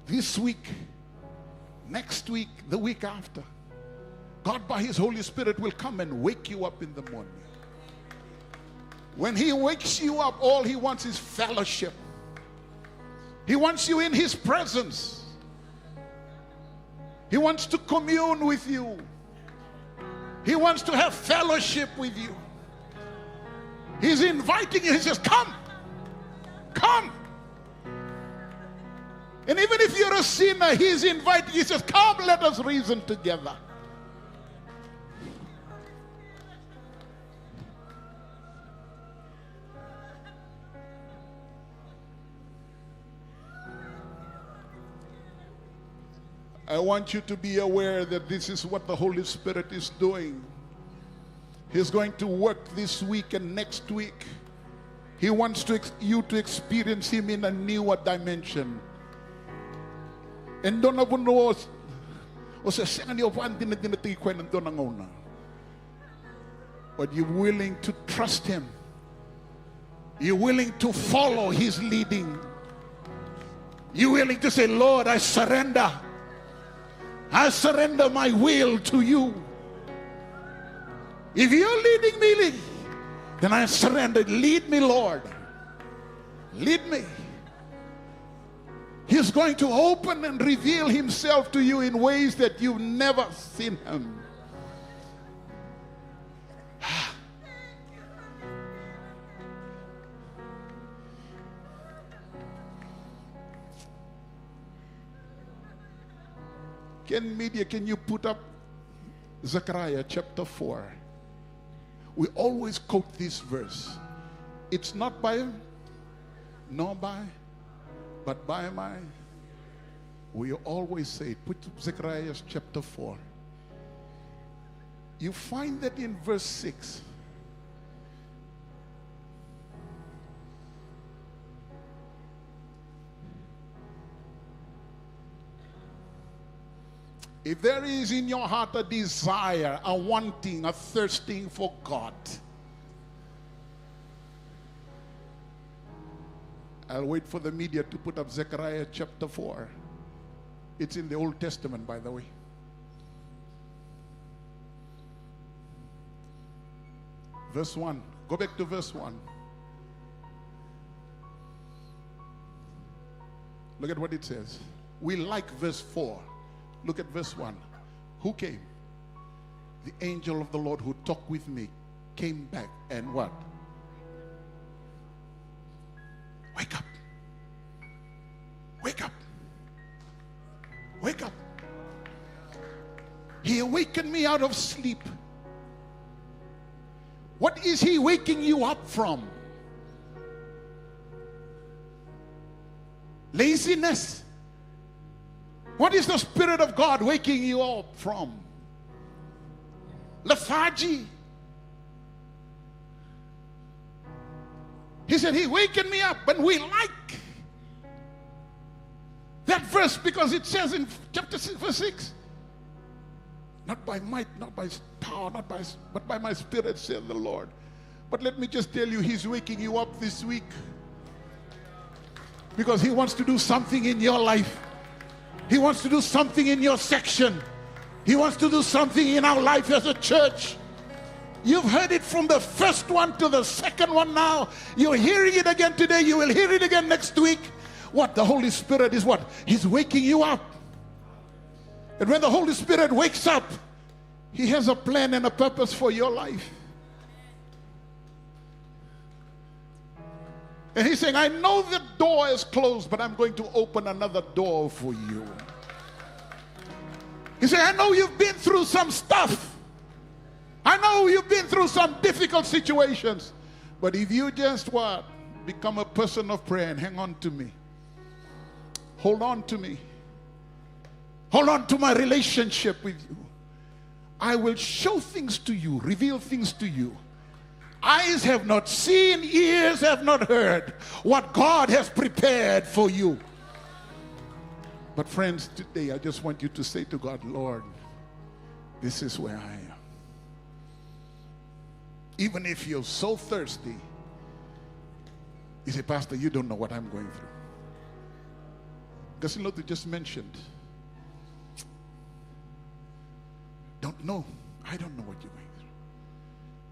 B: This week, next week, the week after, God by His Holy Spirit will come and wake you up in the morning. When He wakes you up, all He wants is fellowship. He wants you in His presence. He wants to commune with you. He wants to have fellowship with you. He's inviting you. He says, come, come. And even if you're a sinner, He's inviting you. He says, come, let us reason together. I want you to be aware that this is what the Holy Spirit is doing. He's going to work this week and next week. He wants you to experience Him in a newer dimension. And don't ever know, but you're willing to trust Him. You're willing to follow His leading. You're willing to say, Lord, I surrender. I surrender my will to you. If you're leading me, then I surrender. Lead me, Lord. Lead me. He's going to open and reveal Himself to you in ways that you've never seen Him. Can you put up Zechariah chapter 4? We always quote this verse. It's not by, nor by, but by my. We always say it. Put Zechariah chapter 4. You find that in verse 6. If there is in your heart a desire, a wanting, a thirsting for God, I'll wait for the media to put up Zechariah chapter 4. It's in the Old Testament, by the way. Verse 1. Go back to verse 1. Look at what it says. We like verse 4. Look at verse 1. Who came? The angel of the Lord who talked with me came back and what? Wake up. Wake up. Wake up. He awakened me out of sleep. What is he waking you up from? Laziness. What is the Spirit of God waking you up from? Lethargy. He said, he wakened me up. And we like that verse because it says in chapter 6, verse 6, not by might, not by power, but by my Spirit, says the Lord. But let me just tell you, he's waking you up this week because he wants to do something in your life. He wants to do something in your section. He wants to do something in our life as a church. You've heard it from the first one to the second one now. You're hearing it again today. You will hear it again next week. What? The Holy Spirit is what? He's waking you up. And when the Holy Spirit wakes up, he has a plan and a purpose for your life. And he's saying, I know the door is closed, but I'm going to open another door for you. He said, I know you've been through some stuff. I know you've been through some difficult situations. But if you just what? Become a person of prayer and hang on to me. Hold on to me. Hold on to my relationship with you. I will show things to you, reveal things to you. Eyes have not seen, ears have not heard what God has prepared for you. But friends, today I just want you to say to God, Lord, this is where I am. Even if you're so thirsty, you say, Pastor, you don't know what I'm going through. Because you know, they just mentioned, don't know. I don't know what you're going through.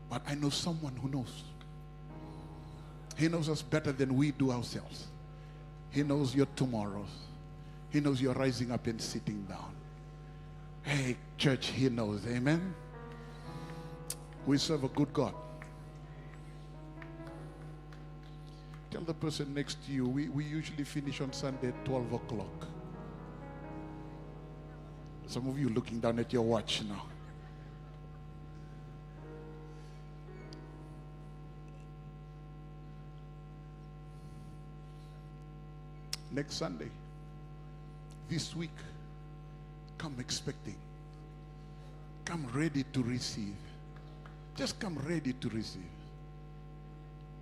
B: But I know someone who knows. He knows us better than we do ourselves. He knows your tomorrows. He knows you're rising up and sitting down. Hey, church, he knows. Amen. We serve a good God. Tell the person next to you, we usually finish on Sunday at 12 o'clock. Some of you looking down at your watch now. Next Sunday, this week, come expecting. Come ready to receive. Just come ready to receive.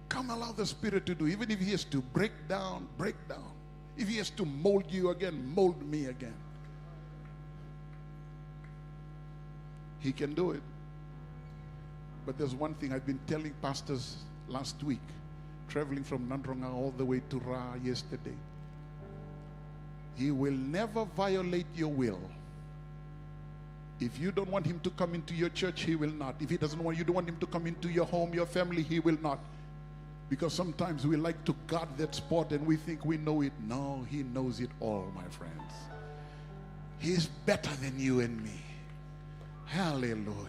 B: Come allow the Spirit to do. Even if he has to break down, break down. If he has to mold you again, mold me again. He can do it. But there's one thing I've been telling pastors last week, traveling from Nandronga all the way to Ra yesterday. He will never violate your will. If you don't want him to come into your church, he will not. If he doesn't want, you don't want him to come into your home, your family, he will not. Because sometimes we like to guard that spot and we think we know it. No, he knows it all, my friends. He's better than you and me. Hallelujah.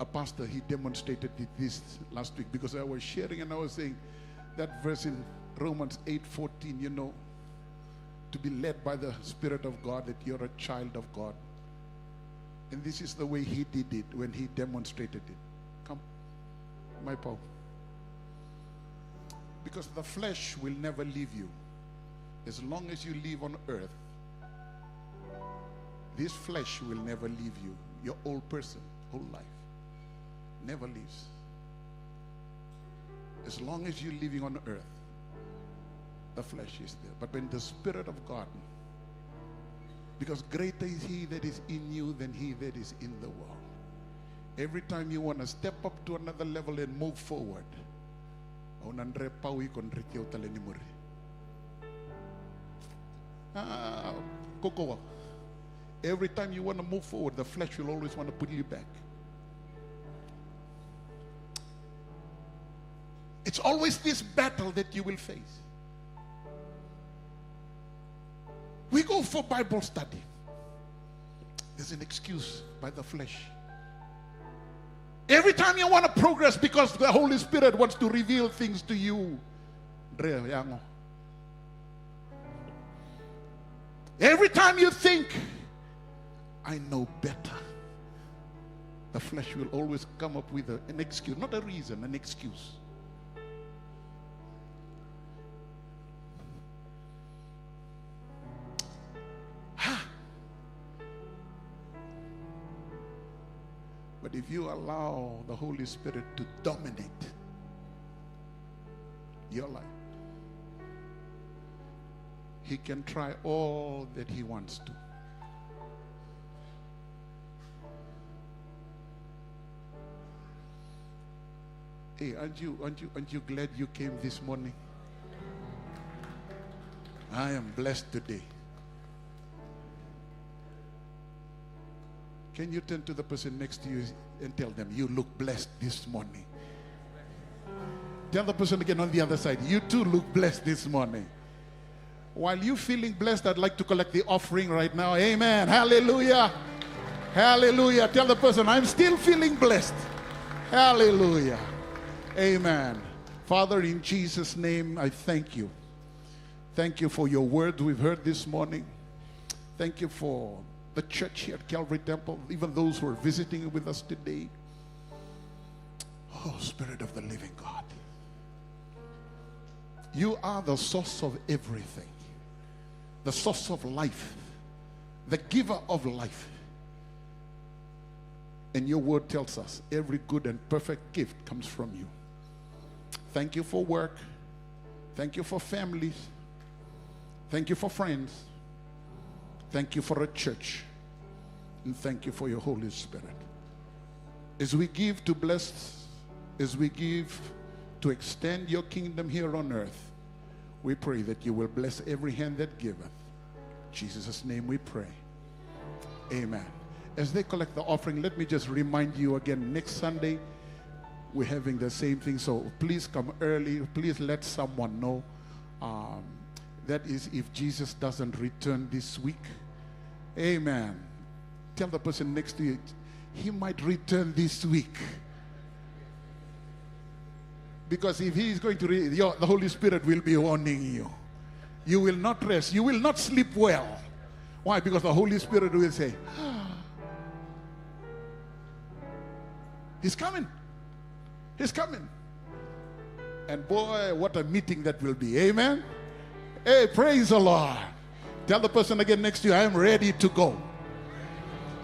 B: A pastor, he demonstrated this last week because I was sharing and I was saying that verse in Romans 8:14, you know, to be led by the Spirit of God, that you're a child of God. And this is the way he did it when he demonstrated it. Come, my Paul. Because the flesh will never leave you. As long as you live on earth, this flesh will never leave you. Your old person, whole life, never leaves. As long as you're living on earth, the flesh is there. But when the Spirit of God, because greater is he that is in you than he that is in the world. Every time you want to step up to another level and move forward, every time you want to move forward, the flesh will always want to put you back. It's always this battle that you will face. We go for Bible study. There's an excuse by the flesh. Every time you want to progress because the Holy Spirit wants to reveal things to you. Every time you think, I know better, the flesh will always come up with an excuse, not a reason, an excuse. But if you allow the Holy Spirit to dominate your life, He can try all that He wants to. Hey, aren't you glad you came this morning? I am blessed today. Can you turn to the person next to you and tell them, you look blessed this morning? Tell the person again on the other side, you too look blessed this morning. While you feeling blessed, I'd like to collect the offering right now. Amen. Hallelujah. Hallelujah. Tell the person, I'm still feeling blessed. Hallelujah. Amen. Father, in Jesus' name, I thank you. Thank you for your word we've heard this morning. Thank you for the church here at Calvary Temple, even those who are visiting with us today. Oh, Spirit of the living God. You are the source of everything. The source of life. The giver of life. And your word tells us every good and perfect gift comes from you. Thank you for work. Thank you for families. Thank you for friends. Thank you for a church. And thank you for your Holy Spirit. As we give to bless, as we give to extend your kingdom here on earth, we pray that you will bless every hand that giveth. In Jesus' name we pray. Amen. As they collect the offering, let me just remind you again, next Sunday, we're having the same thing. So please come early. Please let someone know. That is if Jesus doesn't return this week. Amen. Tell the person next to you, he might return this week. Because if he is going to, the Holy Spirit will be warning you. You will not rest. You will not sleep well. Why? Because the Holy Spirit will say, he's coming. He's coming. And boy, what a meeting that will be. Amen. Hey, praise the Lord. Tell the person again next to you, I am ready to go.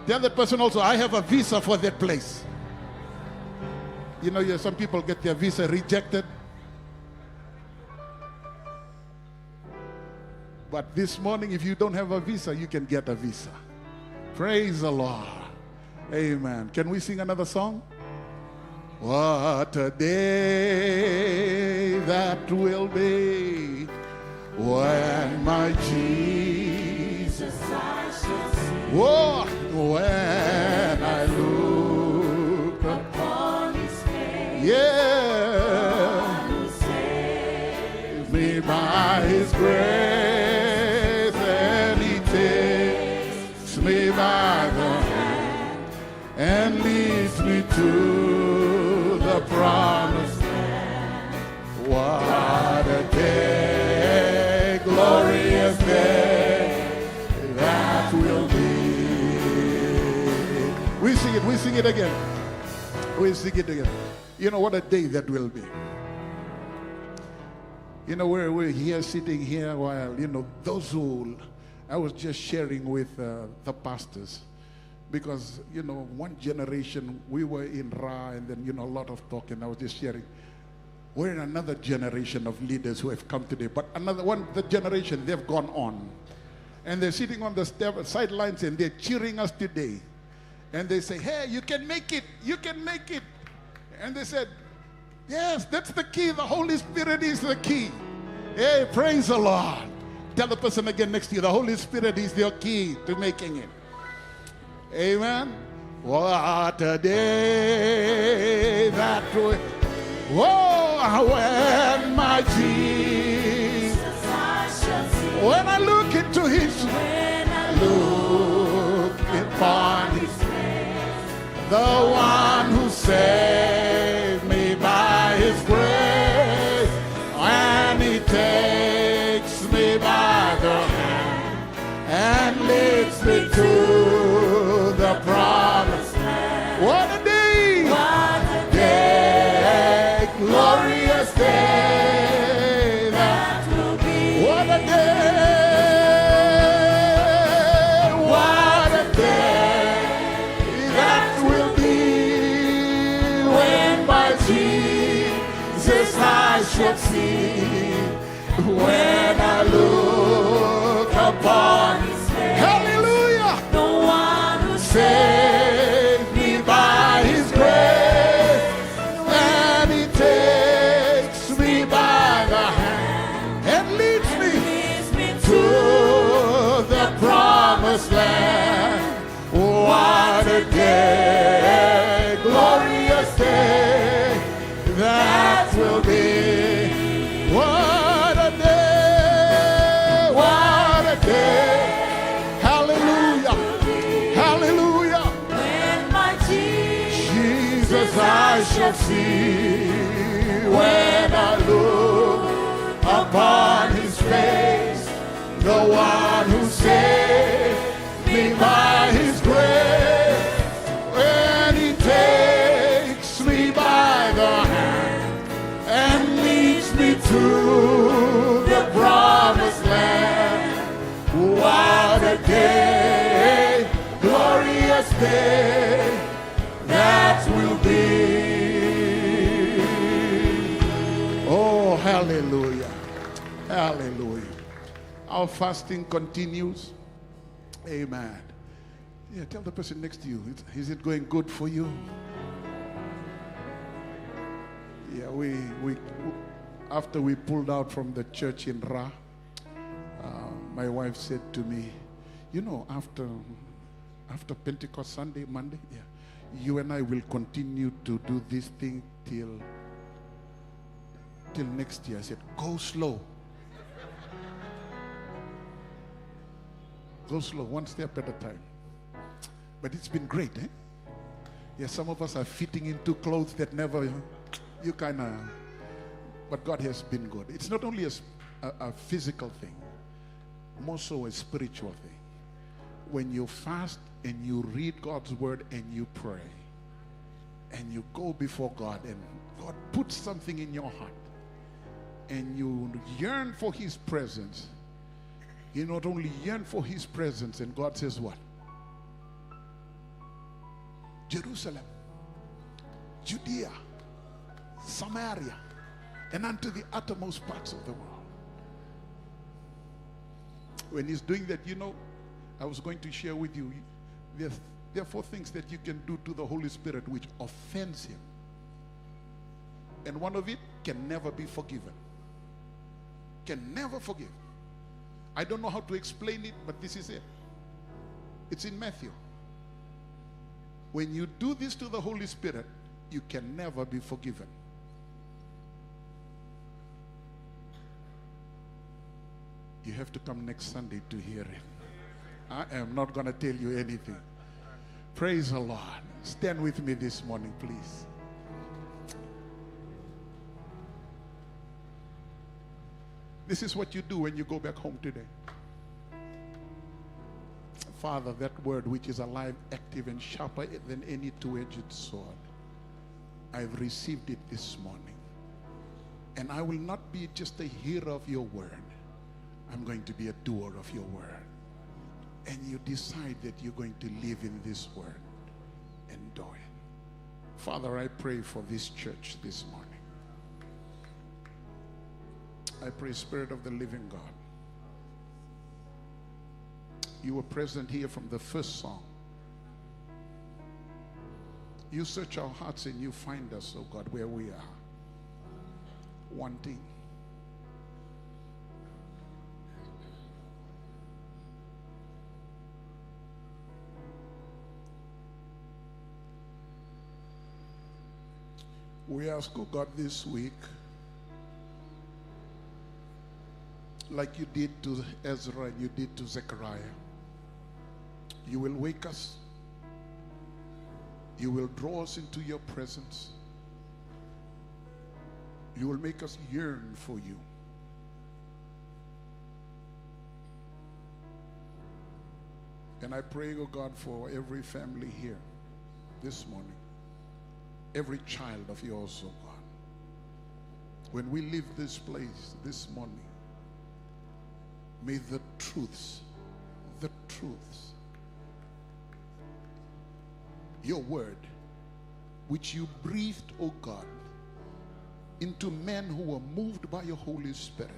B: Tell that person also, I have a visa for that place. You know, some people get their visa rejected. But this morning, if you don't have a visa, you can get a visa. Praise the Lord. Amen. Can we sing another song? What a day that will be when my Jesus I shall see. Oh, when I look upon His face, yeah, who saved me by His grace, and He takes me by the hand and leads me to the promised land. What a day, glorious day that will be. We sing it again. We sing it again. You know what a day that will be. You know, we're here sitting here while, you know, those who, I was just sharing with the pastors. Because, you know, one generation, we were in Ra, and then, you know, a lot of talk, and I was just sharing. We're in another generation of leaders who have come today. But the generation, they've gone on. And they're sitting on the sidelines, and they're cheering us today. And they say, hey, you can make it. You can make it. And they said, yes, that's the key. The Holy Spirit is the key. Hey, praise the Lord. Tell the person again next to you, the Holy Spirit is your key to making it. Amen. What a day that will. Whoa, when my Jesus I shall see. When I look into His, when I look upon His face, the one who saved me by his grace, and he takes me by the hand and leads me to the promised land. What a day!
A: What a
B: Day, glorious day that
A: will be.
B: what a day! What a day that will be when my Jesus I shall see. When I look upon his face. Hallelujah!
A: The one who
B: Saved me by his grace, and he takes me by the hand and leads me
A: leads me
B: to the promised land. What a day, glorious day that will be. What a day, what a day. Hallelujah, hallelujah.
A: when my
B: Jesus I shall see when I look upon his face, the one who saved me by his grace, when he takes me by the hand and leads me to the promised land. What a day, glorious day that will be. Oh, hallelujah. Hallelujah. Our fasting continues. Amen. Yeah, tell the person next to you, is it going good for you? Yeah, we after we pulled out from the church in Ra, my wife said to me, you know, after Pentecost Sunday, Monday, yeah, you and I will continue to do this thing till next year. I said, go slow. Go slow, one step at a time. But it's been great, eh? Yeah, some of us are fitting into clothes that never, you kind of, but God has been good. It's not only a physical thing, more so a spiritual thing. When you fast and you read God's word and you pray and you go before God and God puts something in your heart and you yearn for his presence, you not only yearn for his presence, and God says what? Jerusalem, Judea, Samaria, and unto the uttermost parts of the world. When he's doing that, you know, I was going to share with you, there are 4 things that you can do to the Holy Spirit which offends him. And one of it can never be forgiven. Can never forgive. I don't know how to explain it, but this is it. It's in Matthew. When you do this to the Holy Spirit, you can never be forgiven. You have to come next Sunday to hear it. I am not going to tell you anything. Praise the Lord. Stand with me this morning, please. This is what you do when you go back home today. Father, that word which is alive, active, and sharper than any two-edged sword, I've received it this morning. And I will not be just a hearer of your word. I'm going to be a doer of your word. And you decide that you're going to live in this word and do it. Father, I pray for this church this morning. I pray, Spirit of the living God, you were present here from the first song. You search our hearts and you find us, oh God, where we are, wanting. We ask, oh God, this week, like you did to Ezra and you did to Zechariah, you will wake us You will draw us into your presence. You will make us yearn for you. And I pray, oh God, for every family here this morning, every child of yours, oh God. When we leave this place this morning, may the truths, your word, which you breathed, oh God, into men who were moved by your Holy Spirit.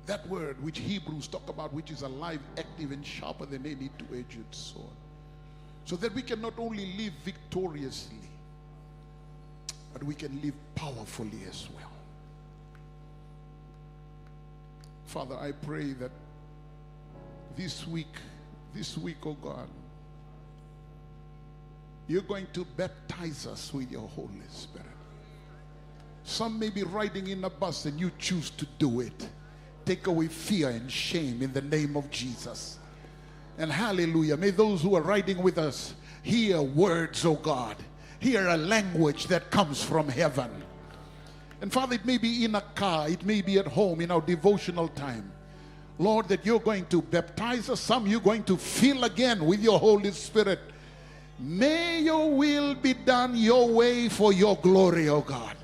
B: That word which Hebrews talk about, which is alive, active, and sharper than any two-edged sword. So that we can not only live victoriously, but we can live powerfully as well. Father, I pray that this week, oh God, you're going to baptize us with your Holy Spirit. Some may be riding in a bus and you choose to do it. Take away fear and shame in the name of Jesus. And hallelujah, may those who are riding with us hear words, oh God. Hear a language that comes from heaven. And Father, it may be in a car, it may be at home in our devotional time. Lord, that you're going to baptize us. Some you're going to fill again with your Holy Spirit. May your will be done your way for your glory, oh God.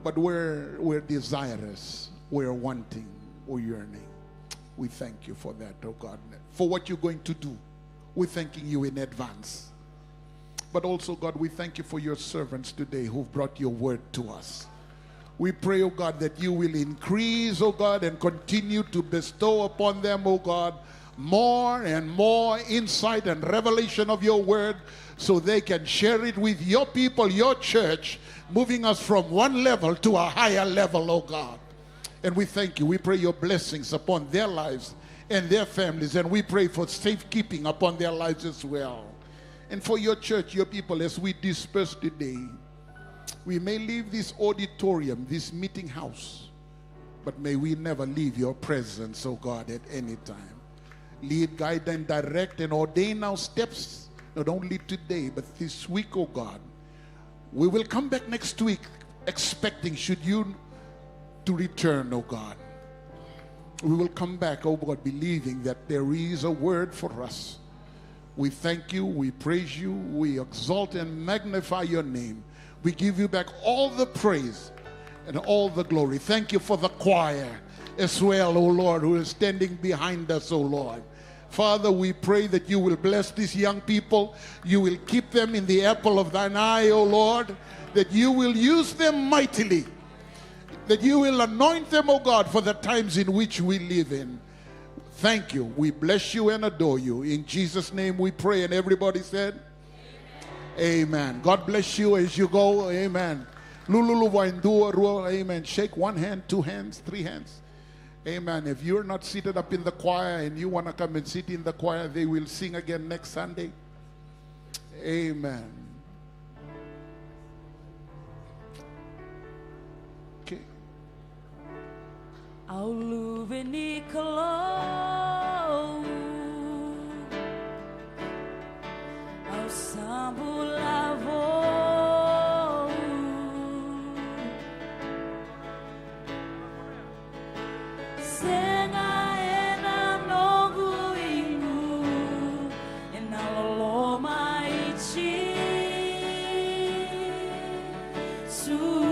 B: But we're desirous, we're wanting, we're yearning. We thank you for that, oh God. For what you're going to do, we're thanking you in advance. But also, God, we thank you for your servants today who've brought your word to us. We pray, oh God, that you will increase, oh God, and continue to bestow upon them, oh God, more and more insight and revelation of your word so they can share it with your people, your church, moving us from one level to a higher level, oh God. And we thank you. We pray your blessings upon their lives and their families, and we pray for safekeeping upon their lives as well. And for your church, your people, as we disperse today, we may leave this auditorium, this meeting house, but may we never leave your presence, oh God, at any time. Lead, guide, and direct, and ordain our steps, not only today, but this week, oh God. We will come back next week expecting, should you to return, oh God. We will come back, oh God, believing that there is a word for us. We thank you, we praise you, we exalt and magnify your name. We give you back all the praise and all the glory. Thank you for the choir as well, oh Lord, who is standing behind us, oh Lord. Father, we pray that you will bless these young people. You will keep them in the apple of thine eye, oh Lord, that you will use them mightily, that you will anoint them, oh God, for the times in which we live in. Thank you. We bless you and adore you. In Jesus' name we pray. And everybody said, amen. God bless you as you go. Amen. Amen. Shake one hand, two hands, three hands. Amen. If you're not seated up in the choir and you want to come and sit in the choir, they will sing again next Sunday. Amen. Okay.
A: Au luveni kalau au sambulavo senga ena nogu ingu ena loloma ichi su